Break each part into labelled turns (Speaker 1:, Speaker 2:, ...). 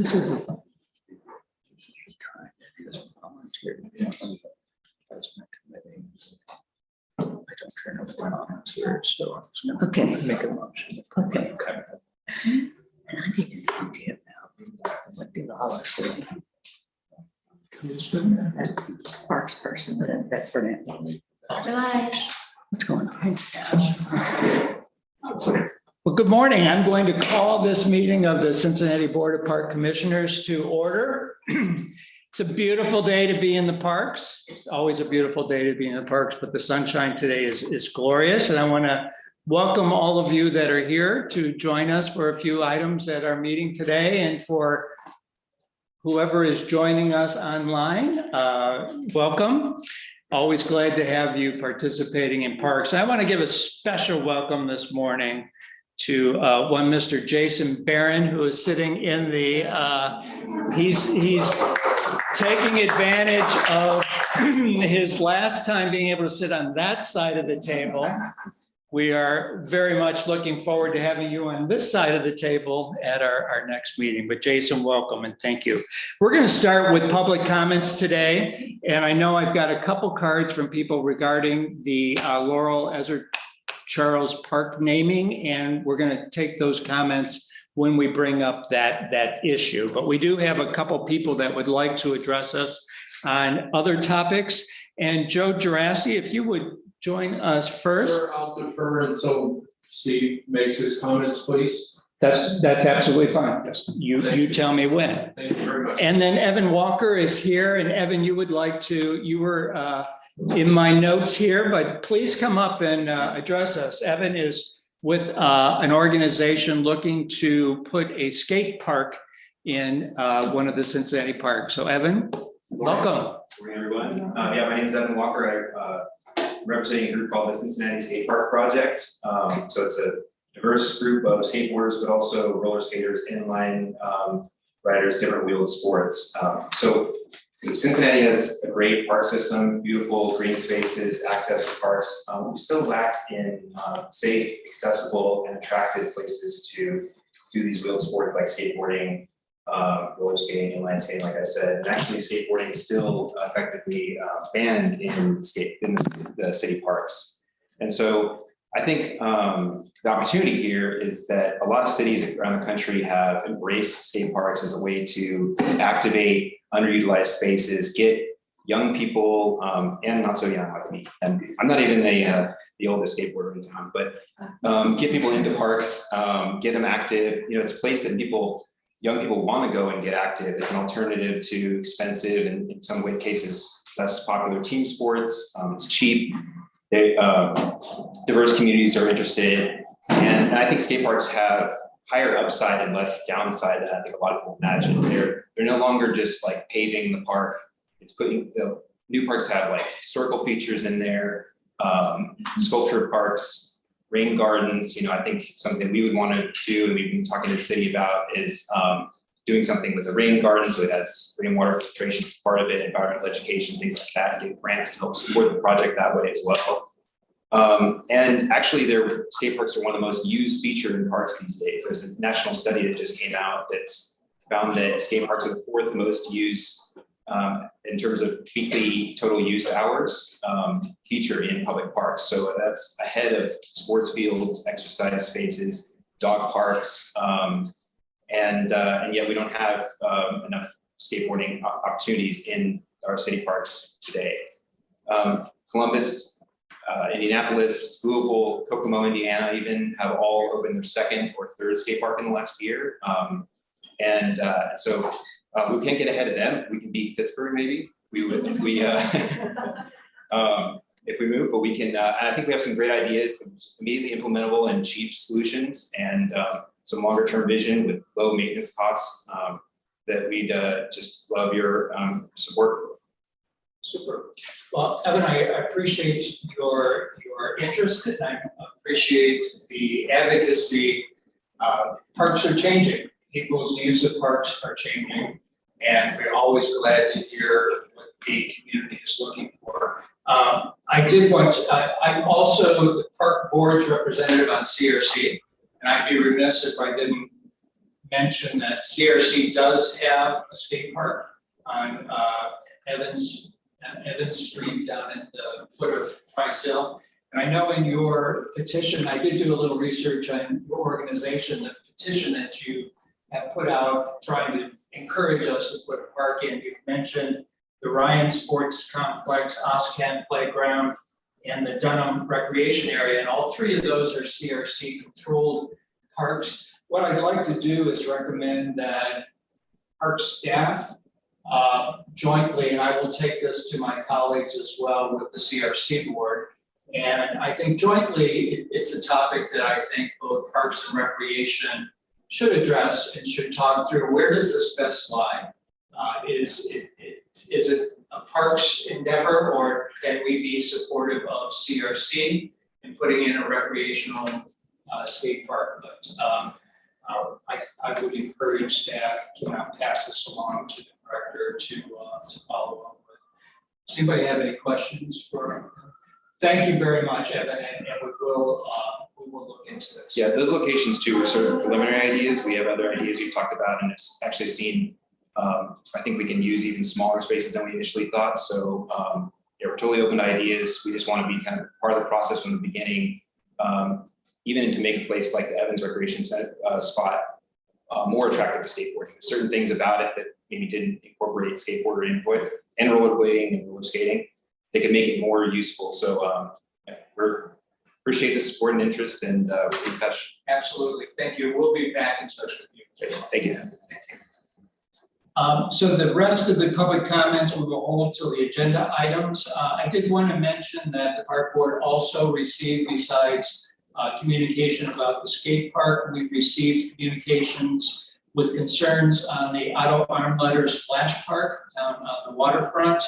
Speaker 1: This is a volunteer. I don't care if we're volunteers, so I'm just gonna make a motion.
Speaker 2: Okay.
Speaker 1: And I need an idea about what the Lawless doing. That parks person, that Burnett. What's going on? Well, good morning. I'm going to call this meeting of the Cincinnati Board of Park Commissioners to order. It's a beautiful day to be in the parks. It's always a beautiful day to be in the parks, but the sunshine today is glorious. And I want to welcome all of you that are here to join us for a few items at our meeting today. And for whoever is joining us online, welcome. Always glad to have you participating in parks. I want to give a special welcome this morning to one Mr. Jason Barron, who is sitting in the, he's taking advantage of his last time being able to sit on that side of the table. We are very much looking forward to having you on this side of the table at our next meeting. But Jason, welcome and thank you. We're going to start with public comments today. And I know I've got a couple cards from people regarding the Laurel Ezra Charles Park naming, and we're going to take those comments when we bring up that issue. But we do have a couple people that would like to address us on other topics. And Joe Gerasi, if you would join us first.
Speaker 3: Sure, I'll defer until Steve makes his comments, please.
Speaker 1: That's absolutely fine. You tell me when.
Speaker 3: Thank you very much.
Speaker 1: And then Evan Walker is here, and Evan, you would like to, you were in my notes here, but please come up and address us. Evan is with an organization looking to put a skate park in one of the Cincinnati parks. So Evan, welcome.
Speaker 4: Good morning, everyone. Yeah, my name is Evan Walker. I'm representing a group called the Cincinnati Skate Park Project. So it's a diverse group of skateboarders, but also roller skaters, inline riders, different wheeled sports. So Cincinnati has a great park system, beautiful green spaces, access to parks. We still lack in safe, accessible, and attractive places to do these wheeled sports like skateboarding, roller skating, inline skating, like I said. And actually, skateboarding is still effectively banned in the city parks. And so I think the opportunity here is that a lot of cities around the country have embraced skate parks as a way to activate underutilized spaces, get young people and not so young like me. And I'm not even the oldest skateboarder in town, but get people into parks, get them active. You know, it's a place that young people want to go and get active. It's an alternative to expensive and in some cases less popular team sports. It's cheap. Diverse communities are interested, and I think skate parks have higher upside and less downside than I think a lot of people imagine. They're no longer just like paving the park. It's putting the new parks have like historical features in there, sculpture parks, rain gardens. You know, I think something we would want to do, and we've been talking to the city about, is doing something with the rain garden, so it has rainwater filtration as part of it, environmental education, things like that, and get grants to help support the project that way as well. And actually, their skate parks are one of the most used feature in parks these days. There's a national study that just came out that's found that skate parks are the fourth most used in terms of weekly total use hours feature in public parks. So that's ahead of sports fields, exercise spaces, dog parks, and yet we don't have enough skateboarding opportunities in our city parks today. Columbus, Indianapolis, Louisville, Kokomo, Indiana even have all opened their second or third skate park in the last year. So we can't get ahead of them. We can beat Pittsburgh maybe. We would if we move, but we can. And I think we have some great ideas, immediately implementable and cheap solutions, and some longer term vision with low maintenance costs that we'd just love your support for.
Speaker 5: Super. Well, Evan, I appreciate your interest, and I appreciate the advocacy. Parks are changing. People's use of parks are changing, and we're always glad to hear what the community is looking for. I'm also the park board's representative on CRC, and I'd be remiss if I didn't mention that CRC does have a skate park on Evans Street down at the foot of Price Hill. And I know in your petition, I did do a little research on your organization, the petition that you have put out trying to encourage us to put a park in. You've mentioned the Ryan Sports Complex, Oscan Playground, and the Dunham Recreation Area, and all three of those are CRC controlled parks. What I'd like to do is recommend that park staff jointly, and I will take this to my colleagues as well with the CRC board. And I think jointly, it's a topic that I think both Parks and Recreation should address and should talk through. Where does this best lie? Is it a parks endeavor, or can we be supportive of CRC in putting in a recreational skate park? But I would encourage staff to pass this along to the director to follow up with. Does anybody have any questions for? Thank you very much, Evan, and we will look into this.
Speaker 4: Yeah, those locations too are sort of preliminary ideas. We have other ideas we've talked about and it's actually seen. I think we can use even smaller spaces than we initially thought. So yeah, we're totally open to ideas. We just want to be kind of part of the process from the beginning, even to make a place like the Evans Recreation spot more attractive to skateboarding. There's certain things about it that maybe didn't incorporate skateboarder input and rollerblading and roller skating. They can make it more useful. So yeah, we appreciate the support and interest, and we'll be in touch.
Speaker 5: Absolutely, thank you. We'll be back in touch with you.
Speaker 4: Thank you.
Speaker 5: So the rest of the public comments we will hold till the agenda items. I did want to mention that the park board also received, besides communication about the skate park, we've received communications with concerns on the Otto Armleiter Splash Park down on the waterfront.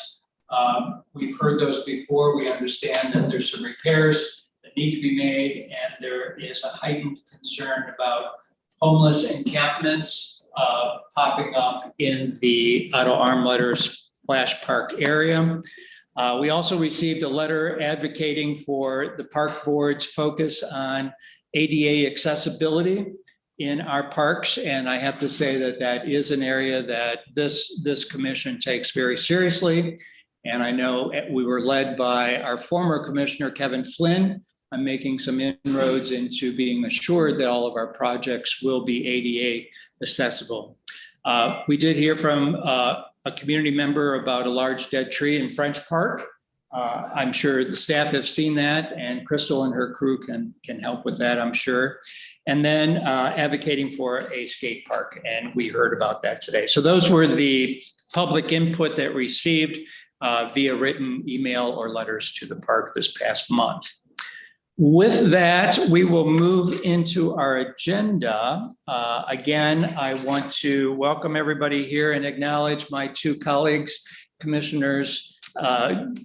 Speaker 5: We've heard those before. We understand that there's some repairs that need to be made, and there is a heightened concern about homeless encampments popping up in the Otto Armleiter Splash Park area. We also received a letter advocating for the park board's focus on ADA accessibility in our parks. And I have to say that that is an area that this commission takes very seriously. And I know we were led by our former commissioner, Kevin Flynn, on making some inroads into being assured that all of our projects will be ADA accessible. We did hear from a community member about a large dead tree in French Park. I'm sure the staff have seen that, and Crystal and her crew can help with that, I'm sure. And then advocating for a skate park, and we heard about that today. So those were the public input that received via written email or letters to the park this past month. With that, we will move into our agenda. Again, I want to welcome everybody here and acknowledge my two colleagues, Commissioners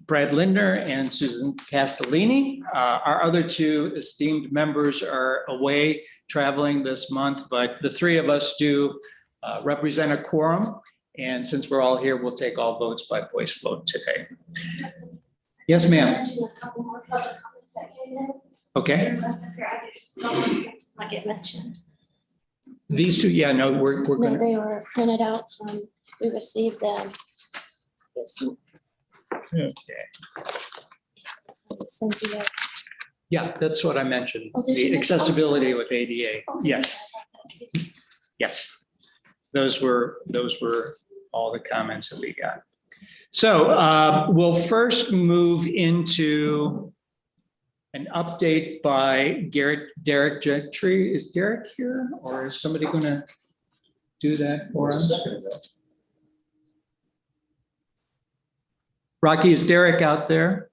Speaker 5: Brad Lindner and Susan Castellini. Our other two esteemed members are away traveling this month, but the three of us do represent a quorum. And since we're all here, we'll take all votes by voice vote today. Yes, ma'am. Okay.
Speaker 2: Not get mentioned.
Speaker 5: These two, yeah, no, we're
Speaker 2: No,
Speaker 5: gonna,
Speaker 2: they were printed out from, we received them.
Speaker 5: okay.
Speaker 2: Cynthia.
Speaker 5: Yeah, that's what I mentioned.
Speaker 2: Oh, did you
Speaker 5: The
Speaker 2: mention-
Speaker 5: accessibility with ADA.
Speaker 2: Oh,
Speaker 5: Yes, yes. Those were all the comments that we got. So we'll first move into an update by Derek Gentry. Is Derek here, or is somebody going to do that for us? Rocky, is Derek out there?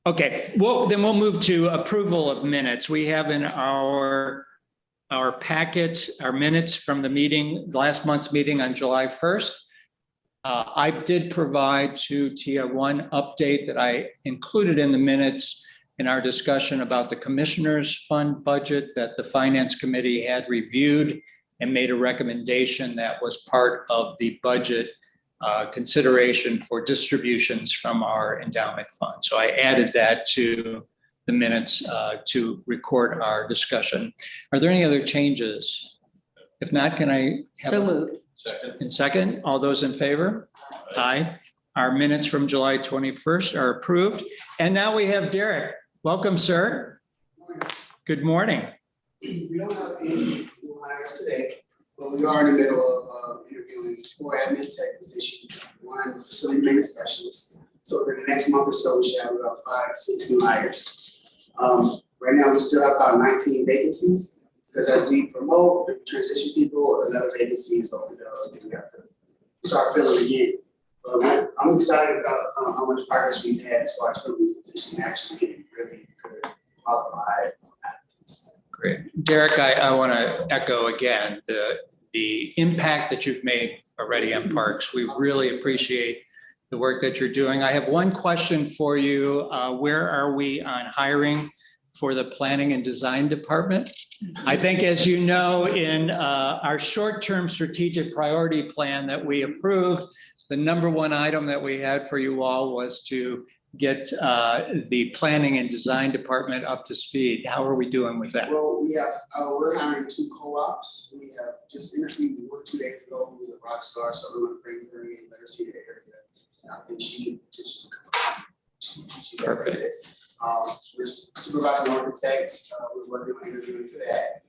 Speaker 5: Okay, well, then we'll move to approval of minutes. We have in our packet, our minutes from the meeting, last month's meeting on July 1st. I did provide to Tia one update that I included in the minutes in our discussion about the Commissioners Fund budget that the Finance Committee had reviewed and made a recommendation that was part of the budget consideration for distributions from our endowment fund. So I added that to
Speaker 1: the minutes to record our discussion. Are there any other changes? If not, can I have
Speaker 6: So moved.
Speaker 3: Second.
Speaker 1: in second? All those in favor? Aye. Our minutes from July 21st are approved. And now we have Derek. Welcome, sir. Good morning.
Speaker 7: We don't have any new hires today, but we are in the middle of interviewing 4 admin tech positions, 1 facility maintenance specialist. So over the next month or so, we should have about 5 to 6 new hires. Right now, we still have about 19 vacancies, because as we promote, transition people, another vacancies opened up, and we have to start filling again. But I'm excited about how much progress we've had as far as filling this position, and actually getting really good qualified applicants.
Speaker 1: Great. Derek, I want to echo again the impact that you've made already on parks. We really appreciate the work that you're doing. I have one question for you. Where are we on hiring for the planning and design department? I think, as you know, in our short-term strategic priority plan that we approved, the number one item that we had for you all was to get the planning and design department up to speed. How are we doing with that?
Speaker 7: Well, we have, we're hiring 2 co-ops. We have just interviewed 1 2 days ago, who's a rock star, so we're gonna bring her in, let her see the area. I think she can potentially come. She's
Speaker 1: Perfect.
Speaker 7: We're supervising architects, we're working on interviewing for that.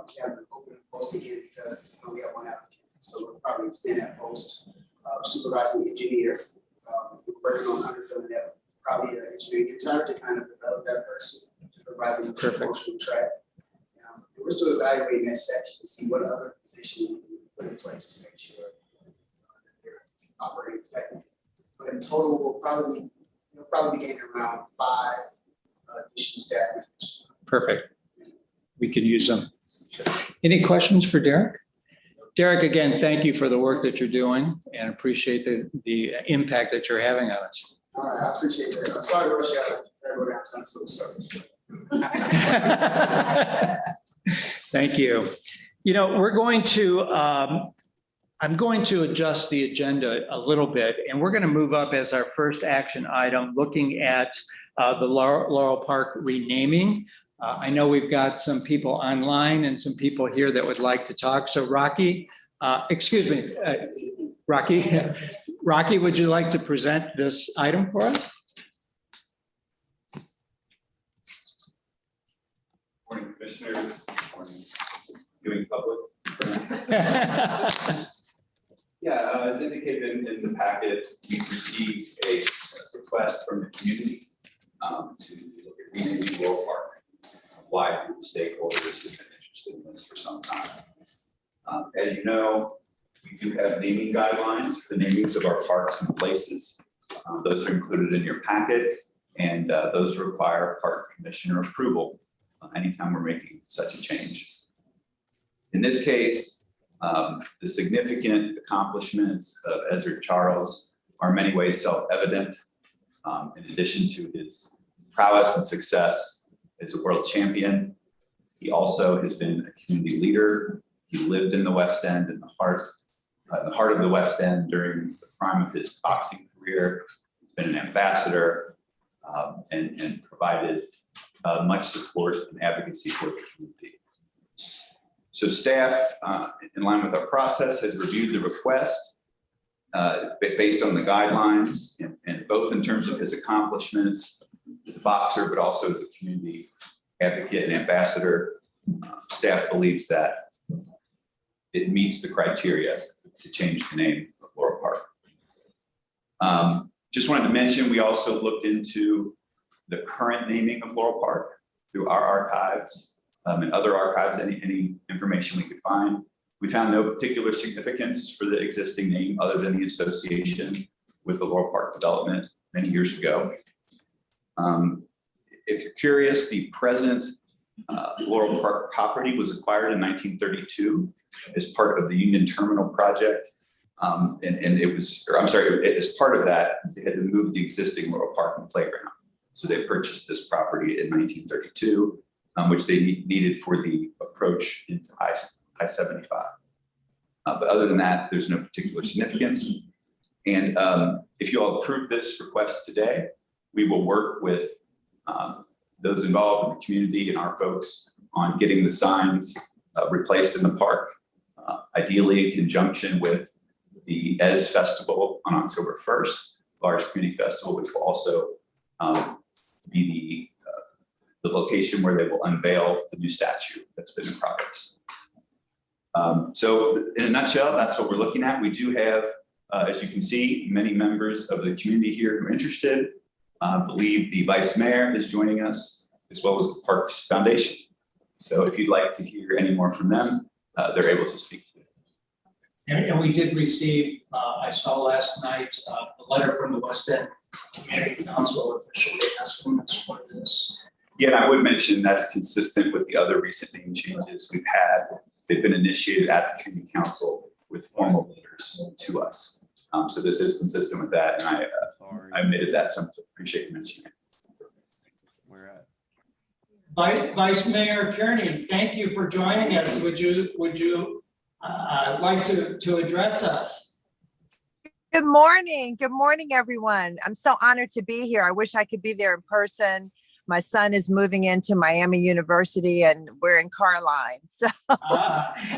Speaker 7: We haven't opened a post again because we only have 1 applicant, so we'll probably extend that post. Supervising engineer, we're working on underfilling that, probably an engineering intern to kind of develop that person, to provide them a
Speaker 1: Perfect.
Speaker 7: promotional track. And we're still evaluating that section to see what other position we can put in place to make sure that they're operating effectively. But in total, we'll probably be getting around 5 additional staff members.
Speaker 1: Perfect. We can use them. Any questions for Derek? Derek, again, thank you for the work that you're doing and appreciate the impact that you're having on us.
Speaker 7: All right, I appreciate that. I'm sorry to rush out. I go downtown to service.
Speaker 1: Thank you. You know, we're going to, I'm going to adjust the agenda a little bit, and we're going to move up as our first action item, looking at the Laurel Park renaming. I know we've got some people online and some people here that would like to talk. So Rocky, Rocky, would you like to present this item for us?
Speaker 8: Morning, commissioners. Morning, viewing public. Yeah, as indicated in the packet, we received a request from the community to look at renaming Laurel Park. Why group of stakeholders has been interested in this for some time. As you know, we do have naming guidelines for the namings of our parks and places. Those are included in your packet, and those require park commissioner approval anytime we're making such a change. In this case, the significant accomplishments of Ezra Charles are in many ways self-evident. In addition to his prowess and success as a world champion, he also has been a community leader. He lived in the West End, in the heart of the West End during the prime of his boxing career. He's been an ambassador and provided much support and advocacy for the community. So staff, in line with our process, has reviewed the request based on the guidelines, and both in terms of his accomplishments as a boxer, but also as a community advocate and ambassador. Staff believes that it meets the criteria to change the name of Laurel Park. Just wanted to mention, we also looked into the current naming of Laurel Park through our archives and other archives, any information we could find. We found no particular significance for the existing name other than the association with the Laurel Park development many years ago. If you're curious, the present Laurel Park property was acquired in 1932 as part of the Union Terminal project. And it was, or I'm sorry, as part of that, they had to move the existing Laurel Park and playground. So they purchased this property in 1932, which they needed for the approach into I-75. But other than that, there's no particular significance. And if you all approve this request today, we will work with those involved in the community and our folks on getting the signs replaced in the park, ideally in conjunction with the Ez Festival on October 1st, large community festival, which will also be the location where they will unveil the new statue that's been in progress. So in a nutshell, that's what we're looking at. We do have, as you can see, many members of the community here who are interested. I believe the vice mayor is joining us, as well as the Parks Foundation. So if you'd like to hear any more from them, they're able to speak.
Speaker 5: And we did receive, I saw last night, a letter from the West End Community Council officially asking us for this.
Speaker 8: Yeah, and I would mention that's consistent with the other recent name changes we've had. They've been initiated at the community council with formal letters to us. So this is consistent with that, and I admitted that, so I appreciate you mentioning it.
Speaker 1: Vice Mayor Kearney, thank you for joining us. Would you like to address us?
Speaker 6: Good morning. Good morning, everyone. I'm so honored to be here. I wish I could be there in person. My son is moving into Miami University and we're in Carline. So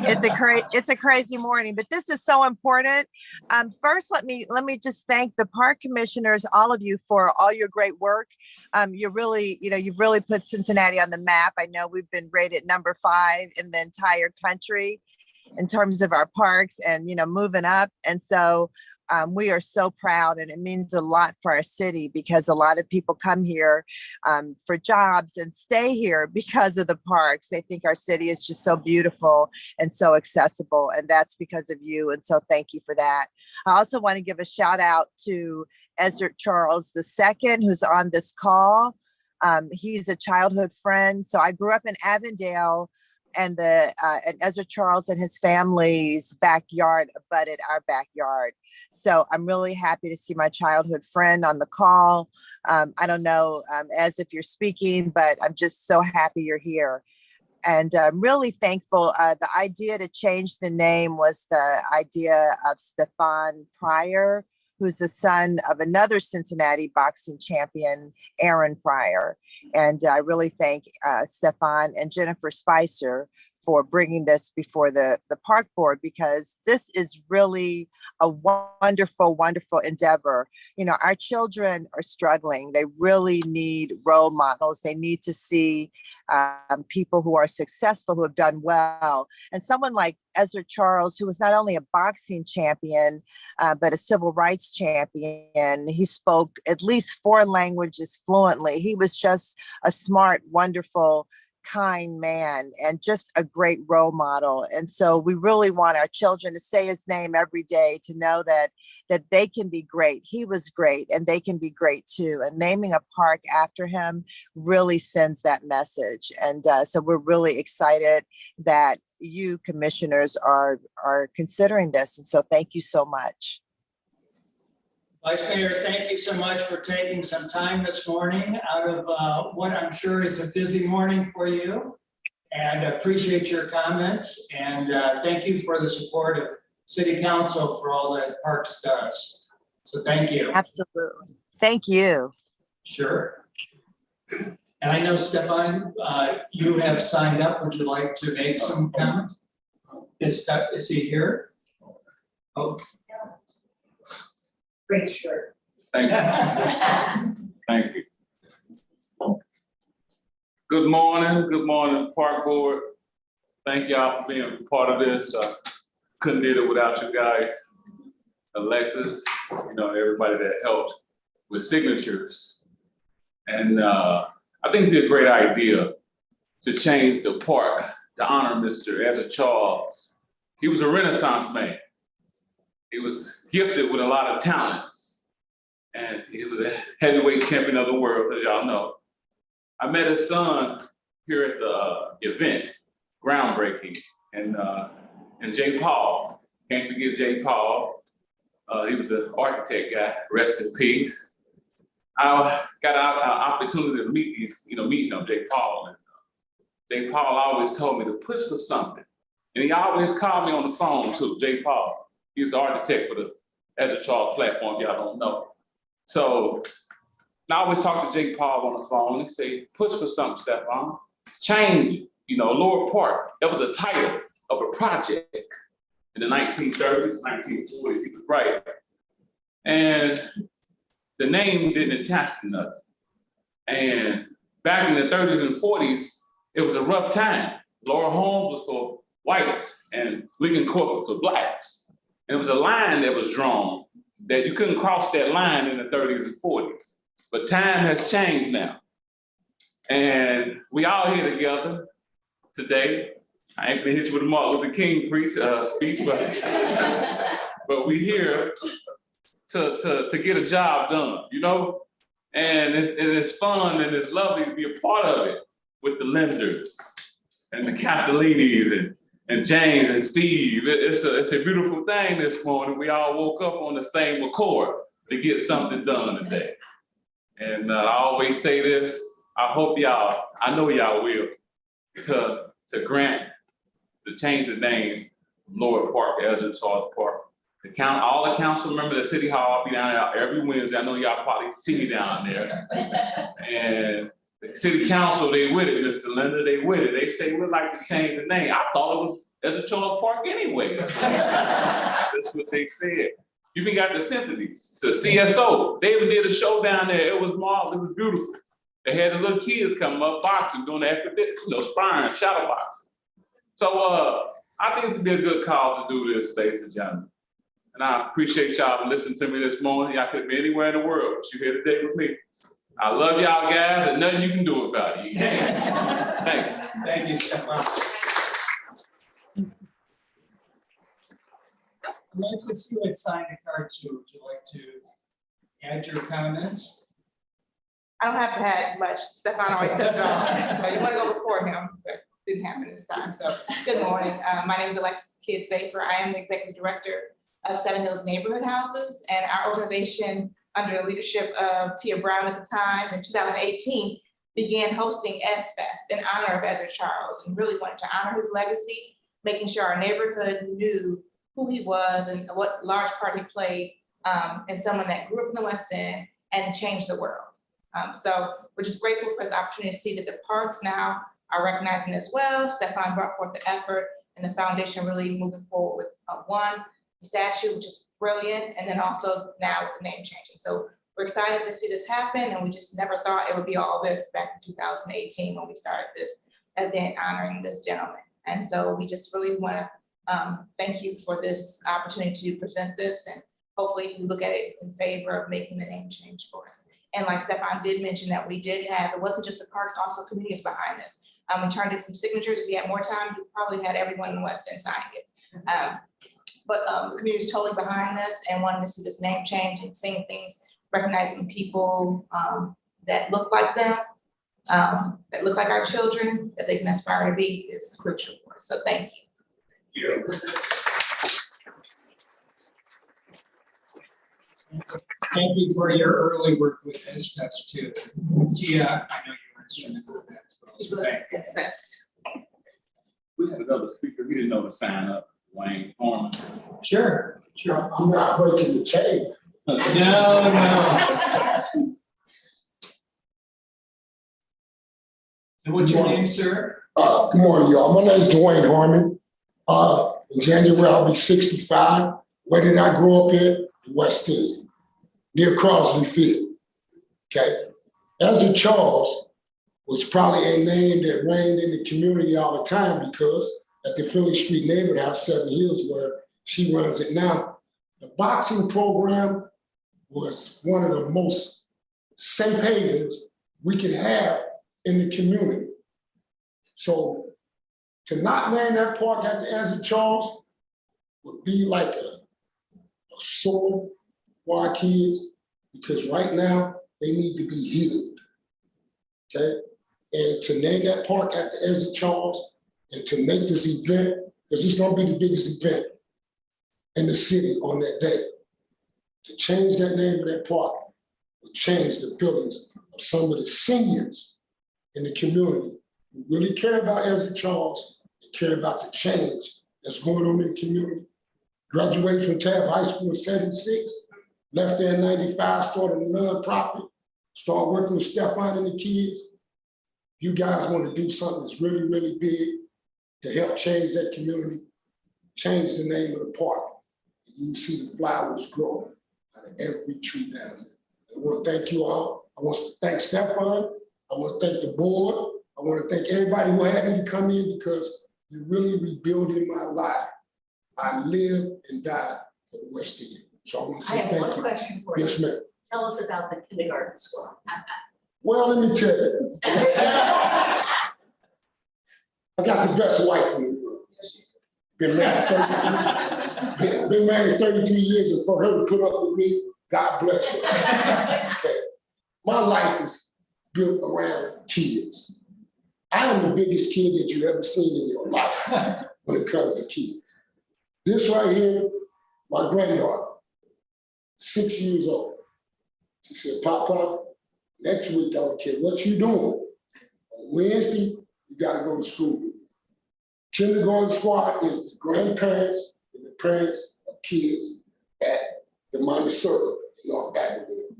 Speaker 6: it's a crazy morning, but this is so important. First, let me just thank the park commissioners, all of you, for all your great work. You've really put Cincinnati on the map. I know we've been rated number 5 in the entire country in terms of our parks and, moving up. And so we are so proud, and it means a lot for our city because a lot of people come here for jobs and stay here because of the parks. They think our city is just so beautiful and so accessible, and that's because of you. And so thank you for that. I also want to give a shout out to Ezra Charles II, who's on this call. He's a childhood friend. So I grew up in Avondale, and and Ezra Charles and his family's backyard abutted our backyard. So I'm really happy to see my childhood friend on the call. I don't know as if you're speaking, but I'm just so happy you're here. And I'm really thankful. The idea to change the name was the idea of Stefan Pryor, who's the son of another Cincinnati boxing champion, Aaron Pryor. And I really thank Stefan and Jennifer Spicer for bringing this before the park board, because this is really a wonderful, wonderful endeavor. Our children are struggling. They really need role models. They need to see people who are successful, who have done well. And someone like Ezra Charles, who was not only a boxing champion, but a civil rights champion. He spoke at least 4 languages fluently. He was just a smart, wonderful, kind man and just a great role model. And so we really want our children to say his name every day, to know that they can be great. He was great and they can be great too. And naming a park after him really sends that message. And so we're really excited that you commissioners are considering this. And so thank you so much.
Speaker 1: Vice Mayor, thank you so much for taking some time this morning out of what I'm sure is a busy morning for you. And appreciate your comments. And thank you for the support of City Council for all that Parks does. So thank you.
Speaker 6: Absolutely. Thank you.
Speaker 1: Sure. And I know, Stefan, you have signed up. Would you like to make some comments? Is he here? Oh.
Speaker 9: Great shirt.
Speaker 3: Thank you. Thank you. Good morning, Park Board. Thank y'all for being part of this. Couldn't do it without you guys. Alexis, everybody that helped with signatures. And I think it'd be a great idea to change the park to honor Mr. Ezra Charles. He was a Renaissance man. He was gifted with a lot of talents, and he was a heavyweight champion of the world, as y'all know. I met his son here at the event, groundbreaking, and Jay Paul. Can't forget Jay Paul. He was an architect guy, rest in peace. I got an opportunity to meet meeting of Jay Paul. And Jay Paul always told me to push for something. And he always called me on the phone too, Jay Paul. He's the architect for the Ezra Charles platform, if y'all don't know. So I always talk to Jake Paul on the phone, and he say, push for something, Stephon. Change, Lower Park, that was a title of a project in the 1930s, 1940s, he was right. And the name didn't attach to nothing. And back in the 30s and 40s, it was a rough time. Laura Holmes was for whites and Lincoln Court was for blacks. And it was a line that was drawn that you couldn't cross that line in the 30s and 40s. But time has changed now. And we all here together today. I ain't been hit you with a Martin Luther King speech, but we here to get a job done, And it's fun and it's lovely to be a part of it with the lenders and the Castellinis and James and Steve. It's a beautiful thing this morning. We all woke up on the same accord to get something done today. And I always say this, I know y'all will, to grant, to change the name from Lower Park, Elgin Charles Park. All the council members at City Hall, I'll be down there every Wednesday. I know y'all probably see me down there. And the city council, they with it, Mr. Linda, they with it. They say, we'd like to change the name. I thought it was Elgin Charles Park anyway. That's what they said. You even got the symphonies, the CSO. They even did a show down there. It was marvelous, it was beautiful. They had the little kids come up boxing, doing the expedition, sparring, shadow boxing. So I think it's gonna be a good cause to do this, ladies and gentlemen. And I appreciate y'all for listening to me this morning. Y'all could be anywhere in the world, but you're here today with me. I love y'all guys, and nothing you can do about it. You can't. Thank you.
Speaker 5: Thank you, Stephon. Alexis, you had signed a card too. Would you like to add your comments?
Speaker 9: I don't have to add much. Stephon always says it all. So you want to go before him, but didn't happen this time. So good morning. My name is Alexis Kidd-Safer. I am the executive director of Seven Hills Neighborhood Houses, and our organization, under the leadership of Tia Brown at the time, in 2018, began hosting S-Fest in honor of Ezra Charles, and really wanted to honor his legacy, making sure our neighborhood knew who he was and what large part he played in someone that grew up in the West End and changed the world. So we're just grateful for this opportunity to see that the parks now are recognizing as well. Stephon brought forth the effort, and the foundation really moving forward with one, the statue, which is brilliant, and then also now with the name changing. So we're excited to see this happen, and we just never thought it would be all this back in 2018 when we started this event honoring this gentleman. And so we just really want to thank you for this opportunity to present this, and hopefully you look at it in favor of making the name change for us. And like Stephon did mention that we did have, it wasn't just the parks, also communities behind this. We turned in some signatures. If we had more time, we probably had everyone in the West End sign it. But the community is totally behind this and wanting to see this name change and seeing things, recognizing people that look like them, that look like our children, that they can aspire to be is crucial for us. So thank you.
Speaker 5: Thank you for your early work with S-Fest too. Tia, I know you were instrumental in that as well. So thank you.
Speaker 9: It's best.
Speaker 3: We had another speaker, he didn't know to sign up, Wayne Norman.
Speaker 5: Sure.
Speaker 10: I'm not breaking the chain.
Speaker 5: No. And what's your name, sir?
Speaker 10: Good morning, y'all. My name is Dwayne Harmon. In January, I'll be 65. Where did I grow up in? West End, near Crosby Field. Okay. Ezra Charles was probably a name that reigned in the community all the time, because at the Philly Street Neighborhood House, Seven Hills, where she runs it now, the boxing program was one of the most safe havens we could have in the community. So to not name that park after Ezra Charles would be like a sword for our kids, because right now they need to be healed. Okay? And to name that park after Ezra Charles and to make this event, because it's going to be the biggest event in the city on that day, to change that name of that park would change the feelings of some of the seniors in the community who really care about Ezra Charles and care about the change that's going on in the community. Graduated from Taft High School in '76, left there in '95, started a nonprofit start working with Stefan and the kids. You guys want to do something that's really, really big to help change that community, change the name of the park. You will see the flowers grow out of every tree down there. I want to thank you all. I want to thank Stefan. I want to thank the board. I want to thank everybody who had me to come in because you're really rebuilding my life. I live and die for the West End. So I want to
Speaker 11: I
Speaker 10: say
Speaker 11: have
Speaker 10: thank
Speaker 11: one
Speaker 10: you.
Speaker 11: question for you.
Speaker 10: Yes, ma'am.
Speaker 11: Tell us about the kindergarten school.
Speaker 10: Well, let me tell you. I got the best wife in the world. Been married 33 years, and for her to put up with me, God bless her. Okay. My life is built around kids. I am the biggest kid that you've ever seen in your life when it comes to kids. This right here, my granddaughter, 6 years old. She said, Papa, next week, I don't care what you're doing. On Wednesday, you gotta go to school. Kindergarten squad is the grandparents and the parents of kids at the Montessori in North Abbeville.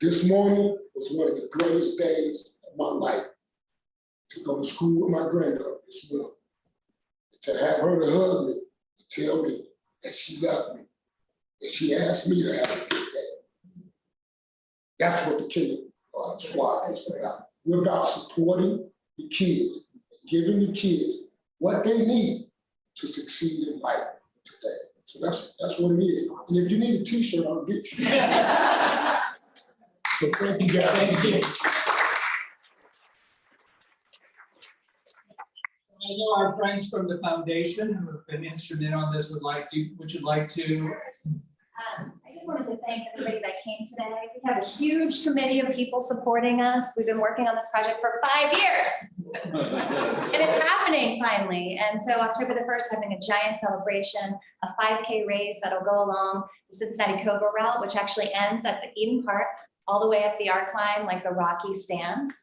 Speaker 10: This morning was one of the greatest days of my life to go to school with my granddaughter this morning. To have her to hug me, to tell me that she loved me, and she asked me to have a good day. That's what the kindergarten squad is about. We're about supporting the kids, giving the kids what they need to succeed in life today. So that's what it is. And if you need a t-shirt, I'll get you. So thank you guys.
Speaker 5: Thank you. I know our friends from the foundation who have been instrumental on this would you like to?
Speaker 12: I just wanted to thank everybody that came today. We have a huge committee of people supporting us. We've been working on this project for 5 years. And it's happening finally. And so October the 1st, having a giant celebration, a 5K race that'll go along the Cincinnati Cobra route, which actually ends at the Eden Park, all the way up the arc line, like the Rocky stands.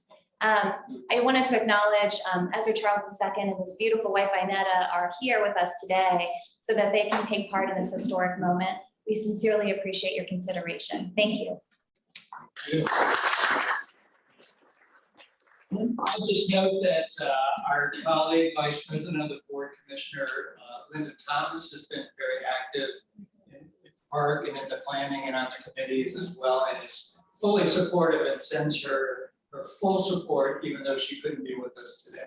Speaker 12: I wanted to acknowledge Ezra Charles II and his beautiful wife, Inetta, are here with us today so that they can take part in this historic moment. We sincerely appreciate your consideration. Thank you.
Speaker 5: I'll just note that our colleague, Vice President of the Board, Commissioner Linda Thomas, has been very active in the park and in the planning and on the committees as well, and is fully supportive and sends her full support, even though she couldn't be with us today.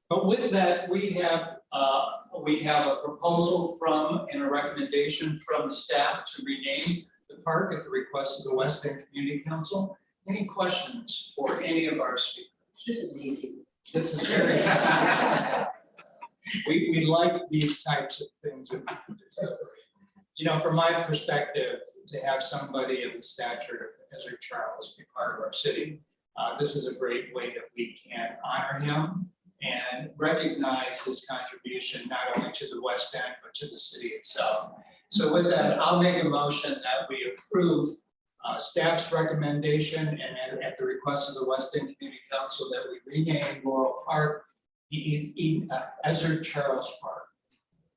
Speaker 5: But with that, we have a proposal from and a recommendation from the staff to rename the park at the request of the West End Community Council. Any questions for any of our speakers?
Speaker 11: This is easy.
Speaker 5: This is very. We like these types of things. You know, from my perspective, to have somebody of the stature of Ezra Charles be part of our city, this is a great way that we can honor him and recognize his contribution not only to the West End, but to the city itself. So with that, I'll make a motion that we approve staff's recommendation and at the request of the West End Community Council that we rename Laurel Park Ezra Charles Park.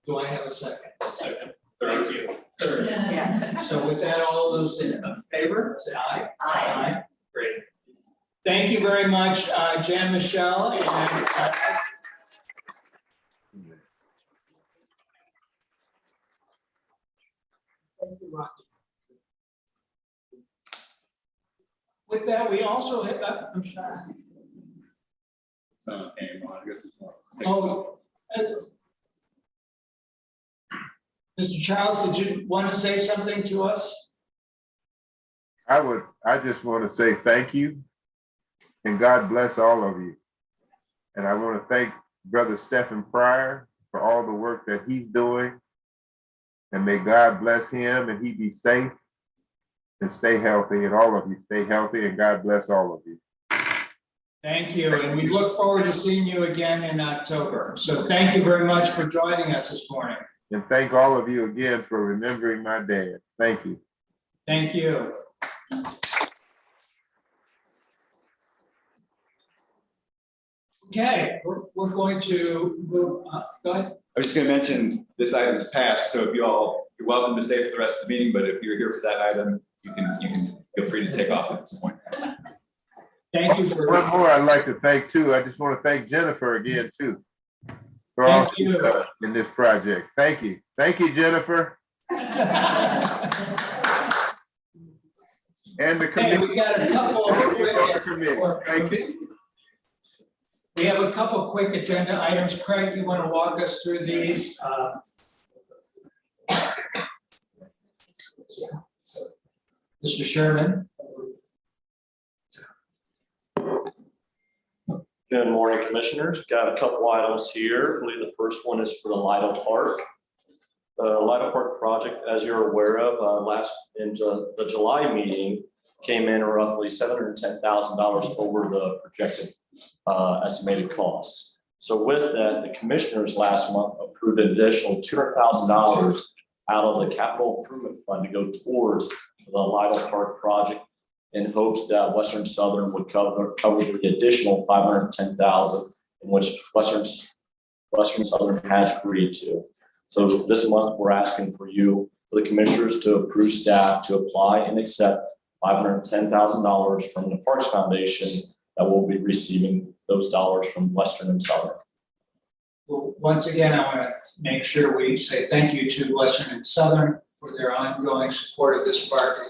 Speaker 5: Do I have a second? Second. Thank you. Third.
Speaker 11: Yeah.
Speaker 5: So with that, all those in favor, say aye.
Speaker 11: Aye.
Speaker 5: Great. Thank you very much, Jan Michelle. And, thank you, Rocky. With that, we also have, I'm sorry.
Speaker 3: Someone came on, I guess it's not.
Speaker 5: Oh, Mr. Charles, did you want to say something to us?
Speaker 13: I just want to say thank you and God bless all of you. And I want to thank Brother Stephen Pryor for all the work that he's doing. And may God bless him and he be safe and stay healthy, and all of you stay healthy, and God bless all of you.
Speaker 5: Thank you, and we look forward to seeing you again in October. So thank you very much for joining us this morning.
Speaker 13: And thank all of you again for remembering my dad. Thank you.
Speaker 5: Thank you. Okay, we're going to move on. Go ahead.
Speaker 8: I was just gonna mention, this item is passed, so if you're welcome to stay for the rest of the meeting, but if you're here for that item, you can feel free to take off at this point.
Speaker 5: Thank you for.
Speaker 13: One more I'd like to thank too. I just want to thank Jennifer again too. For all
Speaker 5: Thank
Speaker 13: she's
Speaker 5: you.
Speaker 13: done in this project. Thank you. Thank you, Jennifer. And the
Speaker 5: Hey,
Speaker 13: committee.
Speaker 5: we got a couple of
Speaker 13: Thank
Speaker 5: quick. We have a couple quick agenda items. Craig, you want to walk us through these? Mr. Sherman?
Speaker 14: Good morning, Commissioners. Got a couple items here. I believe the first one is for the Lido Park. The Lido Park project, as you're aware of, the July meeting came in roughly $710,000 over the projected estimated costs. So with that, the Commissioners last month approved an additional $200,000 out of the capital improvement fund to go towards the Lido Park project, in hopes that Western Southern would cover the additional $510,000, in which Western Southern has agreed to. So this month, we're asking for the Commissioners to approve staff to apply and accept $510,000 from the Parks Foundation that will be receiving those dollars from Western and Southern.
Speaker 5: Well, once again, I want to make sure we say thank you to Western and Southern for their ongoing support of this park, and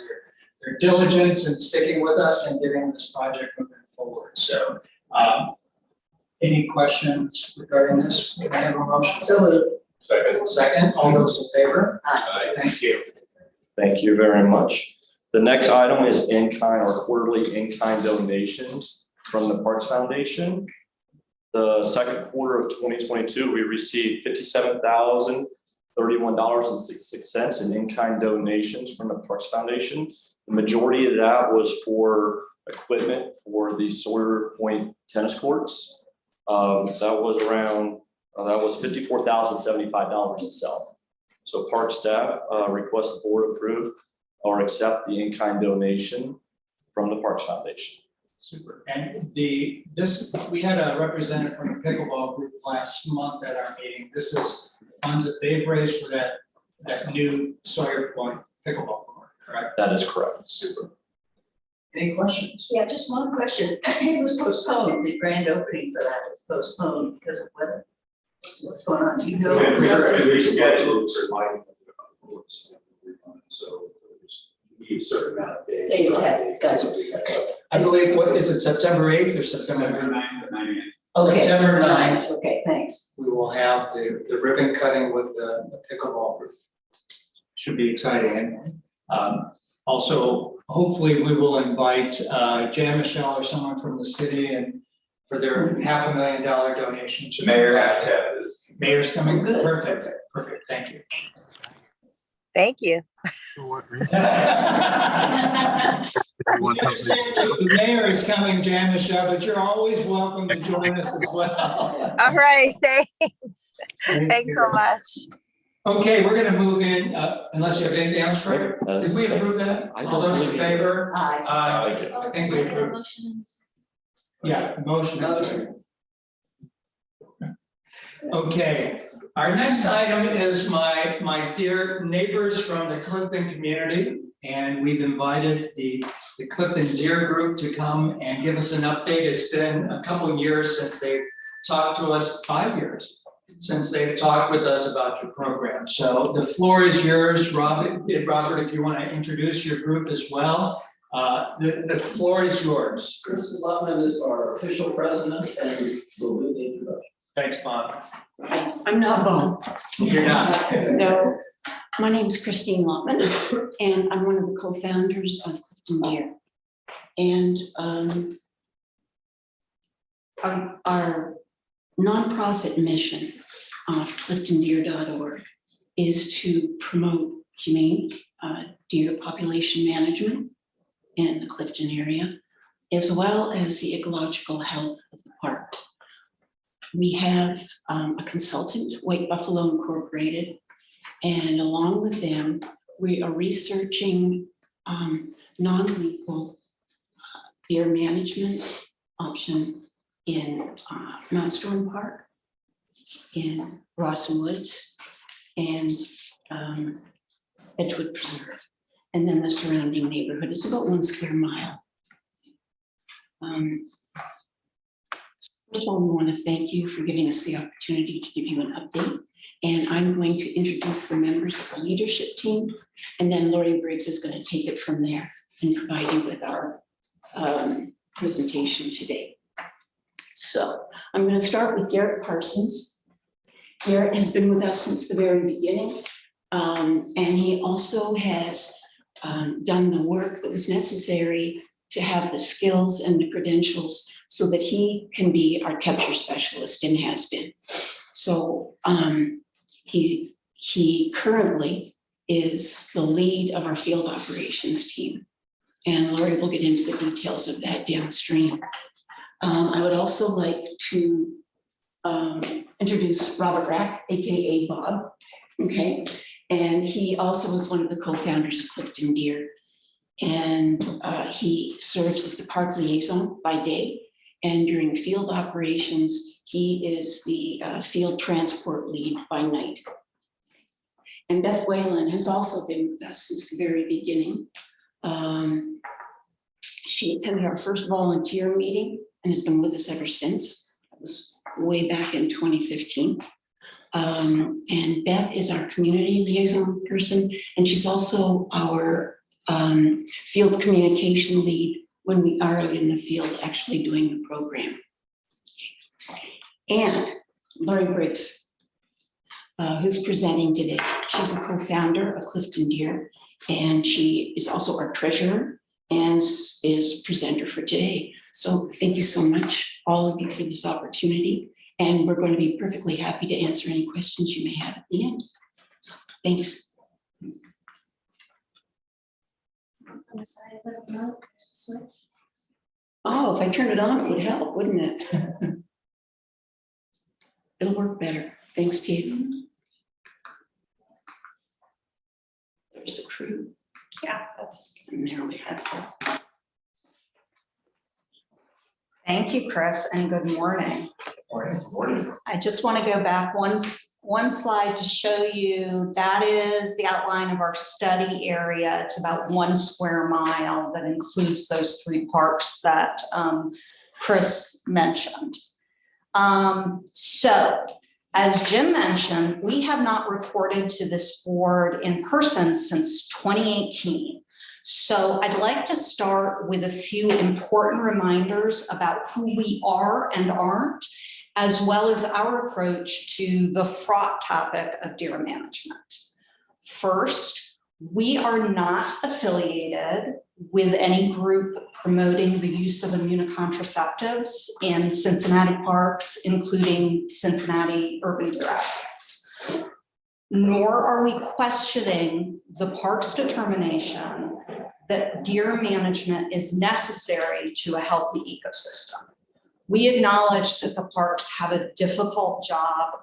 Speaker 5: their diligence in sticking with us and getting this project moving forward. So, any questions regarding this? Can I have a motion?
Speaker 11: So
Speaker 5: Second, all those in favor?
Speaker 11: Aye.
Speaker 5: Thank you.
Speaker 14: Thank you very much. The next item is in-kind or quarterly in-kind donations from the Parks Foundation. The second quarter of 2022, we received $57,031.66 in in-kind donations from the Parks Foundation. The majority of that was for equipment for the Sawyer Point tennis courts. That was $54,075 itself. So park staff request the board approve or accept the in-kind donation from the Parks Foundation.
Speaker 5: Super. And we had a representative from the pickleball group last month at our meeting. This is funds that they've raised for that new Sawyer Point pickleball court, correct?
Speaker 14: That is correct.
Speaker 5: Super. Any questions?
Speaker 11: Yeah, just one question. It was postponed, the grand opening for that was postponed because of weather. What's going on? Do you know?
Speaker 8: It's rescheduled for lighting of the courts. So we need a certain amount of days.
Speaker 11: Gotcha.
Speaker 5: I believe, what is it, September 8th or September 9th?
Speaker 11: Okay.
Speaker 5: September 9th,
Speaker 11: Okay, thanks.
Speaker 5: we will have the ribbon cutting with the pickleball group. Should be exciting. And also, hopefully, we will invite Jan Michelle or someone from the city and for their $500,000 donation to.
Speaker 8: Mayor Habitat is.
Speaker 5: Mayor's coming,
Speaker 11: Good.
Speaker 5: perfect, thank you.
Speaker 6: Thank you.
Speaker 5: The mayor is coming, Jan Michelle, but you're always welcome to join us as well.
Speaker 6: All right, thanks. Thanks so much.
Speaker 5: Okay, we're gonna move in, unless you have anything else, Craig? Did we approve that?
Speaker 14: I
Speaker 5: All those in
Speaker 14: believe-
Speaker 5: favor?
Speaker 11: Aye.
Speaker 5: I think we approved. Yeah, motion. and second. Okay, our next item is my dear neighbors from the Clifton community. And we've invited the Clifton Deer Group to come and give us an update. It's been a couple of years since they've talked to us, 5 years, since they've talked with us about your program. So the floor is yours, Robert, if you want to introduce your group as well. The floor is yours.
Speaker 15: Chris Lutman is our official president and will do the introduction.
Speaker 5: Thanks, Bob.
Speaker 11: I'm not Bob.
Speaker 5: You're not.
Speaker 11: No, my name is Christine Lotman, and I'm one of the co-founders of Clifton Deer. And our nonprofit mission of cliftondeer.org is to promote humane deer population management in the Clifton area, as well as the ecological health of the park. We have a consultant, White Buffalo Incorporated, and along with them, we are researching non-lethal deer management option in Mount Storm Park, in Rawson Woods, and Edgewood Preserve. And then the surrounding neighborhood is about 1 square mile. First of all, we want to thank you for giving us the opportunity to give you an update. And I'm going to introduce the members of the leadership team, and then Lori Briggs is going to take it from there and provide you with our presentation today. So I'm going to start with Garrett Parsons. Garrett has been with us since the very beginning, and he also has done the work that was necessary to have the skills and the credentials so that he can be our capture specialist and has been. So he currently is the lead of our field operations team. And Lori will get into the details of that downstream. I would also like to introduce Robert Rack, AKA Bob, okay? And he also was one of the co-founders of Clifton Deer. And he serves as the park liaison by day. And during field operations, he is the field transport lead by night. And Beth Whalen has also been with us since the very beginning. She attended our first volunteer meeting and has been with us ever since. That was way back in 2015. And Beth is our community liaison person, and she's also our field communication lead when we are out in the field actually doing the program. And Lori Briggs, who's presenting today. She's a co-founder of Clifton Deer, and she is also our treasurer and is presenter for today. So thank you so much, all of you, for this opportunity. And we're going to be perfectly happy to answer any questions you may have at the end. So thanks.
Speaker 2: On the side of the remote, there's a switch.
Speaker 11: Oh, if I turn it on, it would help, wouldn't it? It'll work better. Thanks, Steve. There's the crew.
Speaker 16: Yeah, that's.
Speaker 11: And there we have it.
Speaker 16: Thank you, Chris, and good morning.
Speaker 4: Morning.
Speaker 16: I just want to go back one slide to show you that is the outline of our study area. It's about 1 square mile that includes those 3 parks that Chris mentioned. So as Jim mentioned, we have not reported to this board in person since 2018. So I'd like to start with a few important reminders about who we are and aren't, as well as our approach to the fraught topic of deer management. First, we are not affiliated with any group promoting the use of immunocontraceptives in Cincinnati parks, including Cincinnati Urban Deer Advocates. Nor are we questioning the park's determination that deer management is necessary to a healthy ecosystem. We acknowledge that the parks have a difficult job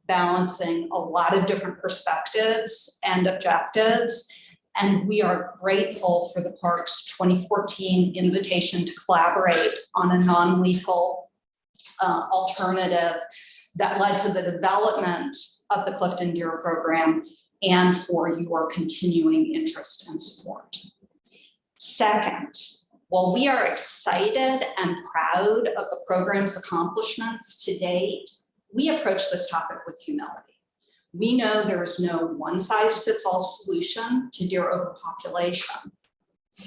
Speaker 16: balancing a lot of different perspectives and objectives, and we are grateful for the park's 2014 invitation to collaborate on a non-lethal alternative that led to the development of the Clifton Deer program and for your continuing interest and support. Second, while we are excited and proud of the program's accomplishments to date, we approach this topic with humility. We know there is no one-size-fits-all solution to deer overpopulation.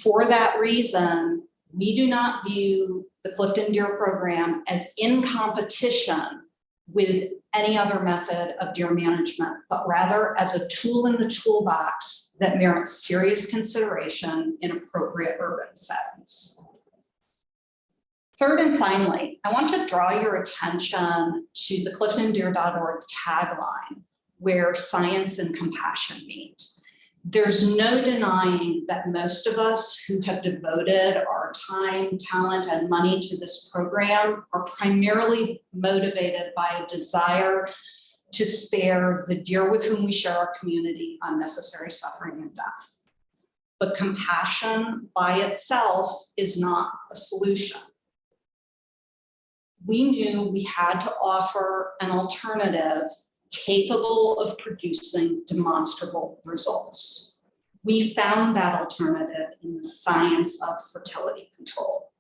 Speaker 16: For that reason, we do not view the Clifton Deer program as in competition with any other method of deer management, but rather as a tool in the toolbox that merits serious consideration in appropriate urban settings. Third and finally, I want to draw your attention to the cliftondeer.org tagline, where science and compassion meet. There's no denying that most of us who have devoted our time, talent, and money to this program are primarily motivated by a desire to spare the deer with whom we share our community unnecessary suffering and death. But compassion by itself is not a solution. We knew we had to offer an alternative capable of producing demonstrable results. We found that alternative in the science of fertility control.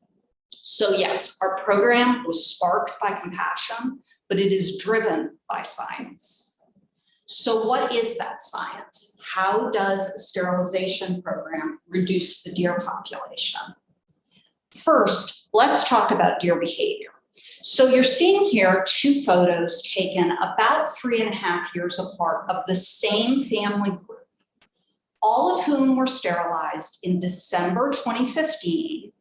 Speaker 16: So yes, our program was sparked by compassion, but it is driven by science. So what is that science? How does a sterilization program reduce the deer population? First, let's talk about deer behavior. So you're seeing here 2 photos taken about 3.5 years apart of the same family group, all of whom were sterilized in December 2015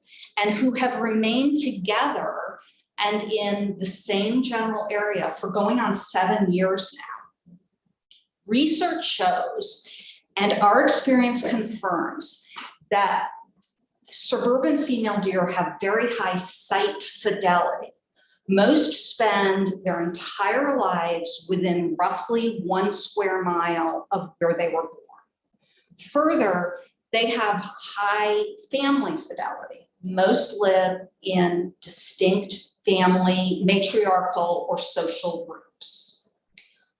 Speaker 16: and who have remained together and in the same general area for going on 7 years now. Research shows, and our experience confirms, that suburban female deer have very high site fidelity. Most spend their entire lives within roughly 1 square mile of where they were born. Further, they have high family fidelity. Most live in distinct family, matriarchal, or social groups.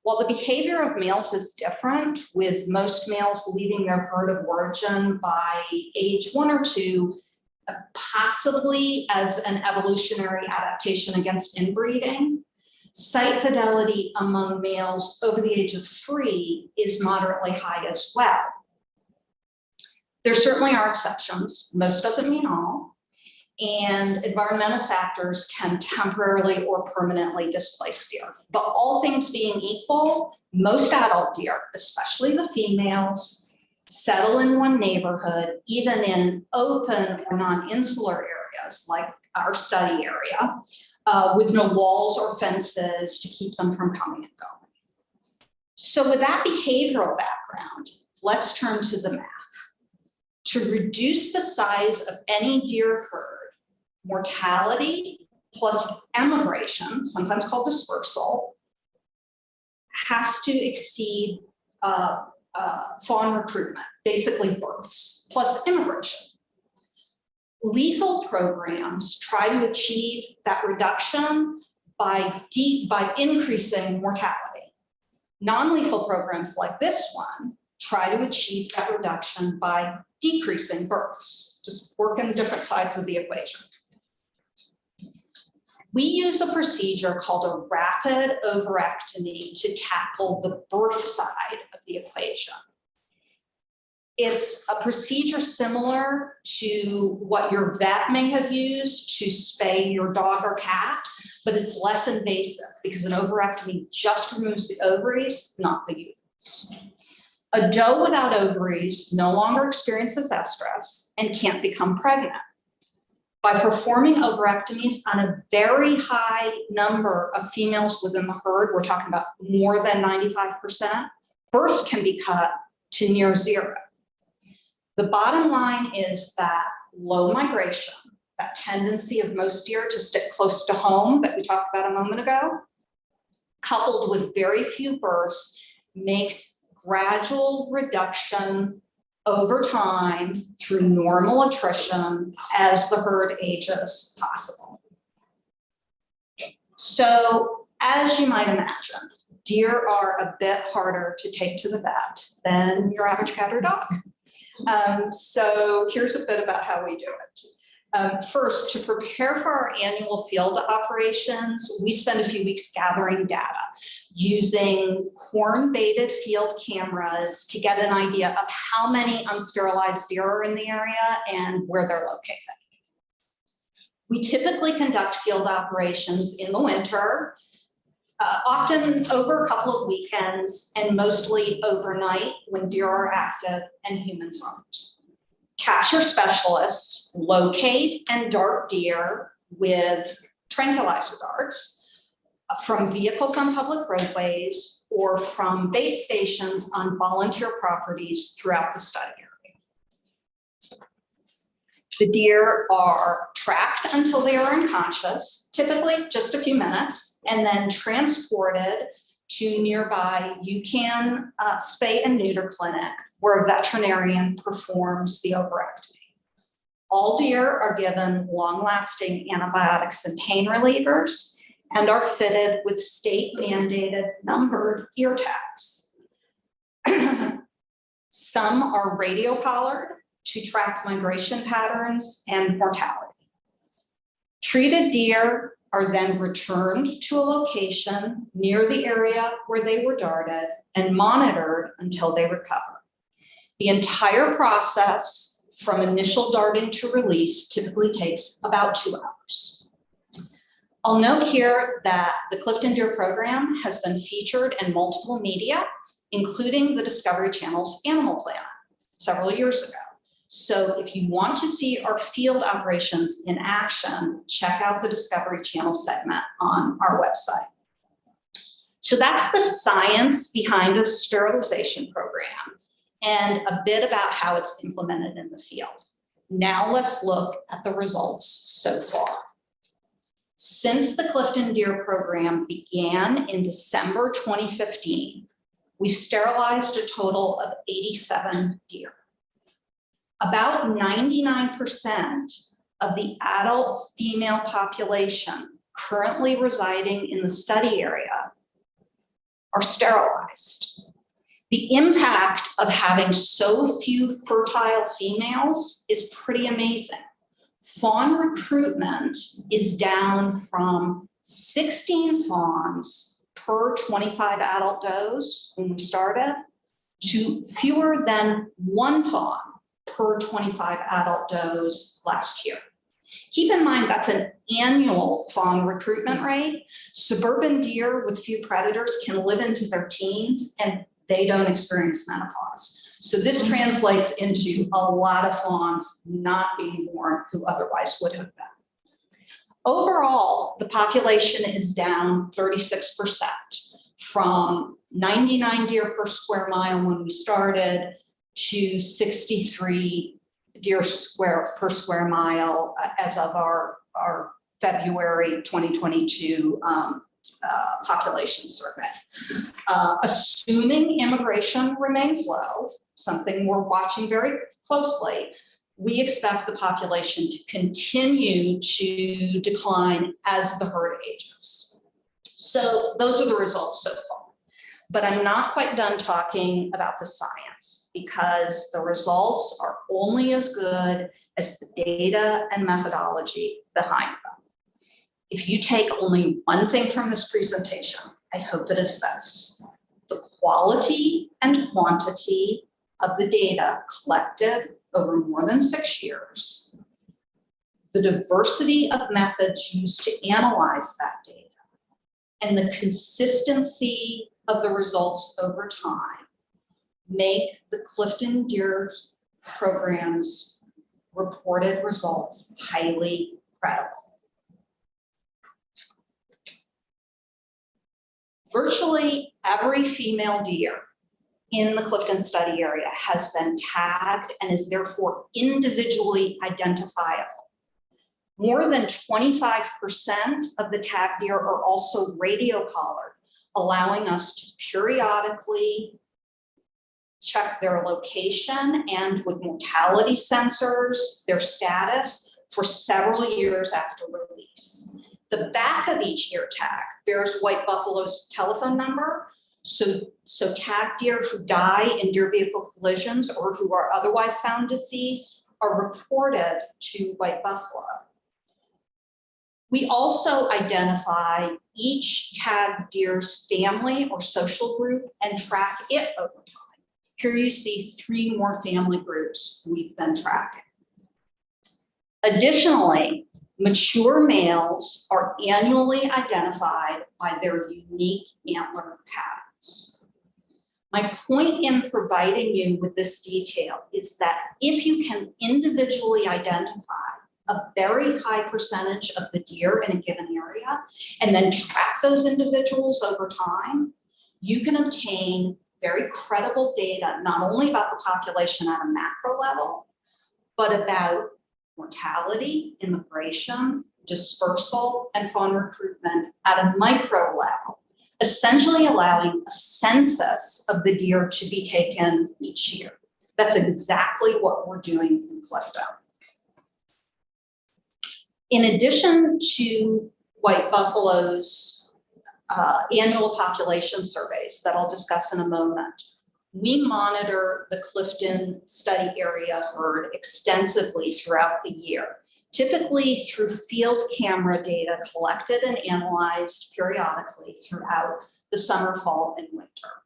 Speaker 16: While the behavior of males is different, with most males leaving their herd of origin by age 1 or 2, possibly as an evolutionary adaptation against inbreeding, site fidelity among males over the age of 3 is moderately high as well. There certainly are exceptions, most doesn't mean all, and environmental factors can temporarily or permanently displace deer. But all things being equal, most adult deer, especially the females, settle in one neighborhood, even in open or non-insular areas like our study area, with no walls or fences to keep them from coming and going. So with that behavioral background, let's turn to the math. To reduce the size of any deer herd, mortality plus emigration, sometimes called dispersal, has to exceed fawn recruitment, basically births, plus immigration. Lethal programs try to achieve that reduction by increasing mortality. Non-lethal programs like this one try to achieve that reduction by decreasing births, just working different sides of the equation. We use a procedure called a rapid ovarectomy to tackle the birth side of the equation. It's a procedure similar to what your vet may have used to spay your dog or cat, but it's less invasive because an ovarectomy just removes the ovaries, not the uterus. A doe without ovaries no longer experiences estrus and can't become pregnant. By performing ovarectomies on a very high number of females within the herd, we're talking about more than 95%, births can be cut to near 0. The bottom line is that low migration, that tendency of most deer to stick close to home that we talked about a moment ago, coupled with very few births, makes gradual reduction over time through normal attrition as the herd ages possible. So as you might imagine, deer are a bit harder to take to the vet than your average cat or dog. So here's a bit about how we do it. First, to prepare for our annual field operations, we spend a few weeks gathering data using horn-baited field cameras to get an idea of how many unsterilized deer are in the area and where they're located. We typically conduct field operations in the winter, often over a couple of weekends and mostly overnight when deer are active and humans aren't. Capture specialists locate and dart deer with tranquilizer darts from vehicles on public roadways or from bait stations on volunteer properties throughout the study area. The deer are tracked until they are unconscious, typically just a few minutes, and then transported to nearby UCAN spay and neuter clinic where a veterinarian performs the ovarectomy. All deer are given long-lasting antibiotics and pain relievers and are fitted with state-mandated numbered ear tags. Some are radio collared to track migration patterns and mortality. Treated deer are then returned to a location near the area where they were darted and monitored until they recover. The entire process from initial darting to release typically takes about 2 hours. I'll note here that the Clifton Deer Program has been featured in multiple media, including the Discovery Channel's Animal Planet several years ago. So if you want to see our field operations in action, check out the Discovery Channel segment on our website. So that's the science behind a sterilization program and a bit about how it's implemented in the field. Now let's look at the results so far. Since the Clifton Deer Program began in December 2015, we've sterilized a total of 87 deer. About 99% of the adult female population currently residing in the study area are sterilized. The impact of having so few fertile females is pretty amazing. Fawn recruitment is down from 16 fawns per 25 adult does when we started to fewer than 1 fawn per 25 adult does last year. Keep in mind that's an annual fawn recruitment rate. Suburban deer with few predators can live into their teens and they don't experience menopause. So this translates into a lot of fawns not being born who otherwise would have been. Overall, the population is down 36% from 99 deer per square mile when we started to 63 deer per square mile as of our February 2022 population survey. Assuming immigration remains low, something we're watching very closely, we expect the population to continue to decline as the herd ages. So those are the results so far. But I'm not quite done talking about the science because the results are only as good as the data and methodology behind them. If you take only one thing from this presentation, I hope it is this: the quality and quantity of the data collected over more than 6 years, the diversity of methods used to analyze that data, and the consistency of the results over time make the Clifton Deer Program's reported results highly credible. Virtually every female deer in the Clifton study area has been tagged and is therefore individually identifiable. More than 25% of the tagged deer are also radio collared, allowing us to periodically check their location and with mortality sensors, their status for several years after release. The back of each ear tag bears White Buffalo's telephone number. So tagged deer who die in deer vehicle collisions or who are otherwise found deceased are reported to White Buffalo. We also identify each tagged deer's family or social group and track it over time. Here you see 3 more family groups we've been tracking. Additionally, mature males are annually identified by their unique antler patterns. My point in providing you with this detail is that if you can individually identify a very high percentage of the deer in a given area and then track those individuals over time, you can obtain very credible data, not only about the population at a macro level, but about mortality, immigration, dispersal, and fawn recruitment at a micro level, essentially allowing a census of the deer to be taken each year. That's exactly what we're doing in Clifton. In addition to White Buffalo's annual population surveys that I'll discuss in a moment, we monitor the Clifton study area herd extensively throughout the year, typically through field camera data collected and analyzed periodically throughout the summer, fall, and winter,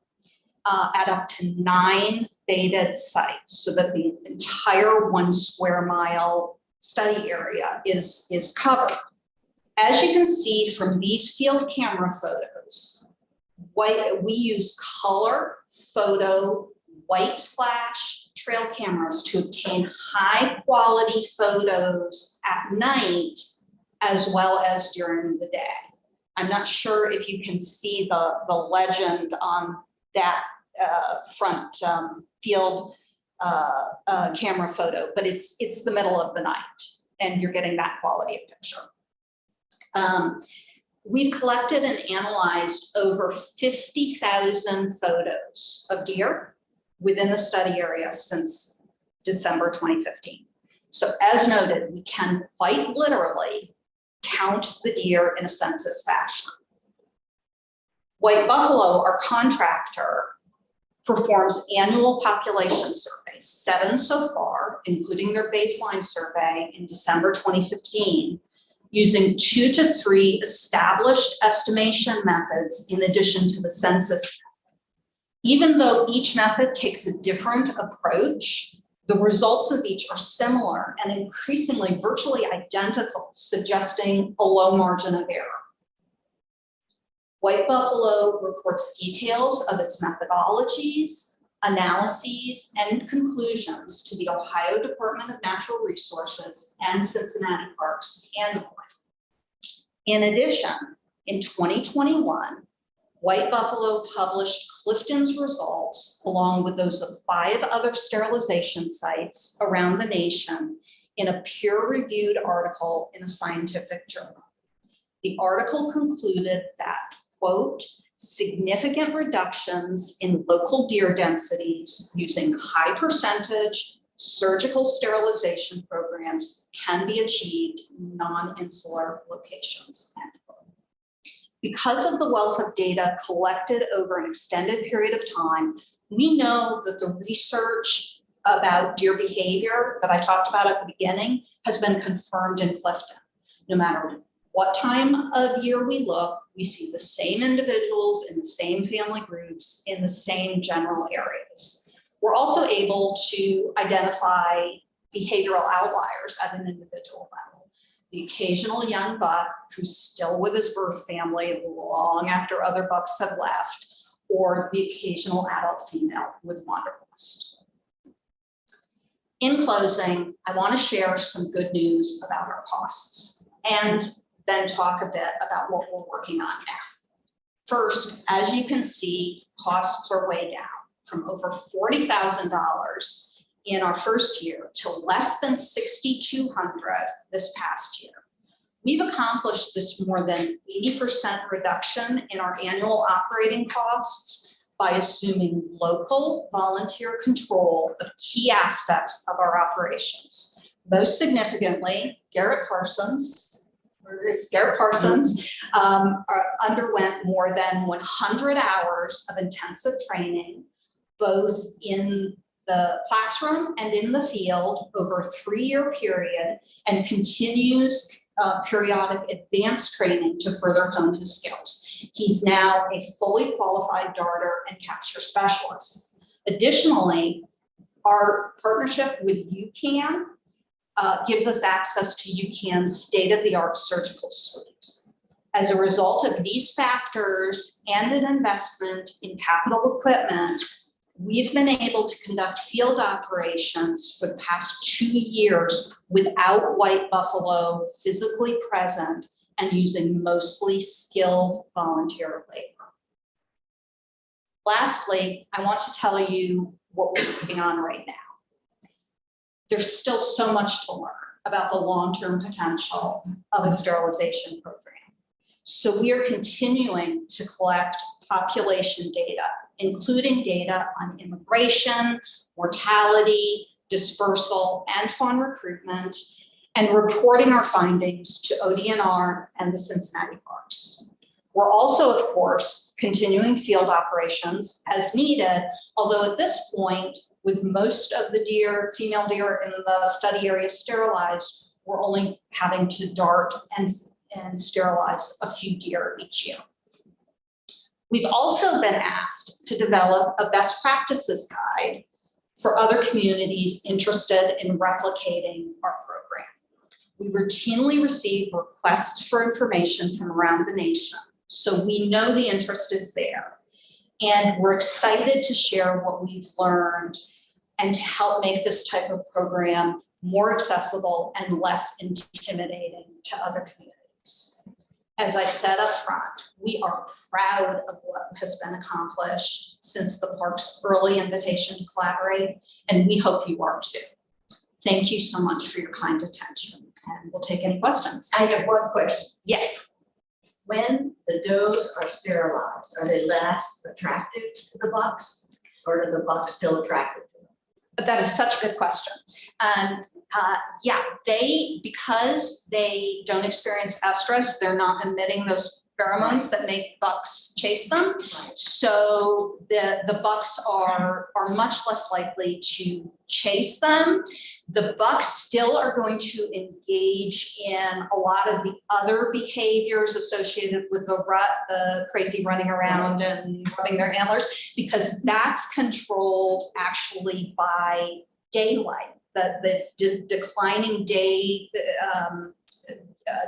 Speaker 16: at up to 9 baited sites, so that the entire 1 square mile study area is covered. As you can see from these field camera photos, we use color photo white flash trail cameras to obtain high quality photos at night as well as during the day. I'm not sure if you can see the legend on that front field camera photo, but it's the middle of the night and you're getting that quality of picture. We've collected and analyzed over 50,000 photos of deer within the study area since December 2015. So as noted, we can quite literally count the deer in a census fashion. White Buffalo, our contractor, performs annual population surveys, 7 so far, including their baseline survey in December 2015, using 2 to 3 established estimation methods in addition to the census. Even though each method takes a different approach, the results of each are similar and increasingly virtually identical, suggesting a low margin of error. White Buffalo reports details of its methodologies, analyses, and conclusions to the Ohio Department of Natural Resources and Cincinnati Parks annually. In addition, in 2021, White Buffalo published Clifton's results along with those of 5 other sterilization sites around the nation in a peer-reviewed article in a scientific journal. The article concluded that, quote, significant reductions in local deer densities using high percentage surgical sterilization programs can be achieved in non-insular locations, end quote. Because of the wealth of data collected over an extended period of time, we know that the research about deer behavior that I talked about at the beginning has been confirmed in Clifton. No matter what time of year we look, we see the same individuals in the same family groups in the same general areas. We're also able to identify behavioral outliers at an individual level. The occasional young buck who's still with his birth family long after other bucks have left, or the occasional adult female with wanderlust. In closing, I want to share some good news about our costs and then talk a bit about what we're working on now. First, as you can see, costs are way down from over $40,000 in our first year to less than $6,200 this past year. We've accomplished this more than 80% reduction in our annual operating costs by assuming local volunteer control of key aspects of our operations. Most significantly, Garrett Parsons underwent more than 100 hours of intensive training, both in the classroom and in the field over a 3-year period, and continues periodic advanced training to further hone his skills. He's now a fully qualified darter and capture specialist. Additionally, our partnership with UCAN gives us access to UCAN's state-of-the-art surgical suite. As a result of these factors and an investment in capital equipment, we've been able to conduct field operations for the past 2 years without White Buffalo physically present and using mostly skilled volunteer labor. Lastly, I want to tell you what we're working on right now. There's still so much to learn about the long-term potential of a sterilization program. So we are continuing to collect population data, including data on immigration, mortality, dispersal, and fawn recruitment, and reporting our findings to ODNR and the Cincinnati Parks. We're also, of course, continuing field operations as needed, although at this point, with most of the deer, female deer in the study area sterilized, we're only having to dart and sterilize a few deer each year. We've also been asked to develop a best practices guide for other communities interested in replicating our program. We routinely receive requests for information from around the nation, so we know the interest is there. And we're excited to share what we've learned and to help make this type of program more accessible and less intimidating to other communities. As I said up front, we are proud of what has been accomplished since the park's early invitation to collaborate, and we hope you are too. Thank you so much for your kind attention, and we'll take any questions.
Speaker 17: I have one question.
Speaker 16: Yes.
Speaker 17: When the does are sterilized, are they less attractive to the bucks, or are the bucks still attractive to them?
Speaker 16: But that is such a good question. Yeah, because they don't experience estrus, they're not emitting those pheromones that make bucks chase them. So the bucks are much less likely to chase them. The bucks still are going to engage in a lot of the other behaviors associated with the rut, the crazy running around and rubbing their antlers, because that's controlled actually by daylight. The declining day,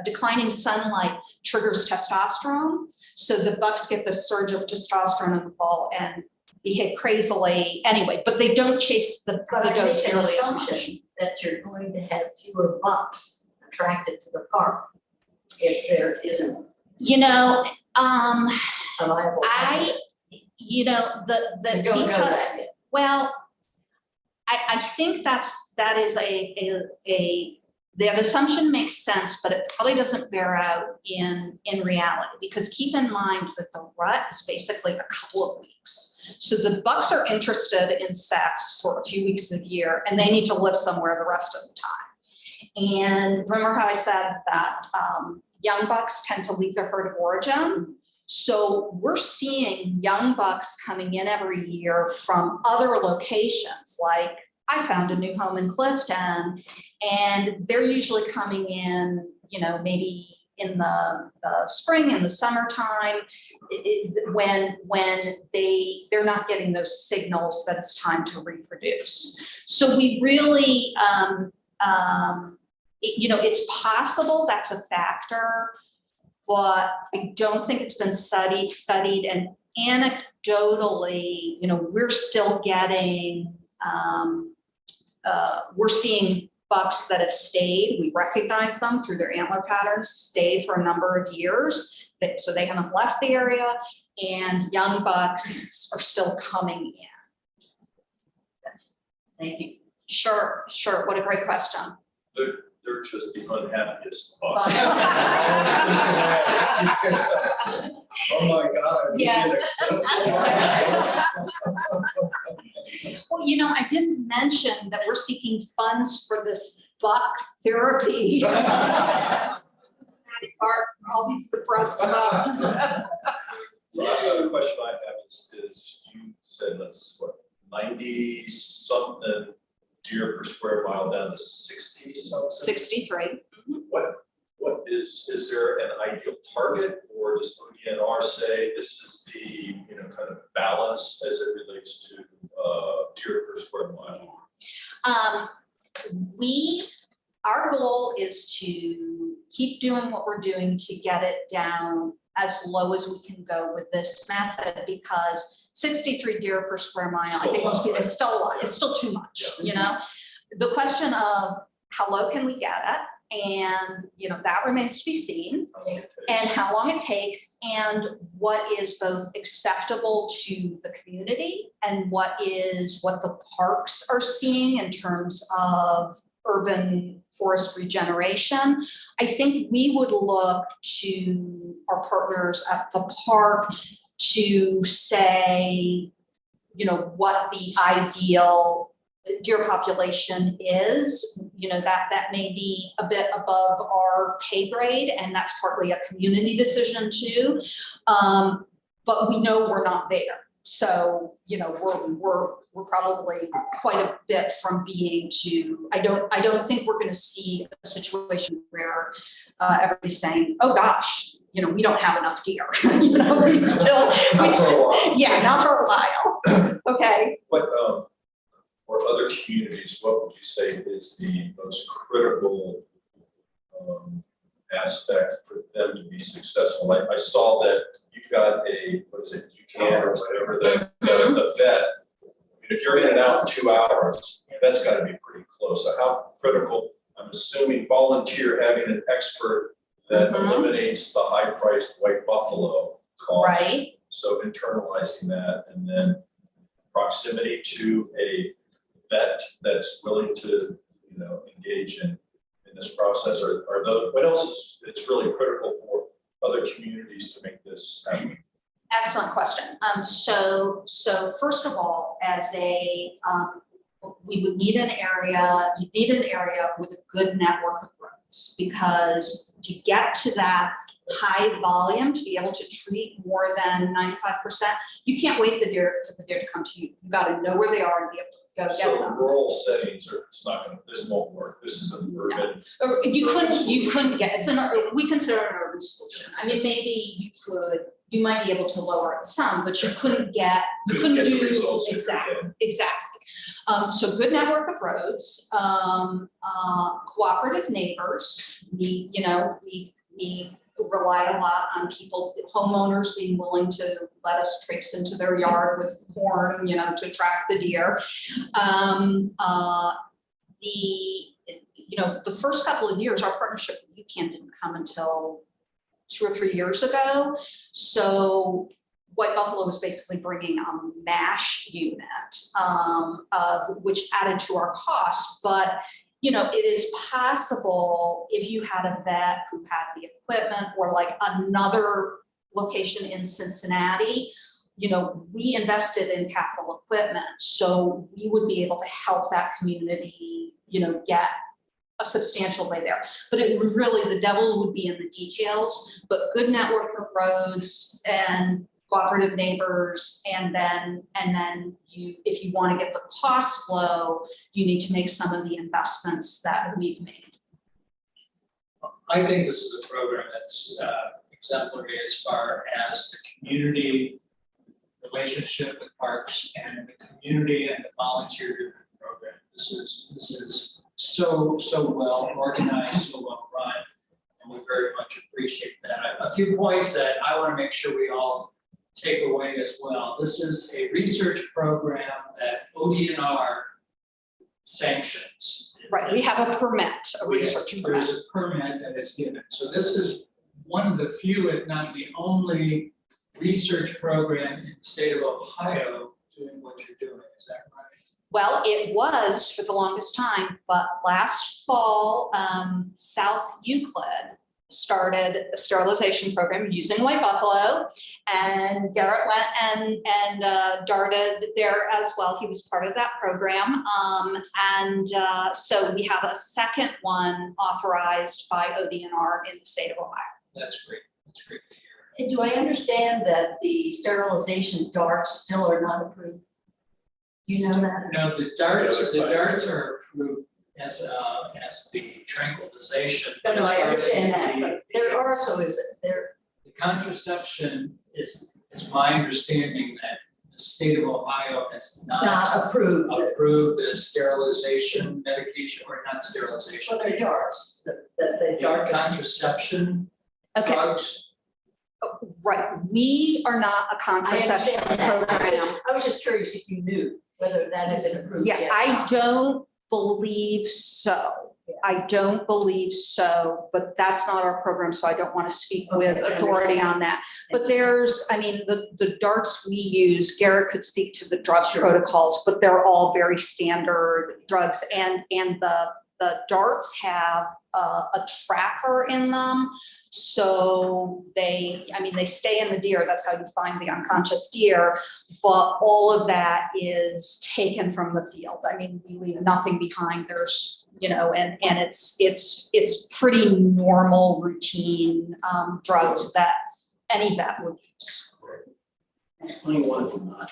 Speaker 16: declining sunlight triggers testosterone. So the bucks get the surge of testosterone in the fall and behave crazily anyway, but they don't chase the
Speaker 17: But I
Speaker 16: does
Speaker 17: make an
Speaker 16: nearly as much.
Speaker 17: assumption that you're going to have fewer bucks attracted to the park if there isn't
Speaker 16: You know,
Speaker 17: a viable.
Speaker 16: you don't know
Speaker 17: because,
Speaker 16: that yet. Well, I think that is that assumption makes sense, but it probably doesn't bear out in reality, because keep in mind that the rut is basically a couple of weeks. So the bucks are interested in sex for a few weeks of the year, and they need to live somewhere the rest of the time. And remember how I said that young bucks tend to leave their herd of origin? So we're seeing young bucks coming in every year from other locations. Like, I found a new home in Clifton, and they're usually coming in, maybe in the spring and the summertime, when they're not getting those signals that it's time to reproduce. So we really, it's possible that's a factor, but I don't think it's been studied, and anecdotally, we're still getting, we're seeing bucks that have stayed. We recognize them through their antler patterns, stayed for a number of years, so they haven't left the area, and young bucks are still coming in.
Speaker 17: Thank you.
Speaker 16: Sure. What a great question.
Speaker 18: They're just the unhappiest bucks. Oh my God.
Speaker 16: Yes. Well, I didn't mention that we're seeking funds for this buck therapy. Park for all these depressed bucks.
Speaker 18: So the question I have is you said that's what, 90 something deer per square mile down to 60 something?
Speaker 16: 63.
Speaker 18: What is there an ideal target, or does ODNR say this is the kind of balance as it relates to deer per square mile?
Speaker 16: Our goal is to keep doing what we're doing to get it down as low as we can go with this method, because 63 deer per square mile, I think most people, it's still a lot, it's still too much, The question of how low can we get it? And, that remains to be seen, and how long it takes, and what is both acceptable to the community and what the parks are seeing in terms of urban forest regeneration. I think we would look to our partners at the park to say, what the ideal deer population is, that may be a bit above our pay grade, and that's partly a community decision too. But we know we're not there. So, you know, we're probably quite a bit from being to, I don't think we're gonna see a situation where everybody's saying, oh gosh, you know, we don't have enough deer. You know, we still, yeah, not for a while. Okay.
Speaker 18: But for other communities, what would you say is the most critical aspect for them to be successful? I saw that you've got what is it, UCAN or whatever, the vet. I mean, if you're in and out in 2 hours, that's got to be pretty close. So how critical, I'm assuming volunteer having an expert that eliminates the high-priced white buffalo cost.
Speaker 16: Right.
Speaker 18: So internalizing that, and then proximity to a vet that's willing to, you know, engage in this process, or what else is it's really critical for other communities to make this happen?
Speaker 16: Excellent question. So first of all, as we would need an area, you need an area with a good network of roads, because to get to that high volume, to be able to treat more than 95%, you can't wait for the deer to come to you. You got to know where they are and be able to go get them.
Speaker 18: So rural settings, or it's not going to, this won't work. This is an urban.
Speaker 16: No. You couldn't get, we consider it an urban solution. I mean, maybe you might be able to lower it some, but you couldn't do
Speaker 18: the results
Speaker 16: exactly. So good network of roads, cooperative neighbors. We rely a lot on homeowners being willing to let us traipse into their yard with corn, you know, to track the deer. The first couple of years, our partnership with UCAN didn't come until 2 or 3 years ago. So White Buffalo was basically bringing a MASH unit, which added to our cost. But, you know, it is possible if you had a vet who had the equipment, or like another location in Cincinnati, you know, we invested in capital equipment. So we would be able to help that community, you know, get a substantial way there. But it would really, the devil would be in the details, but good network of roads and cooperative neighbors, and then if you want to get the costs low, you need to make some of the investments that we've made.
Speaker 5: I think this is a program that's exemplary as far as the community relationship with parks and the community and the volunteer program. This is so well organized, so well run, and we very much appreciate that. A few points that I want to make sure we all take away as well. This is a research program that ODNR sanctions.
Speaker 16: Right, we have a permit, a research permit.
Speaker 5: There's a permit that is given. So this is one of the few, if not the only, research program in the state of Ohio doing what you're doing. Is that right?
Speaker 16: Well, it was for the longest time, but last fall, South Euclid started a sterilization program using white buffalo, and Garrett went and darted there as well. He was part of that program. So we have a second one authorized by ODNR in the state of Ohio.
Speaker 5: That's great. That's great to hear.
Speaker 17: And do I understand that the sterilization darts still are not approved? You know that?
Speaker 5: No, the darts are approved as the tranquilization.
Speaker 17: No, I understand that, but there also is, there.
Speaker 5: The contraception is my understanding that the state of Ohio has not approved the sterilization medication, or not sterilization.
Speaker 17: Well, they're darts, the dart.
Speaker 5: Contraception drugs.
Speaker 16: Right, we are not a contraception program.
Speaker 17: I was just curious if you knew whether that had been approved yet.
Speaker 16: Yeah, I don't believe so. I don't believe so, but that's not our program, so I don't want to speak with authority on that. But there's, I mean, the darts we use, Garrett could speak to the drug protocols, but they're all very standard drugs, and the darts have a tracker in them. So they stay in the deer. That's how you find the unconscious deer. But all of that is taken from the field. I mean, we leave nothing behind. There's, you know, and it's pretty normal routine drugs that any vet would use.
Speaker 15: 21 to 9.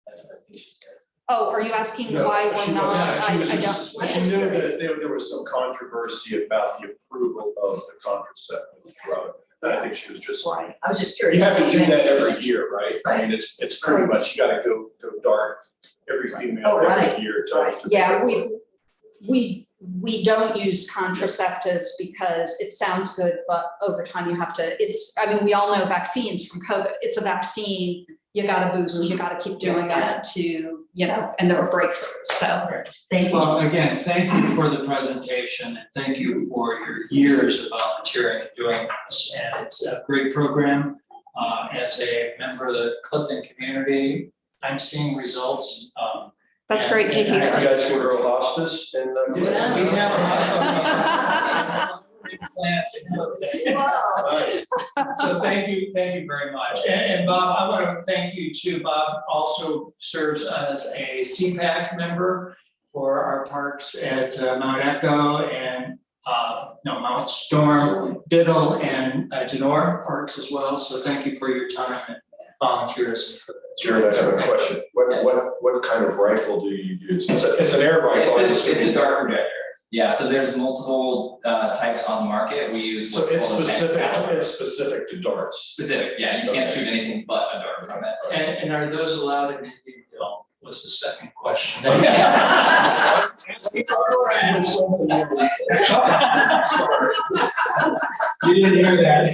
Speaker 15: That's what I think she said.
Speaker 16: Oh, are you asking
Speaker 18: No,
Speaker 16: why
Speaker 18: she
Speaker 16: we're not?
Speaker 18: wasn't. She was
Speaker 16: I
Speaker 18: just-
Speaker 16: don't.
Speaker 18: She knew that there was some controversy about the approval of the contraceptive drug. I think she was just.
Speaker 17: Right, I was just curious.
Speaker 18: You have to do that every year, right? I mean, it's pretty much, you gotta go dark every female
Speaker 17: Oh, right,
Speaker 18: every year to.
Speaker 17: right.
Speaker 16: Yeah, we don't use contraceptives because it sounds good, but over time you have to, I mean, we all know vaccines from COVID, it's a vaccine, you gotta boost, you gotta keep doing it to, and there are breakthroughs, so.
Speaker 17: Thank you.
Speaker 5: Well, again, thank you for the presentation and thank you for your years of volunteering and doing this. And it's a great program. As a member of the Clifton community, I'm seeing results.
Speaker 16: That's great to
Speaker 18: You
Speaker 16: hear.
Speaker 18: guys can grow hospice and.
Speaker 5: We have a plants in Clifton.
Speaker 18: Nice.
Speaker 5: So thank you very much. And Bob, I want to thank you too. Bob also serves as a CPAC member for our parks at Mount Echo and Mount Storm, Biddle, and Denora parks as well. So thank you for your time and volunteerism for that.
Speaker 18: Jared, I have a question. What kind of rifle do you use? It's an air rifle.
Speaker 4: It's a dart projector. Yeah, so there's multiple types on the market. We use.
Speaker 18: So
Speaker 4: what's
Speaker 18: it's
Speaker 4: called a max
Speaker 18: specific,
Speaker 4: caliber.
Speaker 18: it's specific to darts.
Speaker 4: Specific, yeah, you can't shoot anything but a dart from it.
Speaker 5: And are those allowed in Indianville was the second question. Sorry. You didn't hear that.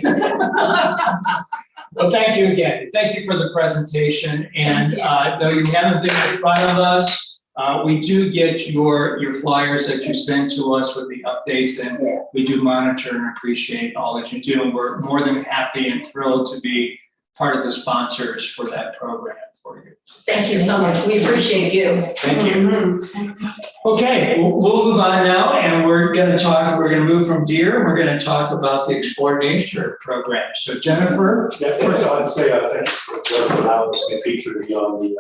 Speaker 5: Well, thank you again. Thank you for the presentation. And though you haven't been in front of us, we do get your flyers that you send to us with the updates, and we do monitor and appreciate all that you do. And we're more than happy and thrilled to be part of the sponsors for that program for you.
Speaker 17: Thank you so much. We appreciate you.
Speaker 5: Thank you. Okay, we'll move on now, and we're gonna move from deer, and we're gonna talk about the Explore Nature program. So Jennifer?
Speaker 19: Yeah, first I want to say thank you for allowing us to be featured on the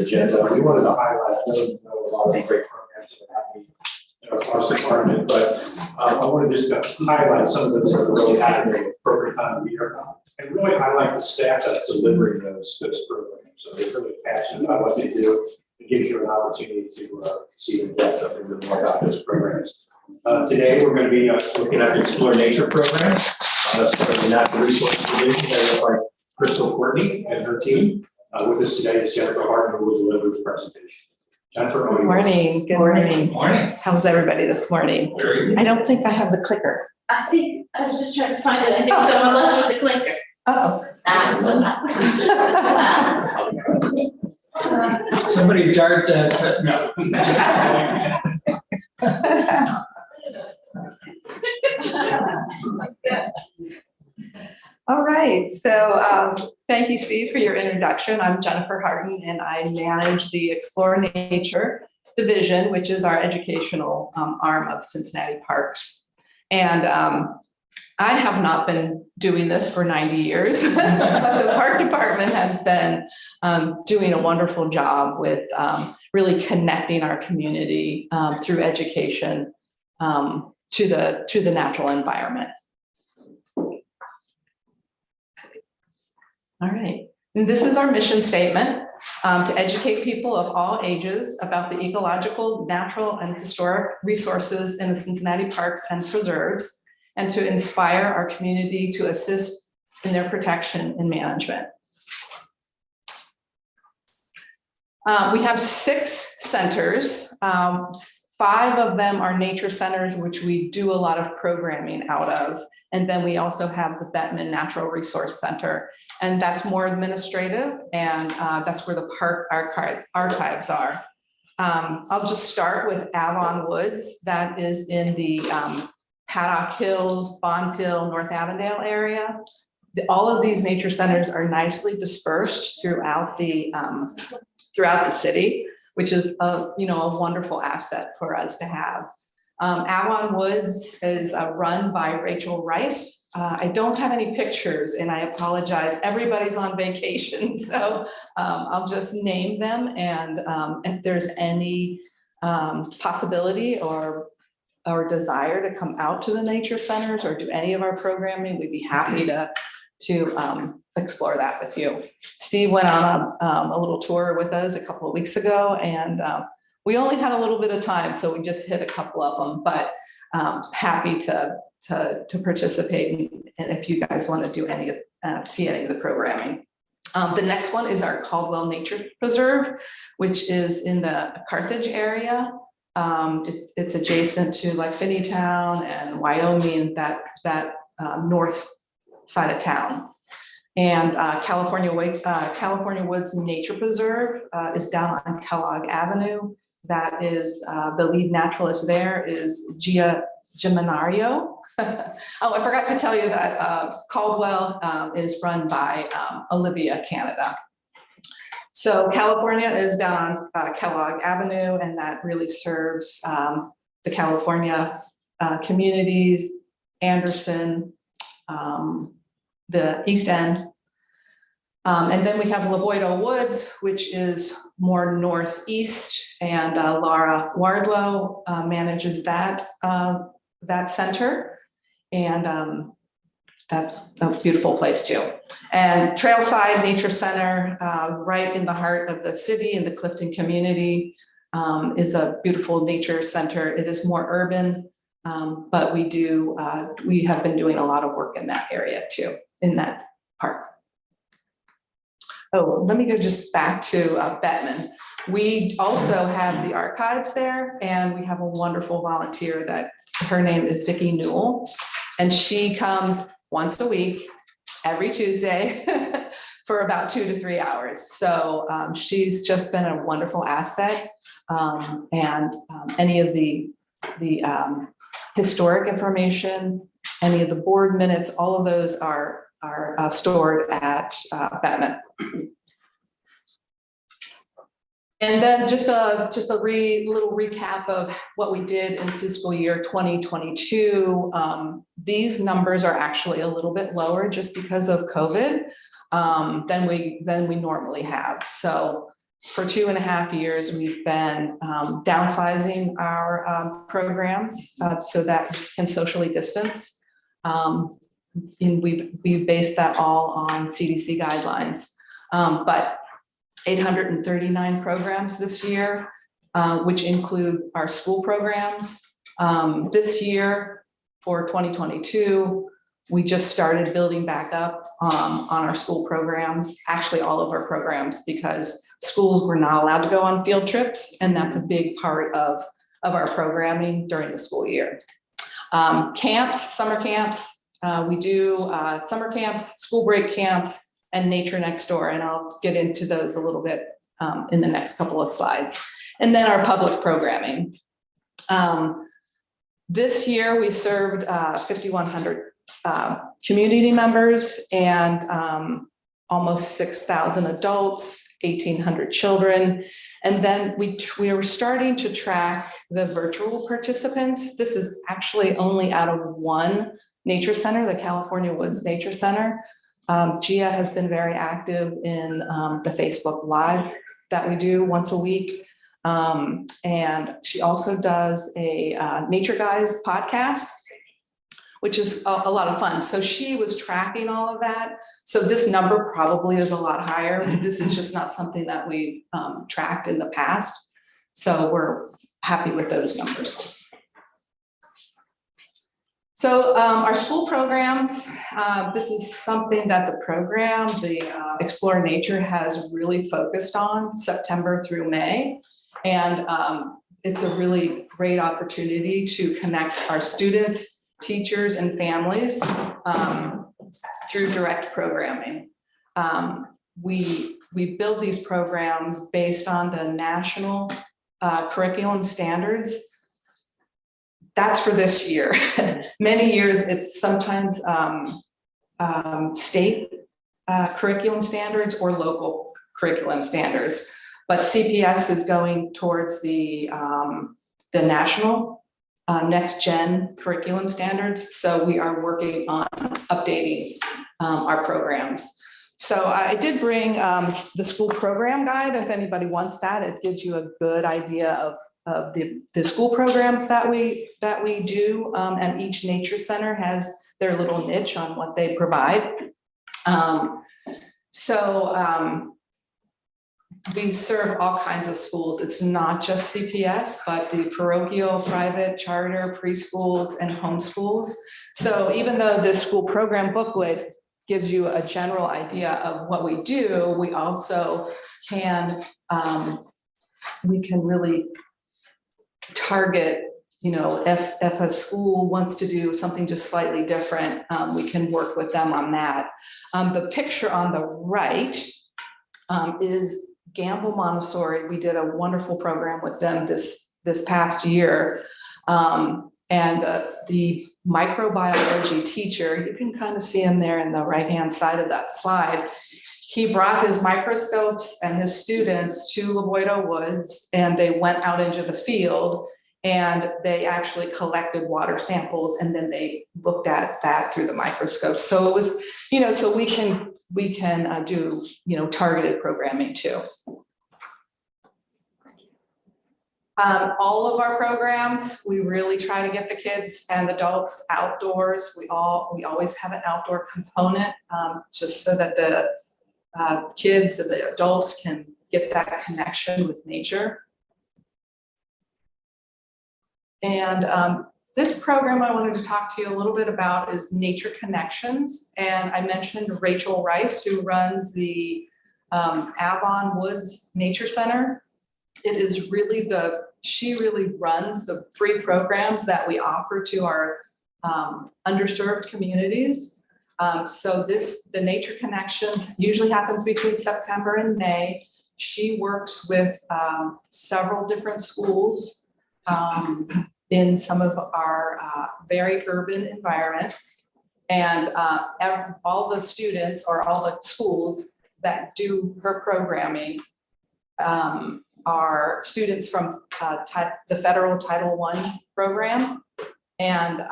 Speaker 19: agenda. We wanted to highlight, I know a lot of the great programs that are happening in our parks department, but I wanted just to highlight some of those that are really happening at the appropriate time of year and really highlight the staff that's delivering those programs. So they're really passionate about what they do. It gives you an opportunity to see in depth a little bit more about those programs. Today, we're going to be looking at the Explore Nature program. That's from the Natural Resources Division, headed by Crystal Courtney and her team. With us today is Jennifer Hartman, who will deliver the presentation. Jennifer,
Speaker 20: Good morning. Good morning.
Speaker 5: Morning.
Speaker 20: How's everybody this morning?
Speaker 5: Very good.
Speaker 20: I don't think I have the clicker.
Speaker 17: I think, I was just trying to find it. I think someone left with the clicker.
Speaker 20: Oh.
Speaker 5: Somebody dart that, no.
Speaker 20: All right, so thank you, Steve, for your introduction. I'm Jennifer Harden, and I manage the Explore Nature Division, which is our educational arm of Cincinnati Parks. And I have not been doing this for 90 years, but the park department has been doing a wonderful job with really connecting our community through education to the natural environment. All right, and this is our mission statement, to educate people of all ages about the ecological, natural, and historic resources in the Cincinnati parks and preserves, and to inspire our community to assist in their protection and management. We have 6 centers. 5 of them are nature centers, which we do a lot of programming out of. And then we also have the Bettman Natural Resource Center, and that's more administrative, and that's where the park archives are. I'll just start with Avon Woods. That is in the Paddock Hills, Bond Hill, North Avondale area. All of these nature centers are nicely dispersed throughout the city, which is a wonderful asset for us to have. Avon Woods is run by Rachel Rice. I don't have any pictures, and I apologize. Everybody's on vacation, so I'll just name them. And if there's any possibility or desire to come out to the nature centers or do any of our programming, we'd be happy to explore that with you. Steve went on a little tour with us a couple of weeks ago, and we only had a little bit of time, so we just hit a couple of them, but happy to participate, and if you guys want to do see any of the programming. The next one is our Caldwell Nature Preserve, which is in the Carthage area. It's adjacent to like Finneytown and Wyoming, that north side of town. And California Woods Nature Preserve is down on Kellogg Avenue. That is, the lead naturalist there is Gia Giminario. Oh, I forgot to tell you that Caldwell is run by Olivia Canada. So California is down on Kellogg Avenue, and that really serves the California communities, Anderson, the East End. And then we have Laboido Woods, which is more northeast, and Laura Wardlow manages that center. And that's a beautiful place too. And Trailside Nature Center, right in the heart of the city in the Clifton community, is a beautiful nature center. It is more urban, but we have been doing a lot of work in that area too, in that park. Oh, let me go just back to Bettman. We also have the archives there, and we have a wonderful volunteer that her name is Vicki Newell, and she comes once a week, every Tuesday, for about 2 to 3 hours. So she's just been a wonderful asset, and any of the historic information, any of the board minutes, all of those are stored at Bettman. And then just a little recap of what we did in fiscal year 2022. These numbers are actually a little bit lower just because of COVID than we normally have. So for 2.5 years, we've been downsizing our programs so that we can socially distance. And we based that all on CDC guidelines. But 839 programs this year, which include our school programs. This year, for 2022, we just started building back up on our school programs, actually all of our programs, because schools were not allowed to go on field trips, and that's a big part of our programming during the school year. Camps, summer camps, we do summer camps, school break camps, and Nature Next Door, and I'll get into those a little bit in the next couple of slides. And then our public programming. This year we served 5,100 community members and almost 6,000 adults, 1,800 children. And then we were starting to track the virtual participants. This is actually only out of one nature center, the California Woods Nature Center. Gia has been very active in the Facebook Live that we do once a week. And she also does a Nature Guys podcast, which is a lot of fun. So she was tracking all of that. So this number probably is a lot higher. This is just not something that we've tracked in the past. So we're happy with those numbers. So our school programs, this is something that the program, the Explore Nature, has really focused on September through May. And it's a really great opportunity to connect our students, teachers, and families through direct programming. We build these programs based on the national curriculum standards. That's for this year. Many years, it's sometimes state curriculum standards or local curriculum standards, but CPS is going towards the national next gen curriculum standards. So we are working on updating our programs. So I did bring the school program guide. If anybody wants that, it gives you a good idea of the school programs that we do, and each nature center has their little niche on what they provide. We serve all kinds of schools. It's not just CPS, but the parochial, private, charter, preschools, and homeschools. So even though this school program booklet gives you a general idea of what we do, we also can, we can really target, you know, if a school wants to do something just slightly different, we can work with them on that. The picture on the right is Gamble Montessori. We did a wonderful program with them this past year. And the microbiology teacher, you can kind of see him there in the right-hand side of that slide. He brought his microscopes and his students to Lavoida Woods, and they went out into the field and they actually collected water samples, and then they looked at that through the microscope. So it was, you know, so we can do, you know, targeted programming too. All of our programs, we really try to get the kids and adults outdoors. We always have an outdoor component, just so that the kids and the adults can get that connection with nature. And this program I wanted to talk to you a little bit about is Nature Connections. And I mentioned Rachel Rice, who runs the Avon Woods Nature Center. It is really she really runs the free programs that we offer to our underserved communities. So the Nature Connections usually happens between September and May. She works with several different schools in some of our very urban environments. And all the students or all the schools that do her programming are students from the federal Title I program. And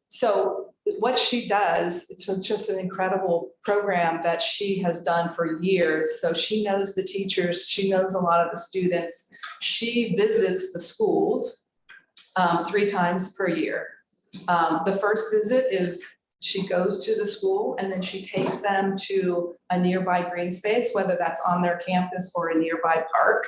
Speaker 20: so what she does, it's just an incredible program that she has done for years. So she knows the teachers, she knows a lot of the students. She visits the schools 3 times per year. The first visit is she goes to the school and then she takes them to a nearby green space, whether that's on their campus or a nearby park.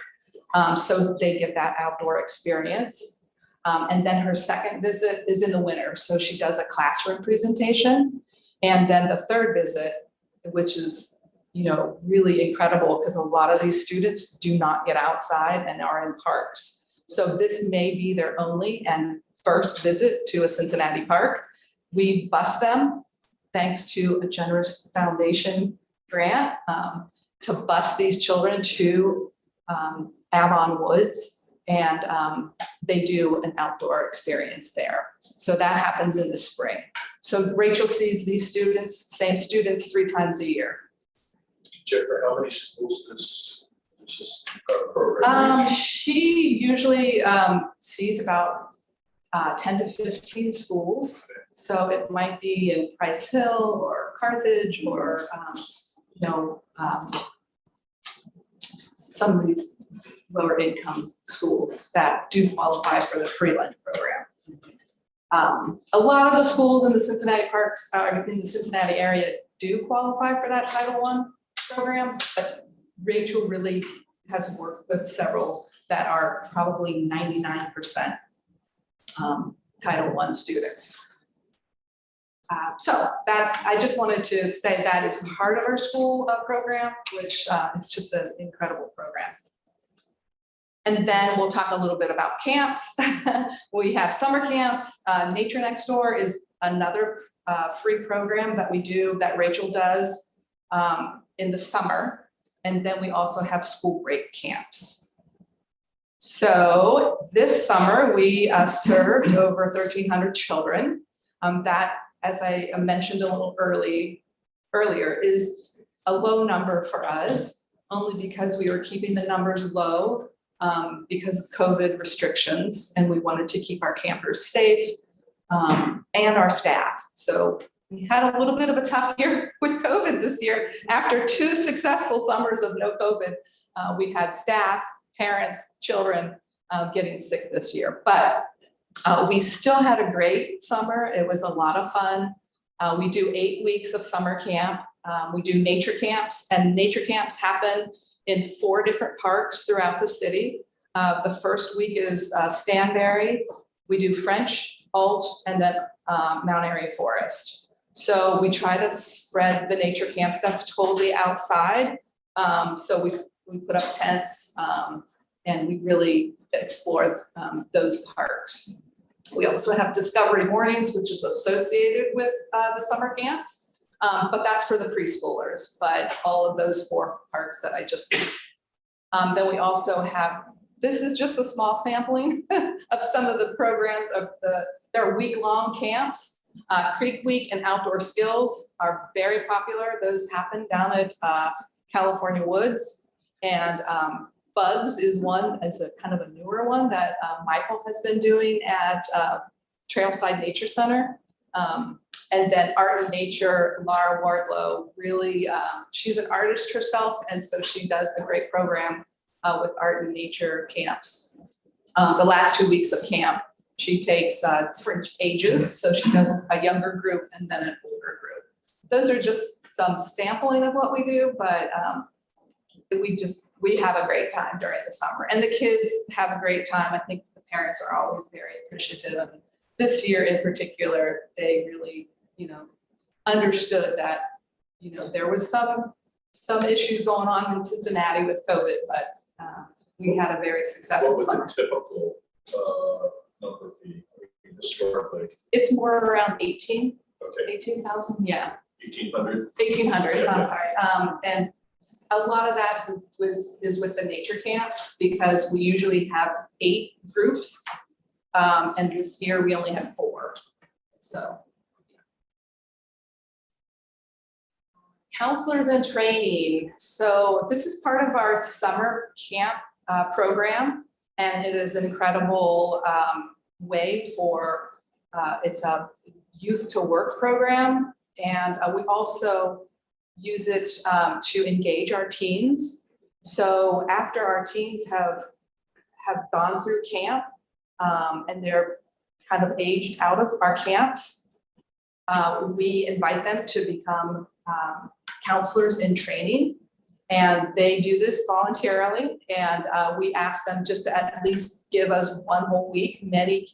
Speaker 20: So they get that outdoor experience. And then her second visit is in the winter. So she does a classroom presentation. And then the third visit, which is, you know, really incredible because a lot of these students do not get outside and are in parks. So this may be their only and first visit to a Cincinnati park. We bus them, thanks to a generous foundation grant, to bus these children to Avon Woods, and they do an outdoor experience there. So that happens in the spring. So Rachel sees these students, same students, 3 times a year.
Speaker 18: Jennifer, how many schools does this program reach?
Speaker 20: She usually sees about 10 to 15 schools. So it might be in Price Hill or Carthage or, you know, some of these lower income schools that do qualify for the free lunch program. A lot of the schools in the Cincinnati parks, in the Cincinnati area do qualify for that Title I program, but Rachel really has worked with several that are probably 99% Title I students. So that, I just wanted to say that is part of our school program, which is just an incredible program. And then we'll talk a little bit about camps. We have summer camps. Nature Next Door is another free program that we do, that Rachel does in the summer. And then we also have school break camps. So this summer, we served over 1,300 children. That, as I mentioned a little earlier, is a low number for us, only because we were keeping the numbers low because of COVID restrictions, and we wanted to keep our campers safe and our staff. So we had a little bit of a tough year with COVID this year. After 2 successful summers of no COVID, we had staff, parents, children getting sick this year. But we still had a great summer. It was a lot of fun. We do 8 weeks of summer camp. We do nature camps, and nature camps happen in 4 different parks throughout the city. The first week is Stanberry. We do French, Alt, and then Mount Airy Forest. So we try to spread the nature camps. That's totally outside. So we put up tents and we really explore those parks. We also have Discovery Mornings, which is associated with the summer camps, but that's for the preschoolers, but all of those 4 parks that I just mentioned. Then we also have, this is just a small sampling of some of the programs of their week-long camps. Creek Week and Outdoor Skills are very popular. Those happen down at California Woods. And Bugs is a kind of a newer one that Michael has been doing at Trailside Nature Center. And then Art and Nature, Laura Wardlow, really, she's an artist herself, and so she does a great program with Art and Nature camps. The last 2 weeks of camp, she takes different ages, so she does a younger group and then an older group. Those are just some sampling of what we do, but we have a great time during the summer, and the kids have a great time. I think the parents are always very appreciative. And this year in particular, they really, understood that, there was some issues going on in Cincinnati with COVID, but we had a very successful summer.
Speaker 18: What was the typical number be historically?
Speaker 20: It's more around 18.
Speaker 18: Okay.
Speaker 20: 18,000, yeah.
Speaker 18: 1,800?
Speaker 20: 1,800,
Speaker 18: Yeah.
Speaker 20: I'm sorry. And a lot of that is with the nature camps, because we usually have 8 groups. And this year we only have 4, so. Counselors in training. So this is part of our summer camp program, and it is an incredible way for, it's a youth to work program. And we also use it to engage our teens. So after our teens have gone through camp and they're kind of aged out of our camps, we invite them to become counselors in training. And they do this voluntarily, and we ask them just to at least give us 1 whole week. Many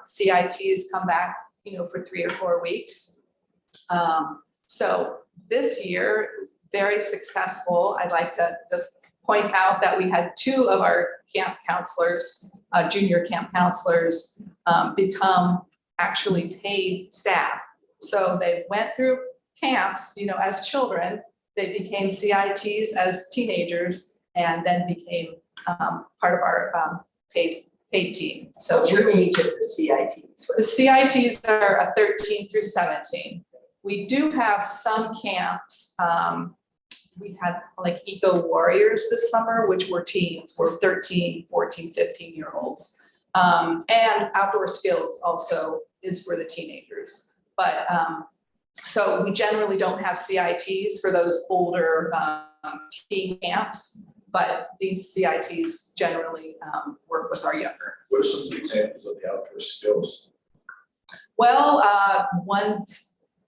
Speaker 20: CITs come back, for 3 or 4 weeks. So this year, very successful. I'd like to just point out that we had 2 of our camp counselors, junior camp counselors, become actually paid staff. So they went through camps, as children. They became CITs as teenagers, and then became part of our paid team. So
Speaker 17: what's your age of the CITs?
Speaker 20: The CITs are 13 through 17. We do have some camps. We had like Eco Warriors this summer, which were teens, were 13, 14, 15-year-olds. And Outdoor Skills also is for the teenagers. But so we generally don't have CITs for those older teen camps, but these CITs generally work with our younger.
Speaker 18: What are some examples of the outdoor skills?
Speaker 20: Well, one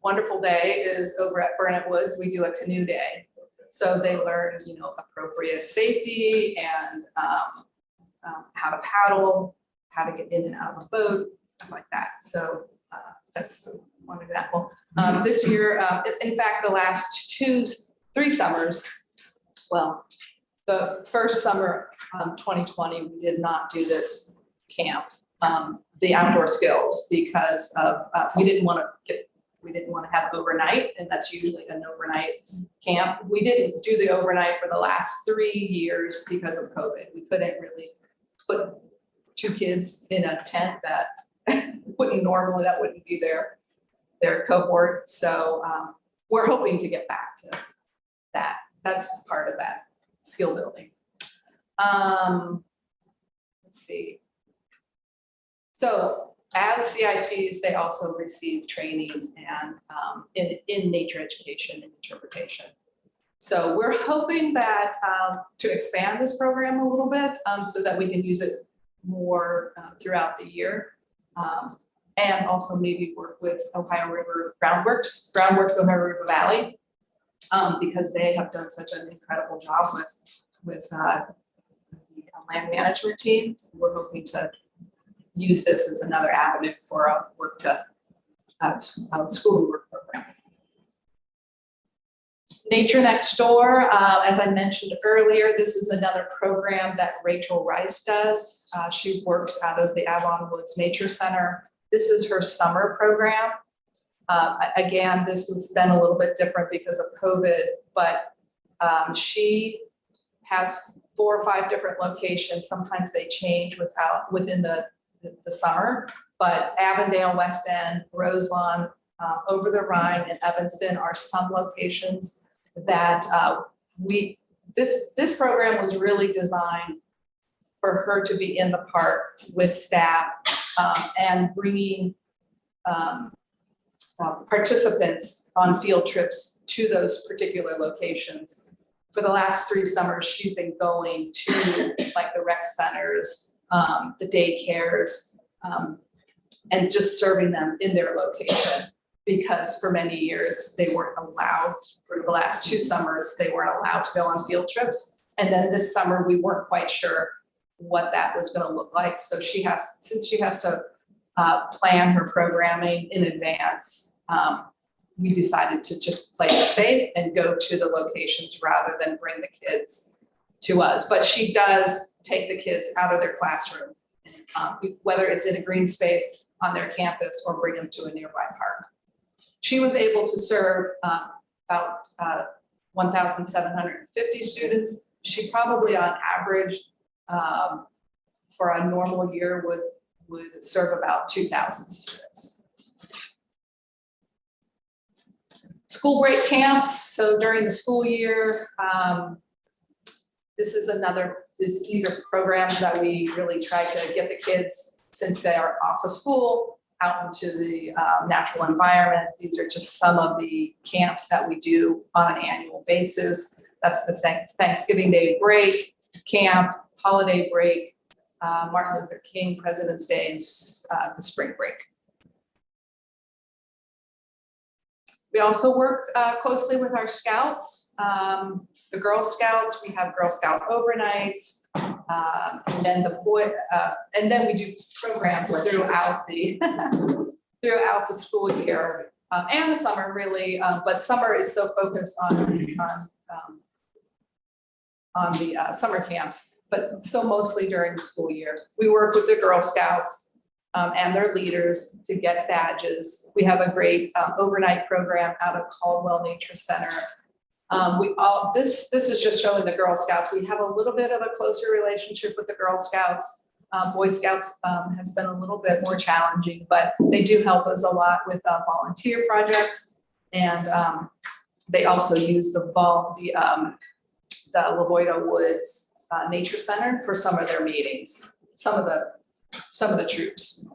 Speaker 20: wonderful day is over at Burnett Woods. We do a canoe day. So they learn, appropriate safety and how to paddle, how to get in and out of a boat, stuff like that. So that's one example. This year, in fact, the last 3 summers, well, the first summer, 2020, we did not do this camp, the outdoor skills, because of we didn't want to have overnight, and that's usually an overnight camp. We didn't do the overnight for the last 3 years because of COVID. We couldn't really put 2 kids in a tent that wouldn't be their cohort. So we're hoping to get back to that. That's part of that skill building. Let's see. So as CITs, they also receive training and in nature education and interpretation. So we're hoping that to expand this program a little bit so that we can use it more throughout the year. And also maybe work with Ohio River Groundworks Ohio River Valley, because they have done such an incredible job with the land management team. We're hoping to use this as another avenue for a work to school work program. Nature Next Door, as I mentioned earlier, this is another program that Rachel Rice does. She works out of the Avon Woods Nature Center. This is her summer program. Again, this has been a little bit different because of COVID, but she has 4 or 5 different locations. Sometimes they change within the summer, but Avondale, West End, Roselawn, Over the Rhine, and Evanston are some locations that this program was really designed for her to be in the park with staff and bringing participants on field trips to those particular locations. For the last 3 summers, she's been going to like the rec centers, the daycares, and just serving them in their location. Because for many years, they weren't allowed, for the last 2 summers, they weren't allowed to go on field trips. And then this summer, we weren't quite sure what that was gonna look like. So since she has to plan her programming in advance, we decided to just play it safe and go to the locations rather than bring the kids to us. But she does take the kids out of their classroom, whether it's in a green space on their campus or bring them to a nearby park. She was able to serve about 1,750 students. She probably on average for a normal year would serve about 2,000 students. School break camps. So during the school year, these are programs that we really try to get the kids, since they are off of school, out into the natural environment. These are just some of the camps that we do on an annual basis. That's the Thanksgiving Day break camp, holiday break, Martin Luther King, President's Day, and the spring break. We also work closely with our scouts. The Girl Scouts, we have Girl Scout overnights, and then and then we do programs throughout the school year and the summer, really. But summer is so focused on the summer camps, but so mostly during the school year. We work with the Girl Scouts and their leaders to get badges. We have a great overnight program out of Caldwell Nature Center. This is just showing the Girl Scouts. We have a little bit of a closer relationship with the Girl Scouts. Boy Scouts has been a little bit more challenging, but they do help us a lot with volunteer projects. And they also use the Lavoida Woods Nature Center for some of their meetings, some of the troops.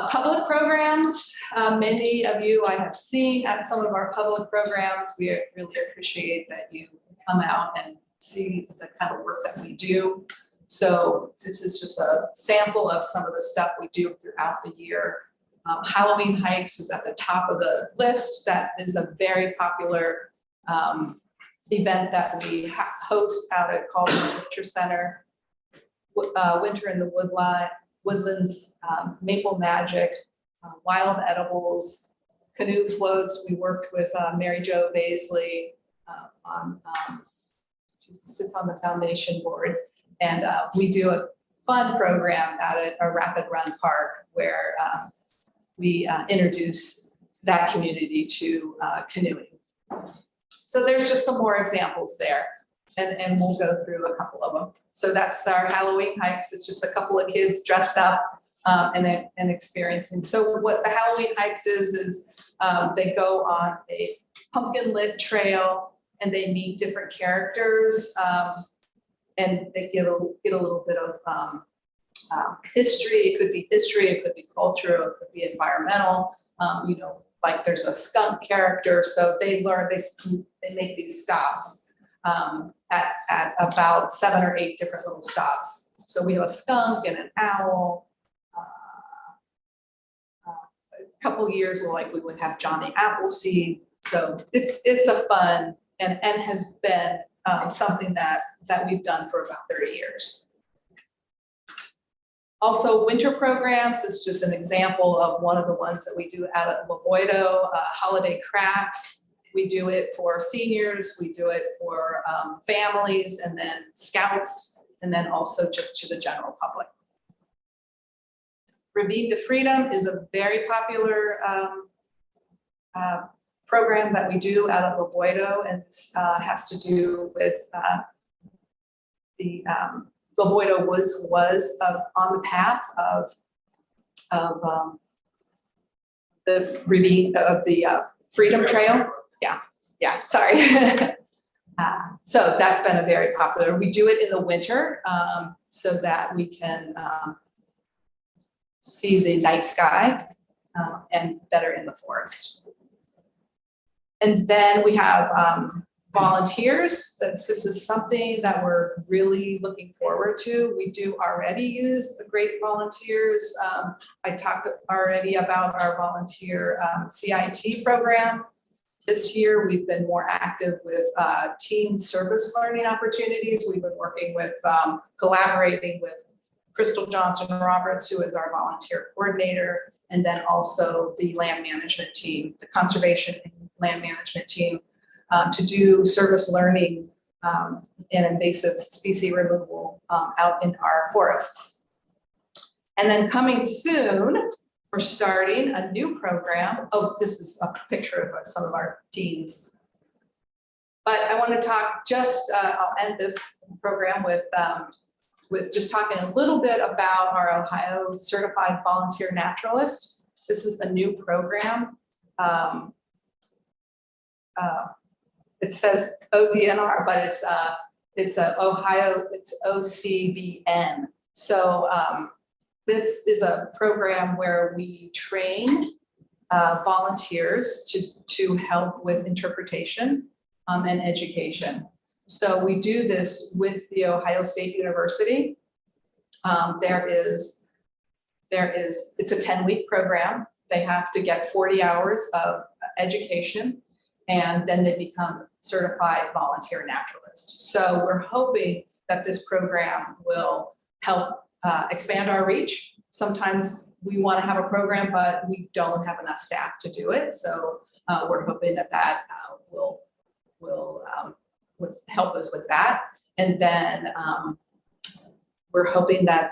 Speaker 20: Public programs, many of you I have seen at some of our public programs. We really appreciate that you come out and see the kind of work that we do. So this is just a sample of some of the stuff we do throughout the year. Halloween hikes is at the top of the list. That is a very popular event that we host out at Caldwell Nature Center. Winter in the Woodlands, Maple Magic, Wild Edibles, canoe floats. We worked with Mary Jo Baisley she sits on the foundation board, and we do a fun program out at a Rapid Run Park where we introduce that community to canoeing. So there's just some more examples there, and we'll go through a couple of them. So that's our Halloween hikes. It's just a couple of kids dressed up and experiencing. So what the Halloween hikes is they go on a pumpkin lit trail and they meet different characters and they get a little bit of history. It could be history, it could be culture, it could be environmental. Like there's a skunk character, so they make these stops. At about 7 or 8 different little stops. So we have a skunk and an owl, couple years where like we would have Johnny Appleseed. So it's a fun and has been something that we've done for about 30 years. Also, winter programs is just an example of one of the ones that we do out at La Boido, holiday crafts. We do it for seniors, we do it for families, and then scouts, and then also just to the general public. Ravine to Freedom is a very popular program that we do out of La Boido, and this has to do with the La Boido was on the path of the ravine of the Freedom Trail. Yeah, sorry. So that's been a very popular. We do it in the winter so that we can see the night sky and better in the forest. And then we have volunteers. This is something that we're really looking forward to. We do already use the great volunteers. I talked already about our volunteer CIT program. This year, we've been more active with teen service learning opportunities. We've been working with, collaborating with Crystal Johnson Roberts, who is our volunteer coordinator, and then also the land management team, the conservation and land management team, to do service learning and invasive species removal out in our forests. And then coming soon, we're starting a new program. Oh, this is a picture of some of our teens. But I want to talk just, I'll end this program with just talking a little bit about our Ohio Certified Volunteer Naturalist. This is a new program. It says OVNR, but it's Ohio, it's OCVN. So this is a program where we train volunteers to help with interpretation and education. So we do this with the Ohio State University. It's a 10-week program. They have to get 40 hours of education, and then they become certified volunteer naturalists. So we're hoping that this program will help expand our reach. Sometimes we want to have a program, but we don't have enough staff to do it. So we're hoping that will help us with that. And then we're hoping that,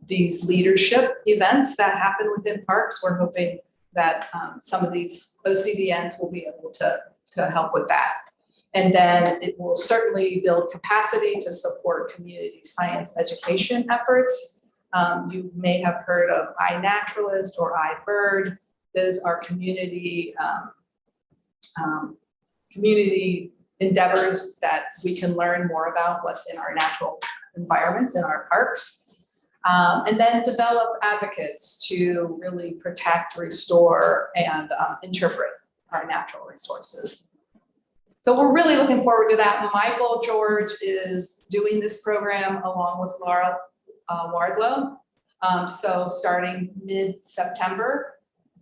Speaker 20: these leadership events that happen within parks, we're hoping that some of these OCVNs will be able to help with that. And then it will certainly build capacity to support community science education efforts. You may have heard of iNaturalist or iBird. Those are community endeavors that we can learn more about what's in our natural environments in our parks. And then develop advocates to really protect, restore, and interpret our natural resources. So we're really looking forward to that. Michael George is doing this program along with Laura Wardlow. So starting mid-September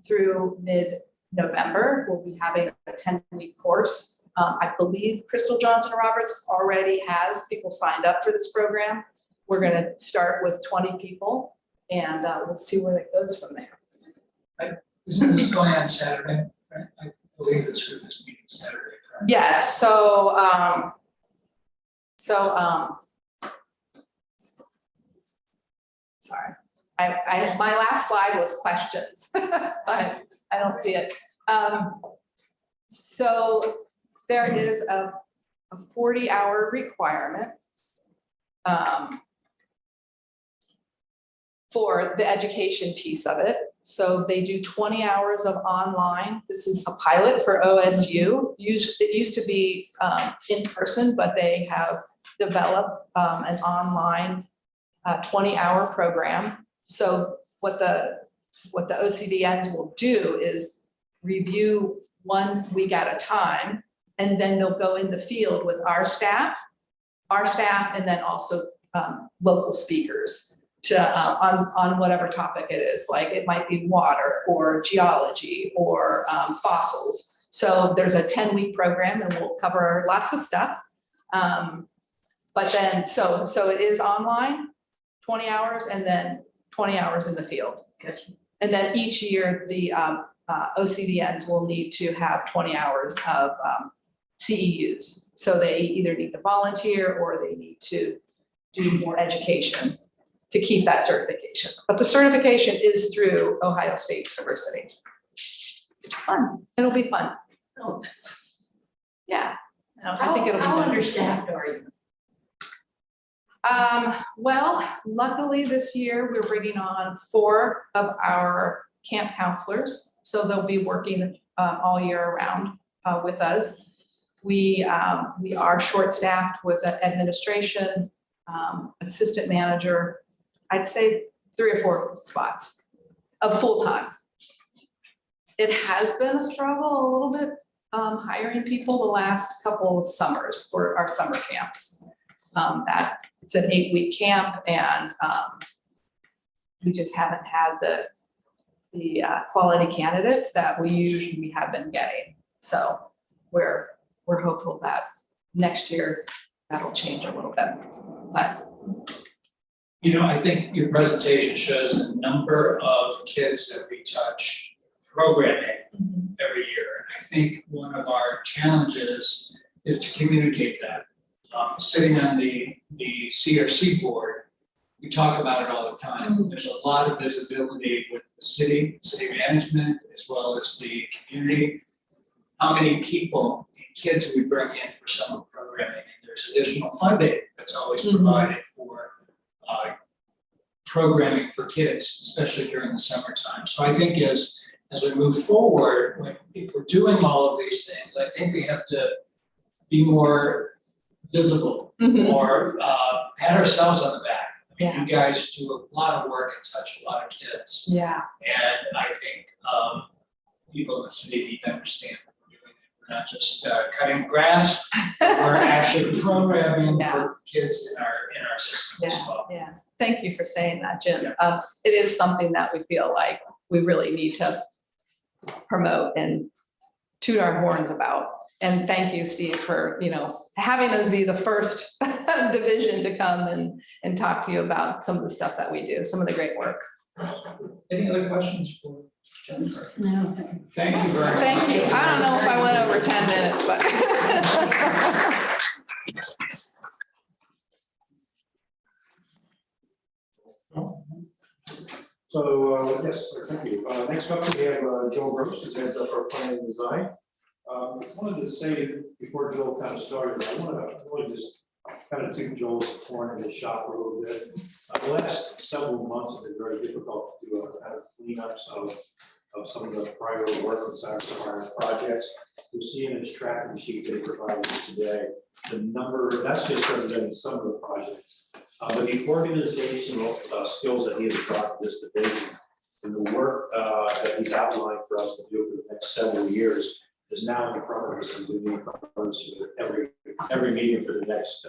Speaker 20: through mid-November, we'll be having a 10-week course. I believe Crystal Johnson Roberts already has people signed up for this program. We're going to start with 20 people, and we'll see where it goes from there.
Speaker 5: Isn't this going on Saturday? Right? I believe this group is meeting Saturday. Correct?
Speaker 20: Yes. So, sorry. My last slide was questions, but I don't see it. So there is a 40-hour requirement for the education piece of it. So they do 20 hours of online. This is a pilot for OSU. It used to be in person, but they have developed an online 20-hour program. So what the OCVNs will do is review 1 week at a time, and then they'll go in the field with our staff, and then also local speakers on whatever topic it is, like it might be water or geology or fossils. So there's a 10-week program and we'll cover lots of stuff. But then, so it is online, 20 hours, and then 20 hours in the field. And then each year, the OCDNs will need to have 20 hours of CEUs. So they either need to volunteer or they need to do more education to keep that certification. But the certification is through Ohio State University. It's fun. It'll be fun. Yeah. I think it'll be
Speaker 17: How
Speaker 20: fun.
Speaker 17: understaffed are you?
Speaker 20: Well, luckily this year, we're bringing on 4 of our camp counselors. So they'll be working all year round with us. We are short-staffed with administration, assistant manager, I'd say 3 or 4 spots of full-time. It has been a struggle a little bit hiring people the last couple of summers for our summer camps. That it's an 8-week camp and we just haven't had the quality candidates that we have been getting. So we're hopeful that next year that'll change a little bit, but.
Speaker 5: You know, I think your presentation shows the number of kids that we touch programming every year. And I think one of our challenges is to communicate that. Sitting on the CRC board, we talk about it all the time. There's a lot of visibility with the city management, as well as the community. How many people and kids we bring in for summer programming, and there's additional funding that's always provided for programming for kids, especially during the summertime. So I think as we move forward, if we're doing all of these things, I think we have to be more visible or pat ourselves on the back. I mean, you guys do a lot of work and touch a lot of kids.
Speaker 20: Yeah.
Speaker 5: And I think people in the city need to understand what we're doing. We're not just cutting grass, we're actually programming for kids in our system as well.
Speaker 20: Yeah. Thank you for saying that, Jim. It is something that we feel like we really need to promote and toot our horns about. And thank you, Steve, for, having us be the first division to come and talk to you about some of the stuff that we do, some of the great work.
Speaker 5: Any other questions for Jennifer?
Speaker 11: No.
Speaker 5: Thank you very much.
Speaker 20: Thank you. I don't know if I went over 10 minutes, but.
Speaker 19: So, yes, thank you. Next up, we have Joel Gross, who heads up our planning and design. I wanted to say before Joel kind of started, I want to really just kind of toot Joel's horn in his shop a little bit. The last several months have been very difficult to do a kind of cleanups of some of the prior work and science projects. You'll see in his tracking sheet they provided today, the number, that's just representing some of the projects. But the organizational skills that he has brought to this division and the work that he's outlined for us to do for the next several years is now in front of us and will be in front of us every meeting for the next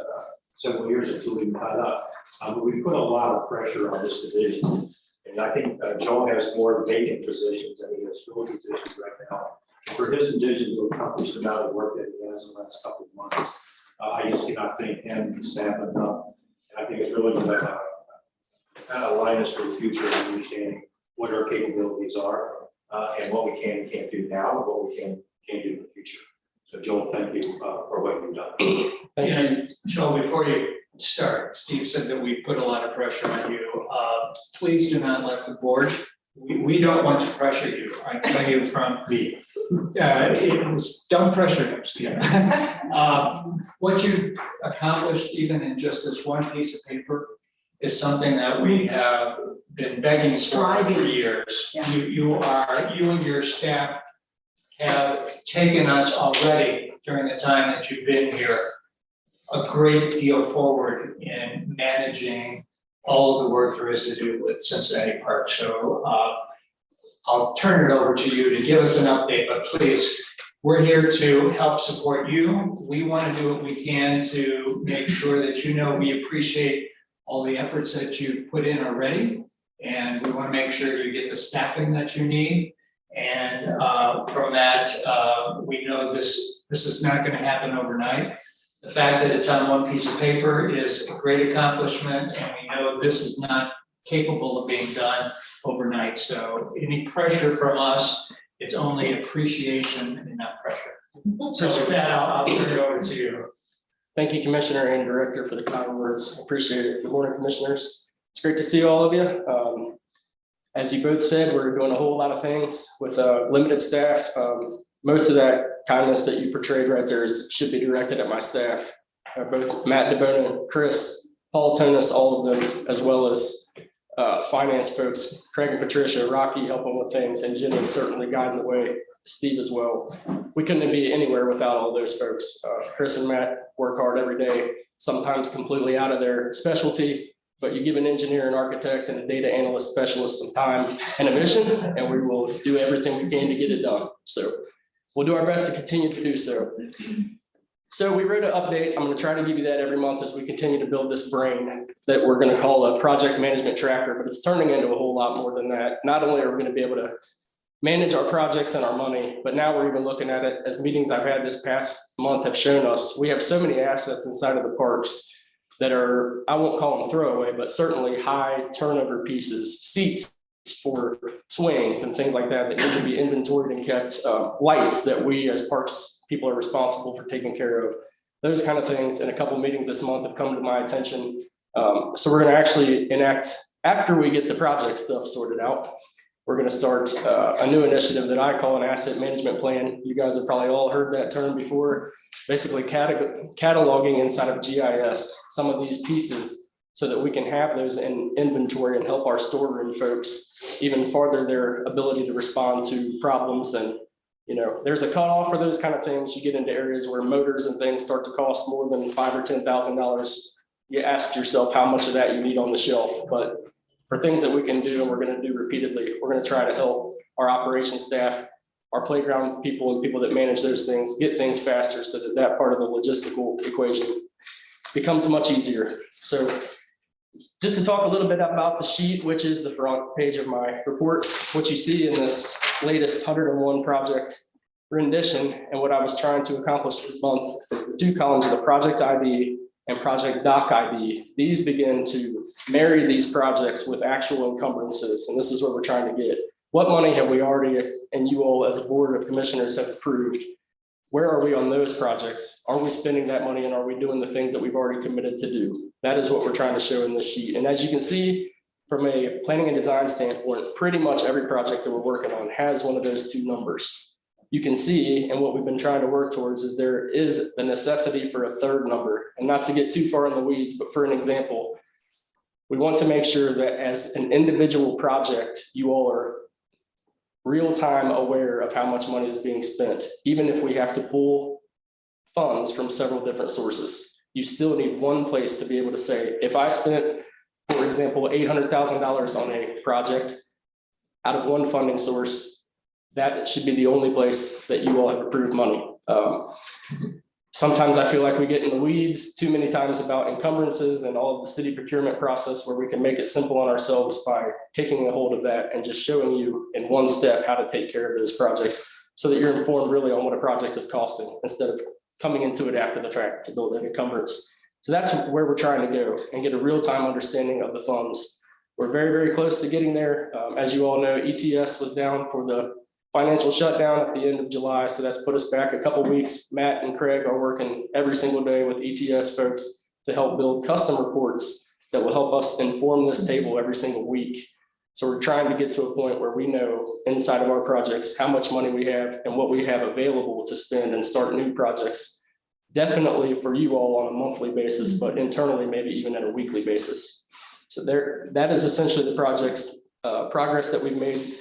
Speaker 19: several years until we cut up. But we put a lot of pressure on this division. And I think Joel has more vacant positions than he has filled positions right now. For his division to accomplish the amount of work that he has in the last couple of months, I just cannot thank him and staff enough. And I think it's really going to kind of align us for the future and understanding what our capabilities are and what we can and can't do now, and what we can do in the future. So Joel, thank you for what you've done.
Speaker 5: And Joel, before you start, Steve said that we put a lot of pressure on you. Please do not let the board. We don't want to pressure you. I tell you from me. Don't pressure him, Steve. What you've accomplished, even in just this one piece of paper, is something that we have been begging for years. You and your staff have taken us already during the time that you've been here a great deal forward in managing all of the work there is to do with Cincinnati Park. So I'll turn it over to you to give us an update, but please, we're here to help support you. We want to do what we can to make sure that we appreciate all the efforts that you've put in already. And we want to make sure you get the staffing that you need. And from that, we know this is not going to happen overnight. The fact that it's on one piece of paper is a great accomplishment, and we know this is not capable of being done overnight. So any pressure from us, it's only appreciation and not pressure. So with that, I'll turn it over to you.
Speaker 21: Thank you, Commissioner and Director, for the kind words. Appreciate it. Good morning, Commissioners. It's great to see all of you. As you both said, we're doing a whole lot of things with limited staff. Most of that kindness that you portrayed right there should be directed at my staff. Both Matt DeBona, Chris, Paul Tonis, all of them, as well as finance folks, Craig and Patricia, Rocky helping with things, and Jimmy certainly guiding the way, Steve as well. We couldn't be anywhere without all those folks. Chris and Matt work hard every day, sometimes completely out of their specialty, but you give an engineer, an architect, and a data analyst specialist some time and a mission, and we will do everything we can to get it done. So we'll do our best to continue to do so. So we wrote an update. I'm going to try to give you that every month as we continue to build this brain that we're going to call a project management tracker, but it's turning into a whole lot more than that. Not only are we going to be able to manage our projects and our money, but now we're even looking at it as meetings I've had this past month have shown us. We have so many assets inside of the parks that are, I won't call them throwaway, but certainly high turnover pieces, seats for swings and things like that that need to be inventoried and kept, lights that we as parks people are responsible for taking care of. Those kind of things in a couple of meetings this month have come to my attention. So we're going to actually enact, after we get the project stuff sorted out, we're going to start a new initiative that I call an asset management plan. You guys have probably all heard that term before. Basically cataloging inside of GIS some of these pieces so that we can have those in inventory and help our storeroom folks even farther their ability to respond to problems. And you know, there's a cutoff for those kind of things. You get into areas where motors and things start to cost more than $5,000 or $10,000. You ask yourself how much of that you need on the shelf. But for things that we can do and we're going to do repeatedly, we're going to try to help our operations staff, our playground people, and people that manage those things get things faster so that that part of the logistical equation becomes much easier. So just to talk a little bit about the sheet, which is the front page of my report, what you see in this latest 101 project rendition, and what I was trying to accomplish this month is the two columns of the project ID and project doc ID. These begin to marry these projects with actual encumbrances, and this is what we're trying to get. What money have we already, and you all as a board of commissioners have approved? Where are we on those projects? Are we spending that money and are we doing the things that we've already committed to do? That is what we're trying to show in this sheet. And as you can see, from a planning and design standpoint, pretty much every project that we're working on has one of those two numbers. You can see, and what we've been trying to work towards is there is the necessity for a third number. And not to get too far in the weeds, but for an example, we want to make sure that as an individual project, you all are real-time aware of how much money is being spent. Even if we have to pull funds from several different sources, you still need one place to be able to say, if I spent, for example, $800,000 on a project out of one funding source, that should be the only place that you all have approved money. Sometimes I feel like we get in the weeds too many times about encumbrances and all of the city procurement process where we can make it simple on ourselves by taking a hold of that and just showing you in one step how to take care of those projects so that you're informed really on what a project is costing instead of coming into it after the fact to build an encumbrance. So that's where we're trying to go and get a real-time understanding of the funds. We're very, very close to getting there. As you all know, ETS was down for the financial shutdown at the end of July, so that's put us back a couple weeks. Matt and Craig are working every single day with ETS folks to help build custom reports that will help us inform this table every single week. So we're trying to get to a point where we know inside of our projects how much money we have and what we have available to spend and start new projects. Definitely for you all on a monthly basis, but internally maybe even at a weekly basis. So that is essentially the project's progress that we've made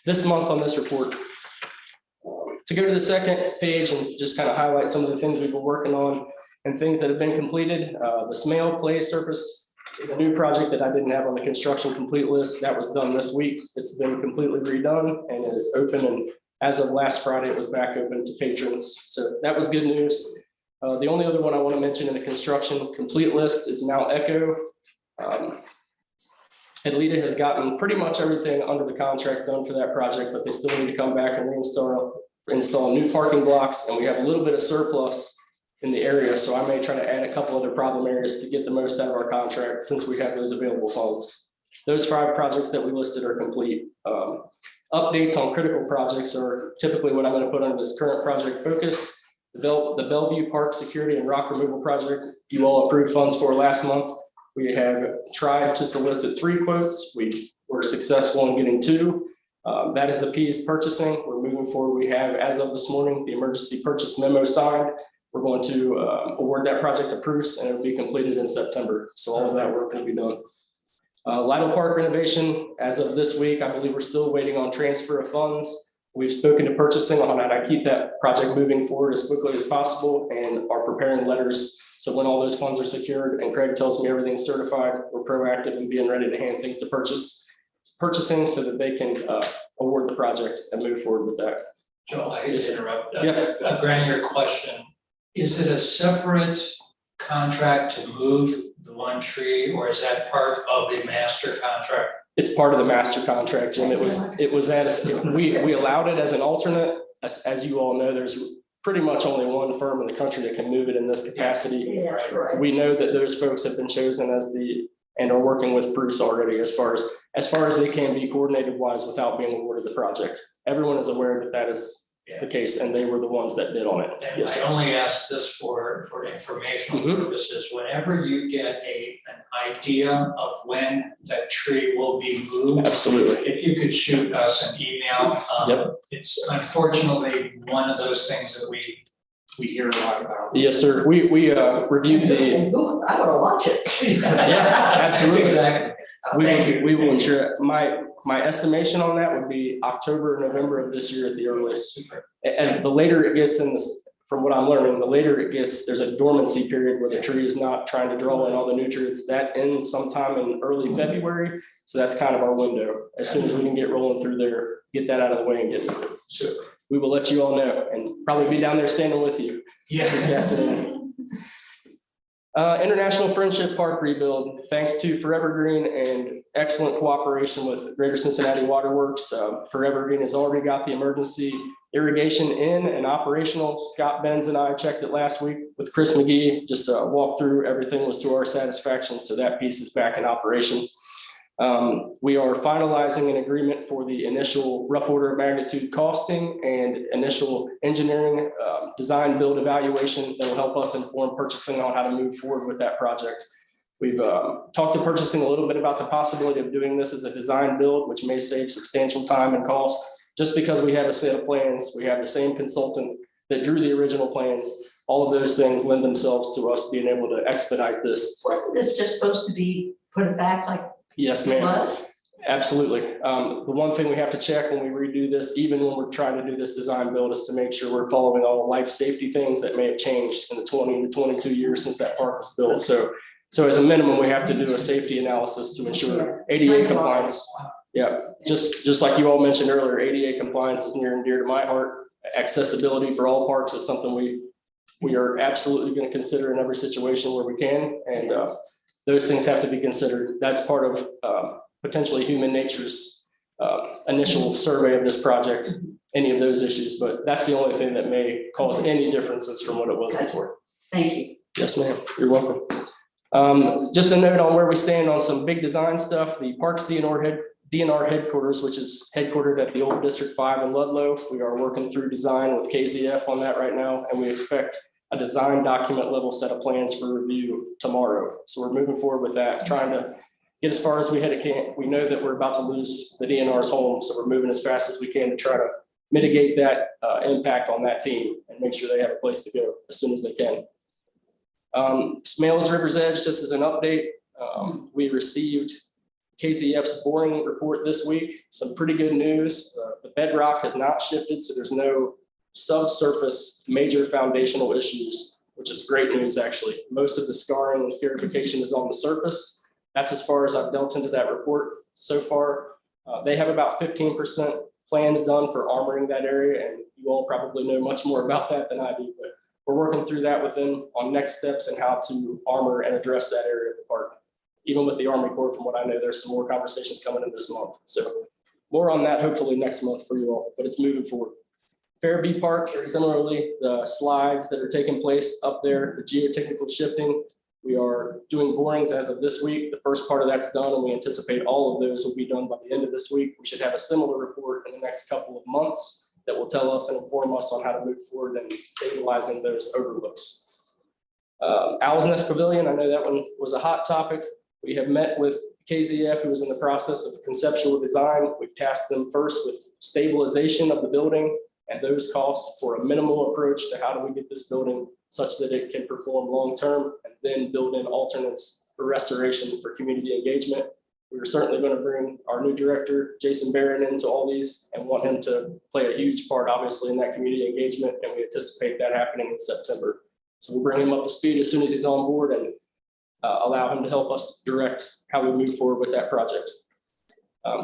Speaker 21: this month on this report. To go to the second page and just kind of highlight some of the things we've been working on and things that have been completed. The Smale Play Surface is a new project that I didn't have on the construction complete list. That was done this week. It's been completely redone and is open. And as of last Friday, it was back open to patrons. So that was good news. The only other one I want to mention in the construction complete list is Mount Echo. Adelita has gotten pretty much everything under the contract done for that project, but they still need to come back and install new parking blocks, and we have a little bit of surplus in the area, so I may try to add a couple other problem areas to get the most out of our contract since we have those available funds. Those 5 projects that we listed are complete. Updates on critical projects are typically what I'm going to put under this current project focus. The Bellevue Park Security and Rock Removal Project, you all approved funds for last month. We have tried to solicit 3 quotes. We were successful in getting 2. That is appeased purchasing. We're moving forward. We have, as of this morning, the emergency purchase memo signed. We're going to award that project to Bruce, and it'll be completed in September. So all of that work will be done. Lytle Park renovation, as of this week, I believe we're still waiting on transfer of funds. We've spoken to purchasing on how to keep that project moving forward as quickly as possible and are preparing letters. So when all those funds are secured and Craig tells me everything's certified, we're proactive in being ready to hand things to purchasing so that they can award the project and move forward with that.
Speaker 5: Joe, I hate to interrupt.
Speaker 21: Yeah.
Speaker 5: A granular question. Is it a separate contract to move the one tree, or is that part of the master contract?
Speaker 21: It's part of the master contract, Jim. It was we allowed it as an alternate. As you all know, there's pretty much only one firm in the country that can move it in this capacity.
Speaker 17: Yeah, right.
Speaker 21: We know that those folks have been chosen and are working with Bruce already as far as they can be coordinated wise without being awarded the project. Everyone is aware that that is the case, and they were the ones that bid on it.
Speaker 5: And
Speaker 21: Yes,
Speaker 5: I
Speaker 21: sir.
Speaker 5: only ask this for informational purposes. Whenever you get an idea of when that tree will be moved.
Speaker 21: Absolutely.
Speaker 5: If you could shoot us an email.
Speaker 21: Yep.
Speaker 5: It's unfortunately one of those things that we hear a lot about.
Speaker 21: Yes, sir. We reviewed the.
Speaker 17: I want to watch it.
Speaker 21: Yeah, absolutely.
Speaker 5: Exactly.
Speaker 21: We will ensure it. My estimation on that would be October, November of this year at the earliest. As the later it gets in this, from what I'm learning, the later it gets, there's a dormancy period where the tree is not trying to draw in all the nutrients. That ends sometime in early February. So that's kind of our window. As soon as we can get rolling through there, get that out of the way and get moving. So we will let you all know and probably be down there standing with you.
Speaker 5: Yeah.
Speaker 21: International Friendship Park rebuild, thanks to Forever Green and excellent cooperation with Greater Cincinnati Waterworks. Forever Green has already got the emergency irrigation in and operational. Scott Benz and I checked it last week with Chris McGee, just walked through, everything was to our satisfaction. So that piece is back in operation. We are finalizing an agreement for the initial rough order of magnitude costing and initial engineering design build evaluation that will help us inform purchasing on how to move forward with that project. We've talked to purchasing a little bit about the possibility of doing this as a design build, which may save substantial time and cost. Just because we have a set of plans, we have the same consultant that drew the original plans. All of those things lend themselves to us being able to expedite this.
Speaker 17: Wasn't this just supposed to be put back like?
Speaker 21: Yes,
Speaker 17: it
Speaker 21: ma'am.
Speaker 17: was?
Speaker 21: Absolutely. The one thing we have to check when we redo this, even when we're trying to do this design build, is to make sure we're following all the life safety things that may have changed in the 20 to 22 years since that park was built. So as a minimum, we have to do a safety analysis to ensure ADA compliance. Yeah, just like you all mentioned earlier, ADA compliance is near and dear to my heart. Accessibility for all parks is something we are absolutely going to consider in every situation where we can. And those things have to be considered. That's part of potentially human nature's initial survey of this project, any of those issues. But that's the only thing that may cause any differences from what it was before.
Speaker 17: Thank you.
Speaker 21: Yes, ma'am. You're welcome. Just a note on where we stand on some big design stuff. The Parks DNR headquarters, which is headquartered at the old District 5 in Ludlow. We are working through design with KZF on that right now, and we expect a design document level set of plans for review tomorrow. So we're moving forward with that, trying to get as far as we can. We know that we're about to lose the DNR's home, so we're moving as fast as we can to try to mitigate that impact on that team and make sure they have a place to go as soon as they can. Smales River's Edge, just as an update, we received KZF's boring report this week. Some pretty good news. The bedrock has not shifted, so there's no subsurface major foundational issues, which is great news, actually. Most of the scarring and scarification is on the surface. That's as far as I've delved into that report so far. They have about 15% plans done for armoring that area, and you all probably know much more about that than I do, but we're working through that with them on next steps and how to armor and address that area of the park. even with the Army Corps, from what I know, there's some more conversations coming in this month. So more on that hopefully next month for you all, but it's moving forward. Fairview Park, very similarly, the slides that are taking place up there, the geotechnical shifting. We are doing borings as of this week. The first part of that's done, and we anticipate all of those will be done by the end of this week. We should have a similar report in the next couple of months that will tell us and inform us on how to move forward and stabilizing those overlooks. Owl's Nest Pavilion, I know that one was a hot topic. We have met with KZF, who is in the process of conceptual design. We've tasked them first with stabilization of the building and those costs for a minimal approach to how do we get this building such that it can perform long-term, and then build in alternates for restoration for community engagement. We are certainly going to bring our new director, Jason Barron, into all these and want him to play a huge part, obviously, in that community engagement, and we anticipate that happening in September. So we'll bring him up to speed as soon as he's on board and allow him to help us direct how we move forward with that project.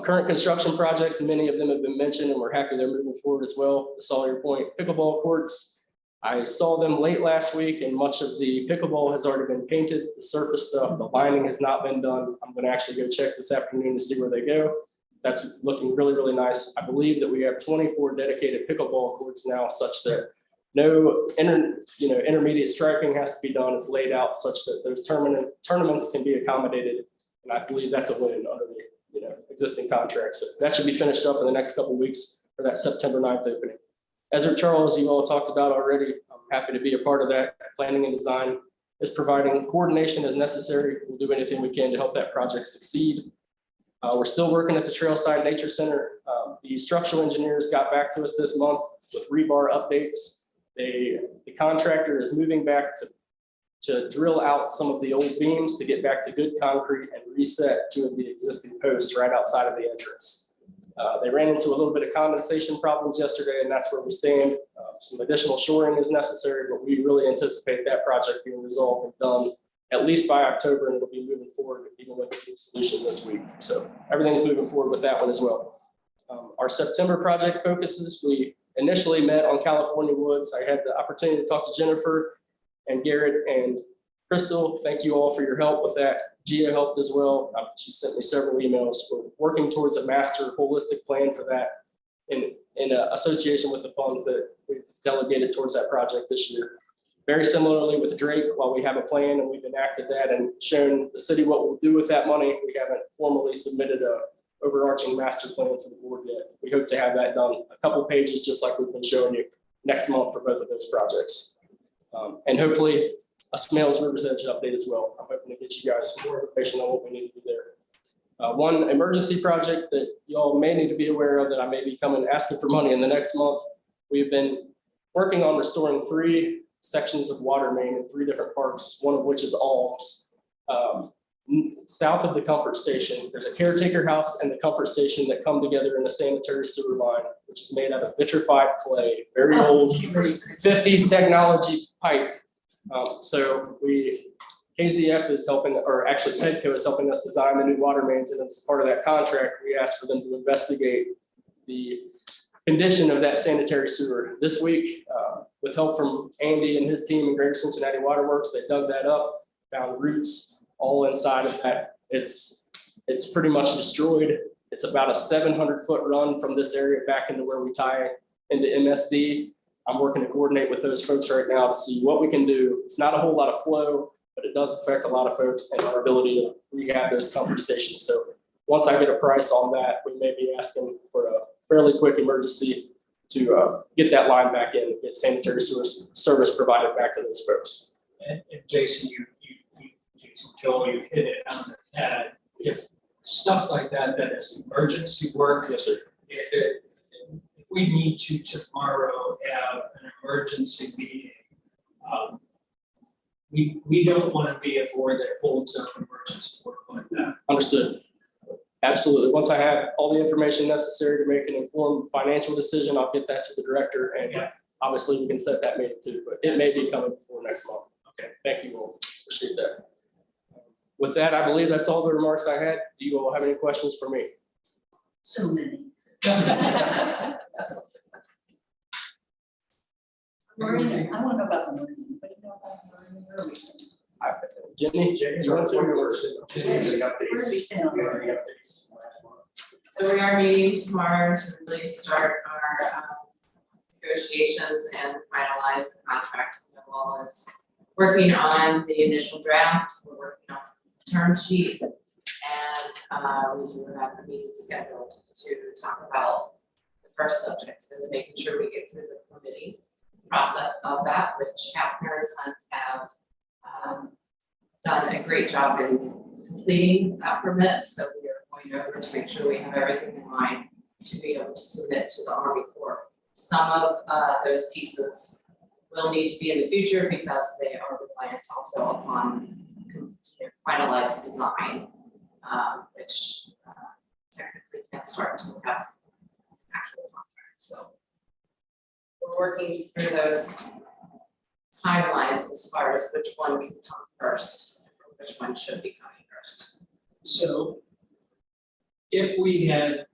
Speaker 21: Current construction projects, many of them have been mentioned, and we're happy they're moving forward as well. The Sawyer Point pickleball courts, I saw them late last week, and much of the pickleball has already been painted. The surface stuff, the lining has not been done. I'm going to actually go check this afternoon to see where they go. That's looking really, really nice. I believe that we have 24 dedicated pickleball courts now, such that no intermediate striping has to be done. It's laid out such that those tournaments can be accommodated, and I believe that's a win under the existing contract. So that should be finished up in the next couple of weeks for that September 9th opening. Ezra Charles, you all talked about already. I'm happy to be a part of that. Planning and design is providing coordination as necessary. We'll do anything we can to help that project succeed. We're still working at the Trailside Nature Center. The structural engineers got back to us this month with rebar updates. The contractor is moving back to drill out some of the old beams to get back to good concrete and reset two of the existing posts right outside of the entrance. They ran into a little bit of condensation problems yesterday, and that's where we stand. Some additional shoring is necessary, but we really anticipate that project being resolved and done at least by October, and it'll be moving forward even with the solution this week. So everything's moving forward with that one as well. Our September project focuses, we initially met on California Woods. I had the opportunity to talk to Jennifer and Garrett and Crystal. Thank you all for your help with that. Gia helped as well. She sent me several emails. We're working towards a master holistic plan for that in association with the funds that we delegated towards that project this year. Very similarly with Drake, while we have a plan and we've enacted that and shown the city what we'll do with that money, we haven't formally submitted a overarching master plan for the board yet. We hope to have that done, a couple pages, just like we've been showing you, next month for both of those projects. And hopefully a Smales Rivers Edge update as well. I'm hoping to get you guys some more information on what we need to do there. One emergency project that you all may need to be aware of that I may be coming asking for money in the next month. We've been working on restoring 3 sections of water main in 3 different parks, one of which is Alms. South of the Comfort Station, there's a caretaker house and the Comfort Station that come together in a sanitary sewer line, which is made out of vitrified clay, very old 50s technology pipe. So KZF is helping, or actually Pedco is helping us design the new water mains, and as part of that contract, we asked for them to investigate the condition of that sanitary sewer. This week, with help from Andy and his team in Greater Cincinnati Waterworks, they dug that up, found roots all inside of that. It's pretty much destroyed. It's about a 700-foot run from this area back into where we tie into MSD. I'm working to coordinate with those folks right now to see what we can do. It's not a whole lot of flow, but it does affect a lot of folks and our ability to rehab those comfort stations. So once I get a price on that, we may be asking for a fairly quick emergency to get that line back in and get sanitary service provided back to those folks.
Speaker 5: And Jason, Joel, you've hit it on the head. If stuff like that is emergency work,
Speaker 21: yes, sir.
Speaker 5: If we need to tomorrow have an emergency meeting, we don't want to be a board that holds up emergency work like that.
Speaker 21: Understood. Absolutely. Once I have all the information necessary to make an informed financial decision, I'll get that to the director, and obviously we can set that meeting too, but it may be coming before next month. Okay. Thank you all. Appreciate that. With that, I believe that's all the remarks I had. Do you all have any questions for me?
Speaker 17: So many.
Speaker 11: Marine, I want to know about the marine. What do you know about the marine?
Speaker 21: Jenny, you want to?
Speaker 7: So we are meeting tomorrow to really start our negotiations and finalize the contract. Noel is working on the initial draft, we're working on the term sheet. And we do have a meeting scheduled to talk about the first subject, is making sure we get through the permitting process of that, which Hafner and Sons have done a great job in completing that permit. So we are going over to make sure we have everything in line to be able to submit to the Army Corps. Some of those pieces will need to be in the future because they are reliant also upon finalized design, which technically can't start until we have actual contract. So we're working through those timelines as far as which one can come first, or which one should be coming first.
Speaker 5: So if we had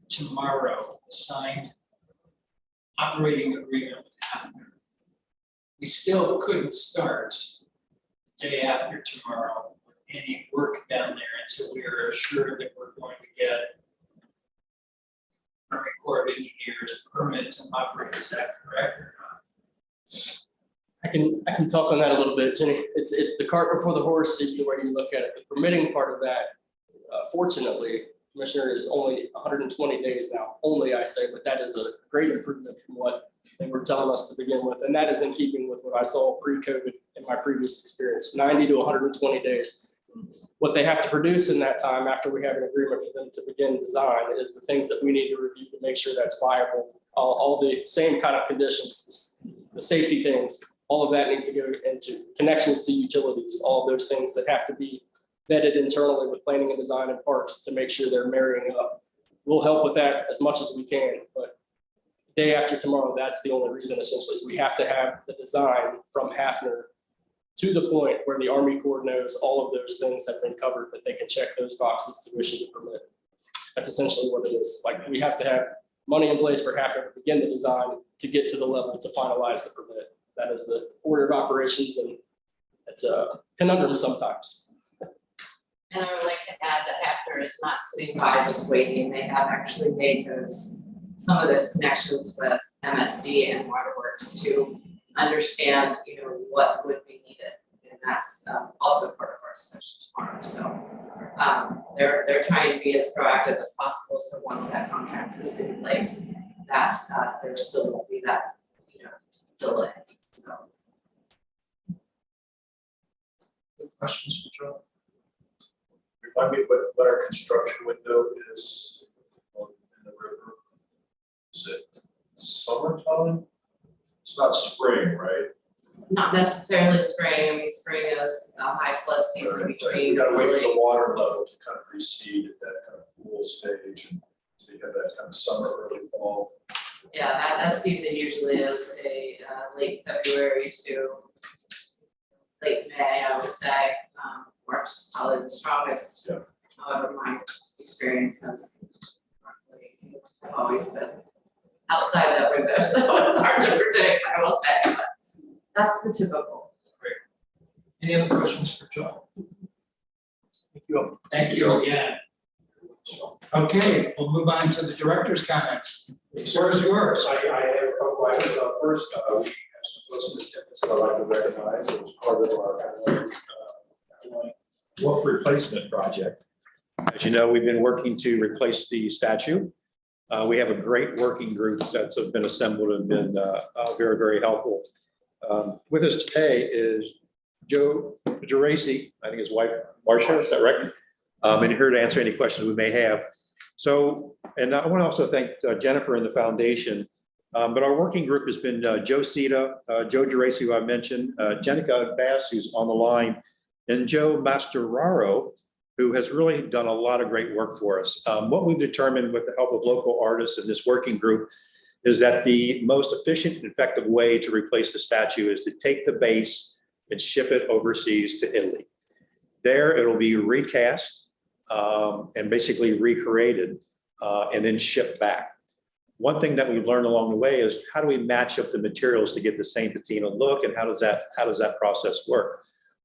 Speaker 5: tomorrow a signed operating agreement with Hafner, we still couldn't start the day after tomorrow with any work down there until we are assured that we're going to get Army Corps of Engineers permit to operate. Is that correct or not?
Speaker 21: I can talk on that a little bit, Jenny. It's the cart before the horse, either way you look at it. The permitting part of that, fortunately, Commissioner, is only 120 days now, only I say, but that is a great improvement from what they were telling us to begin with. And that is in keeping with what I saw pre-COVID in my previous experience, 90 to 120 days. What they have to produce in that time after we have an agreement for them to begin design is the things that we need to review to make sure that's viable. All the same kind of conditions, the safety things, all of that needs to go into connections to utilities, all of those things that have to be vetted internally with planning and design and parks to make sure they're marrying up. We'll help with that as much as we can, but day after tomorrow, that's the only reason essentially is we have to have the design from Hafner to the point where the Army Corps knows all of those things have been covered, that they can check those boxes to issue the permit. That's essentially what it is. Like, we have to have money in place for Hafner to begin the design to get to the level to finalize the permit. That is the order of operations, and it's a conundrum sometimes.
Speaker 7: And I would like to add that Hafner is not sitting by just waiting. They have actually made some of those connections with MSD and Waterworks to understand, what would be needed. And that's also part of our discussion tomorrow. So they're trying to be as proactive as possible. So once that contract is in place, that there still won't be that, delay. So.
Speaker 18: Any questions for Joe? Remind me what our construction window is in the river. Is it summertime? It's not spring, right?
Speaker 7: Not necessarily spring. I mean, spring is a high flood season between.
Speaker 18: We gotta wait for the water level to kind of recede at that kind of cool stage, and so you have that kind of summer, early fall.
Speaker 7: Yeah, that season usually is a late February to late May, I would say. March is probably the strongest.
Speaker 18: Yeah.
Speaker 7: However, my experience has always been outside that window, so it's hard to predict, I will say, but that's the typical.
Speaker 5: Any other questions for Joe? Thank you again. Okay, we'll move on to the director's comments. Where's yours?
Speaker 19: I have a couple items. First, we have some listeners that I'd like to recognize as part of our
Speaker 22: Wolf replacement project. As you know, we've been working to replace the statue. We have a great working group that's been assembled and been very, very helpful. With us today is Joe Geraci, I think his wife, Marcia, is that right? And here to answer any questions we may have. So, and I want to also thank Jennifer and the foundation, but our working group has been Joe Cita, Joe Geraci, who I mentioned, Jenica Bass, who's on the line, and Joe Mastoraro, who has really done a lot of great work for us. What we've determined with the help of local artists in this working group is that the most efficient and effective way to replace the statue is to take the base and ship it overseas to Italy. There, it'll be recast and basically recreated and then shipped back. One thing that we've learned along the way is how do we match up the materials to get the same patina look, and how does that process work?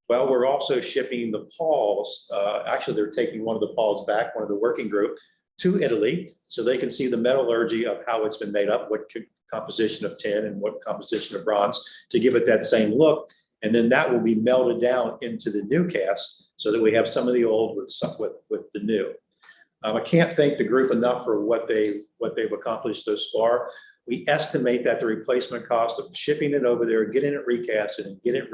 Speaker 22: Well, we're also shipping the palls. Actually, they're taking one of the palls back, one of the working group, to Italy, so they can see the metallurgy of how it's been made up, what composition of tin and what composition of bronze, to give it that same look. And then that will be melted down into the new cast, so that we have some of the old with the new. I can't thank the group enough for what they've accomplished thus far. We estimate that the replacement cost of shipping it over there, getting it recasted, and getting it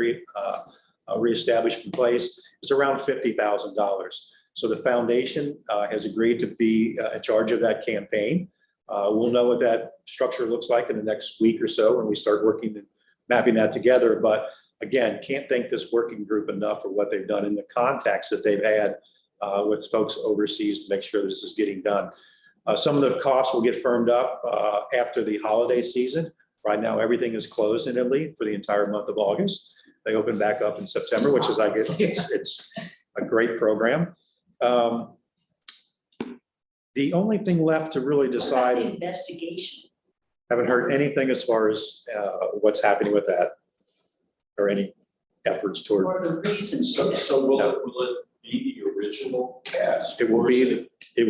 Speaker 22: reestablished in place is around $50,000. So the foundation has agreed to be in charge of that campaign. We'll know what that structure looks like in the next week or so when we start working and mapping that together. But again, can't thank this working group enough for what they've done and the contacts that they've had with folks overseas to make sure this is getting done. Some of the costs will get firmed up after the holiday season. Right now, everything is closed in Italy for the entire month of August. They open back up in September, which is, it's a great program. The only thing left to really decide.
Speaker 11: Investigation.
Speaker 22: Haven't heard anything as far as what's happening with that or any efforts toward.
Speaker 11: Or the reasons.
Speaker 18: So will it be the original cast?
Speaker 22: It will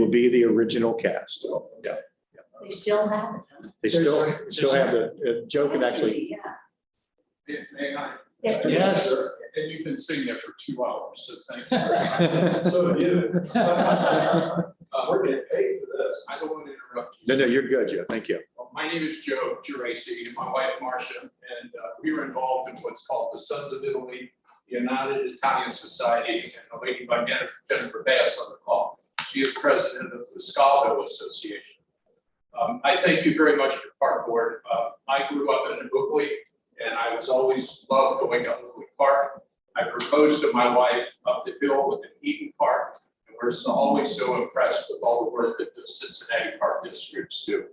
Speaker 22: be the original cast. Yeah.
Speaker 11: They still have it. Huh?
Speaker 22: They still have the Joe can actually.
Speaker 11: Yeah.
Speaker 3: May I?
Speaker 5: Yes.
Speaker 3: And you've been sitting there for 2 hours, so thank you.
Speaker 18: So you. We're getting paid for this.
Speaker 3: I don't want to interrupt you.
Speaker 22: No, you're good, Joe. Thank you.
Speaker 3: My name is Joe Geraci, and my wife Marcia, and we were involved in what's called the Sons of Italy, the United Italian Society, and a lady by Jennifer Bass on the call. She is president of the Scaldo Association. I thank you very much for Park Board. I grew up in Oakley, and I was always loved going to Oakley Park. I proposed to my wife up the hill in Eaton Park, and we're always so impressed with all the work that the Cincinnati Park districts do.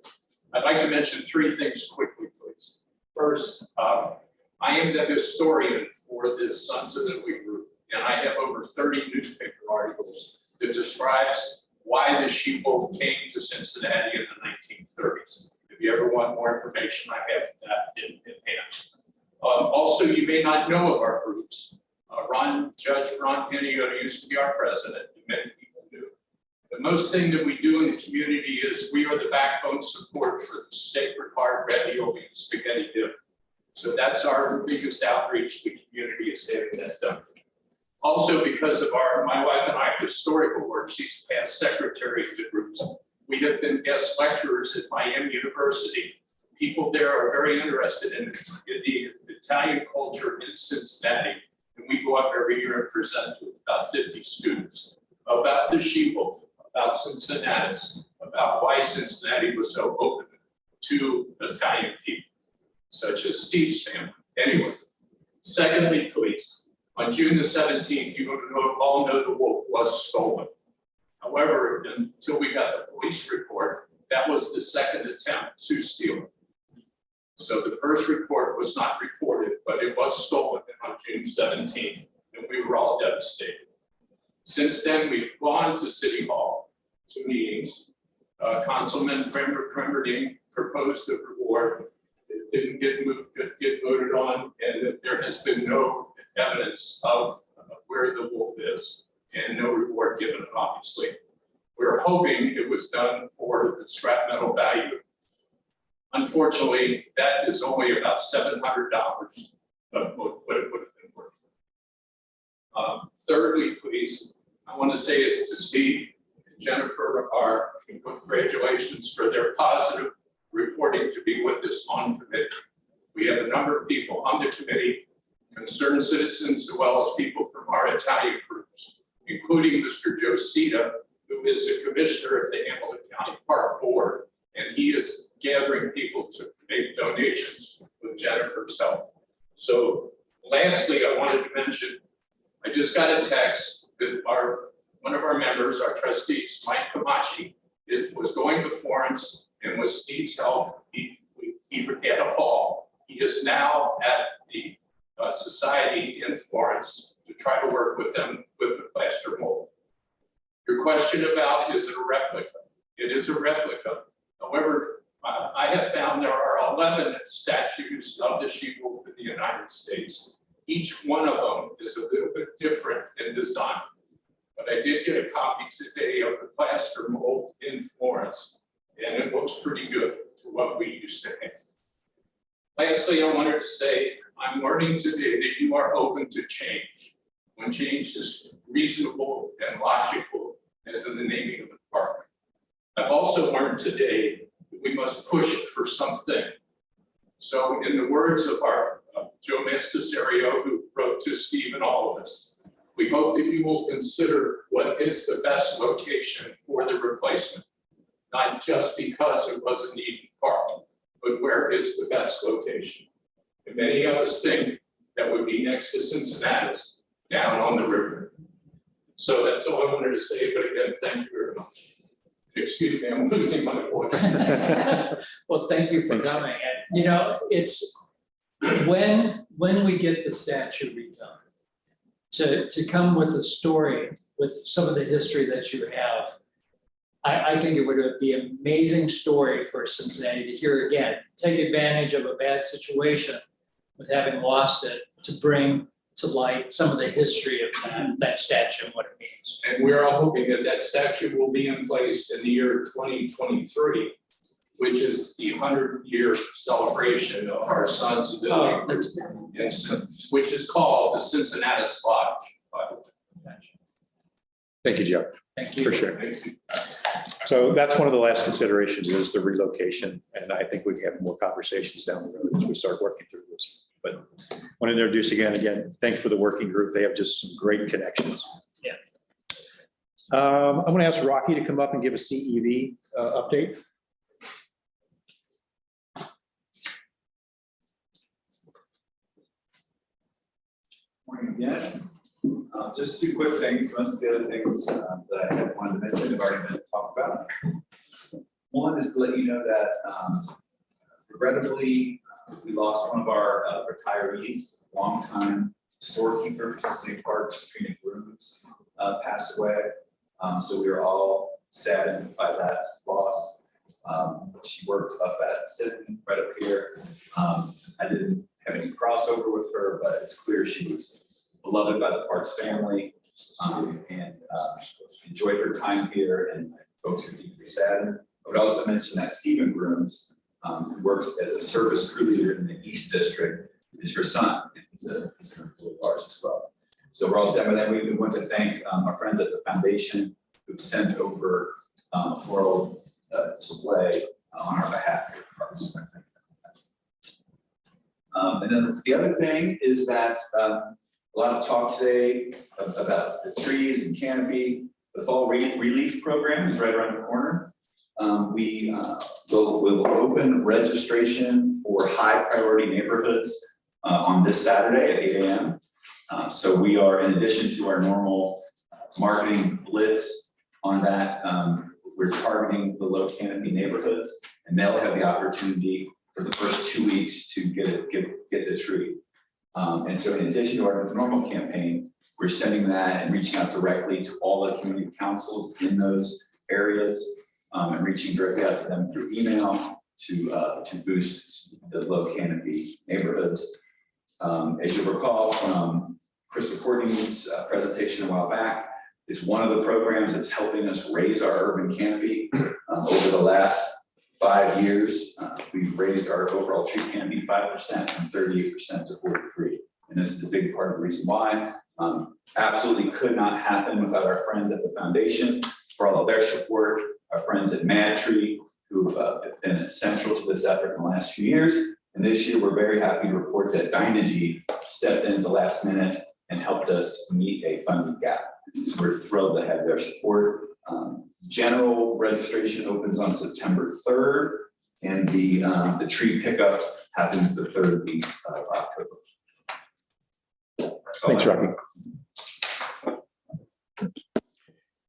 Speaker 3: I'd like to mention 3 things quickly, please. First, I am the historian for the Sons of Italy group, and I have over 30 newspaper articles that describes why the she-wolf came to Cincinnati in the 1930s. If you ever want more information, I have that in hand. Also, you may not know of our groups. Judge Ron Piniota used to be our president, and many people do. The most thing that we do in the community is we are the backbone support for the Sacred Heart Ravioli and Spaghetti Dinner. So that's our biggest outreach to the community, is having that done. Also, because of my wife and I historical work, she's past secretary of the groups. We have been guest lecturers at Miami University. People there are very interested in the Italian culture in Cincinnati. And we go up every year and present to about 50 students about the she-wolf, about Cincinnatus, about why Cincinnati was so open to Italian people, such as Steve's family. Anyway, secondly, please, on June the 17th, you all know the wolf was stolen. However, until we got the police report, that was the second attempt to steal it. So the first report was not reported, but it was stolen on June 17th, and we were all devastated. Since then, we've gone to City Hall to meetings. Councilman Kremerding proposed a reward. It didn't get voted on, and there has been no evidence of where the wolf is, and no reward given, obviously. We're hoping it was done for the scrap metal value. Unfortunately, that is only about $700 of what it would have been worth. Thirdly, please, I want to say is to Steve and Jennifer, our congratulations for their positive reporting to be with us on committee. We have a number of people on the committee, concerned citizens, as well as people from our Italian groups, including Mr. Joe Sita, who is a commissioner of the Hamilton County Park Board, and he is gathering people to make donations with Jennifer's help. So lastly, I wanted to mention, I just got a text that one of our members, our trustees, Mike Camachi, was going to Florence, and with Steve's help, he had a hall. He is now at the society in Florence to try to work with them with the plaster mold. Your question about, is it a replica? It is a replica. However, I have found there are 11 statues of the she-wolf in the United States. Each one of them is a little bit different in design. But I did get a copy today of the plaster mold in Florence, and it looks pretty good to what we used to have. Lastly, I wanted to say, I'm learning today that you are open to change, when change is reasonable and logical, as in the naming of the park. I've also learned today that we must push for something. So in the words of our Joe Mastacerio, who wrote to Steve and all of us, we hope that you will consider what is the best location for the replacement, not just because it was an Eden Park, but where is the best location? And many of us think that would be next to Cincinnati, down on the river. So that's all I wanted to say, but again, thank you very much. Excuse me, I'm losing my voice.
Speaker 5: Well, thank you for coming. And, you know, it's when we get the statue redone, to come with a story with some of the history that you have, I think it would be an amazing story for Cincinnati to hear again. Take advantage of a bad situation with having lost it to bring to light some of the history of that statue and what it means.
Speaker 3: And we're all hoping that that statue will be in place in the year 2023, which is the 100-year celebration of our son's ability, which is called the Cincinnati Lodge.
Speaker 22: Thank you, Joe.
Speaker 5: Thank you.
Speaker 22: For sure.
Speaker 3: Thank you.
Speaker 22: So that's one of the last considerations is the relocation. And I think we can have more conversations down the road as we start working through this. But I want to introduce again, thanks for the working group. They have just some great connections.
Speaker 5: Yeah.
Speaker 22: I'm going to ask Rocky to come up and give a CEV update.
Speaker 8: Morning again. Just two quick things. Most of the other things that I had wanted to mention have already been talked about. One is to let you know that regrettably, we lost one of our retirees, longtime storekeeper for Cincinnati Parks, Trina Grooms, passed away. So we are all saddened by that loss. She worked up at Sitten, right up here. I didn't have any crossover with her, but it's clear she was beloved by the Parks family and enjoyed her time here, and folks are deeply saddened. I would also mention that Stephen Grooms, who works as a service crew leader in the East District, is her son. He's an employee of ours as well. So we're all sad by that. We want to thank our friends at the foundation who sent over a floral display on our behalf here at Parks. And then the other thing is that a lot of talk today about the trees and canopy. The fall relief program is right around the corner. We will open registration for high priority neighborhoods on this Saturday at 8 a.m. So we are, in addition to our normal marketing blitz on that, we're targeting the low canopy neighborhoods, and they'll have the opportunity for the first 2 weeks to get the tree. And so in addition to our normal campaign, we're sending that and reaching out directly to all the community councils in those areas and reaching directly out to them through email to boost the low canopy neighborhoods. As you recall from Crystal Courtney's presentation a while back, it's one of the programs that's helping us raise our urban canopy. Over the last 5 years, we've raised our overall tree canopy 5% from 38% to 43%. And this is a big part of the reason why. Absolutely could not happen without our friends at the foundation for all of their support, our friends at Mad Tree, who have been essential to this effort in the last few years. And this year, we're very happy to report that Dynegy stepped in the last minute and helped us meet a funding gap. So we're thrilled to have their support. General registration opens on September 3rd, and the tree pickup happens the 3rd week of October.
Speaker 22: Thanks, Rocky.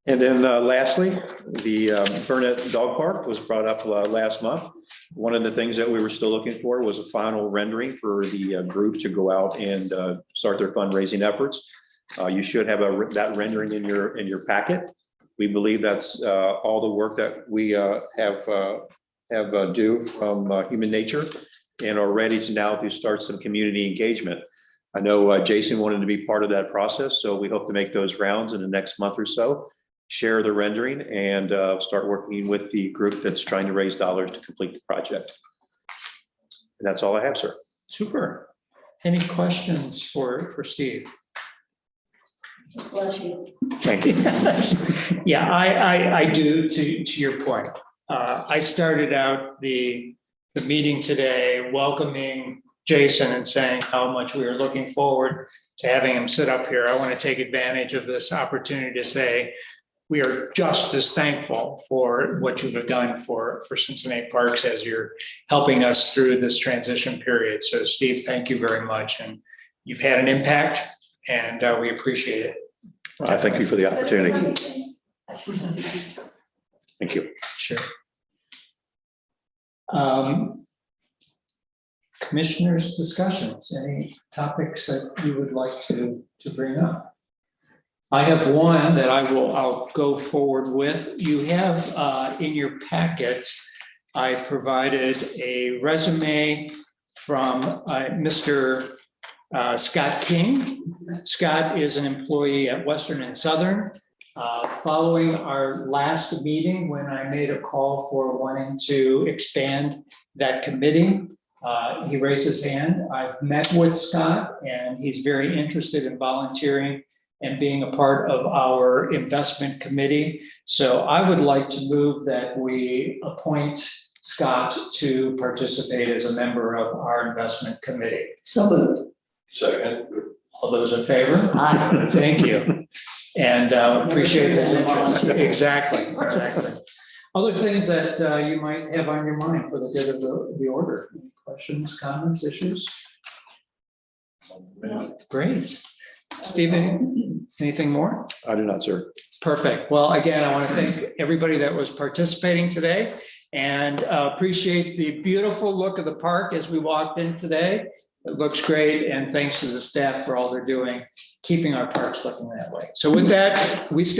Speaker 22: And then lastly, the Burnett Dog Park was brought up last month. One of the things that we were still looking for was a final rendering for the group to go out and start their fundraising efforts. You should have that rendering in your packet. We believe that's all the work that we have due from Human Nature and are ready to now to start some community engagement. I know Jason wanted to be part of that process, so we hope to make those rounds in the next month or so, share the rendering, and start working with the group that's trying to raise dollars to complete the project. And that's all I have, sir.
Speaker 5: Super. Any questions for Steve?
Speaker 17: Bless you.
Speaker 22: Thank you.
Speaker 5: Yeah, I do, to your point. I started out the meeting today welcoming Jason and saying how much we are looking forward to having him sit up here. I want to take advantage of this opportunity to say we are just as thankful for what you have done for Cincinnati Parks as you're helping us through this transition period. So Steve, thank you very much. And you've had an impact and we appreciate it.
Speaker 22: I thank you for the opportunity. Thank you.
Speaker 5: Sure. Commissioners' discussions, any topics that you would like to bring up? I have one that I'll go forward with. You have in your packet, I provided a resume from Mr. Scott King. Scott is an employee at Western and Southern. Following our last meeting, when I made a call for wanting to expand that committee, he raised his hand. I've met with Scott and he's very interested in volunteering and being a part of our investment committee. So I would like to move that we appoint Scott to participate as a member of our investment committee.
Speaker 17: So moved.
Speaker 18: Second.
Speaker 5: All those in favor?
Speaker 17: Aye.
Speaker 5: Thank you. And appreciate his interest. Exactly. Other things that you might have on your mind for the good of the order? Any questions, comments, issues? Great. Stephen, anything more?
Speaker 22: I do not, sir.
Speaker 5: Perfect. Well, again, I want to thank everybody that was participating today and appreciate the beautiful look of the park as we walked in today. It looks great, and thanks to the staff for all they're doing, keeping our parks looking that way. So with that, we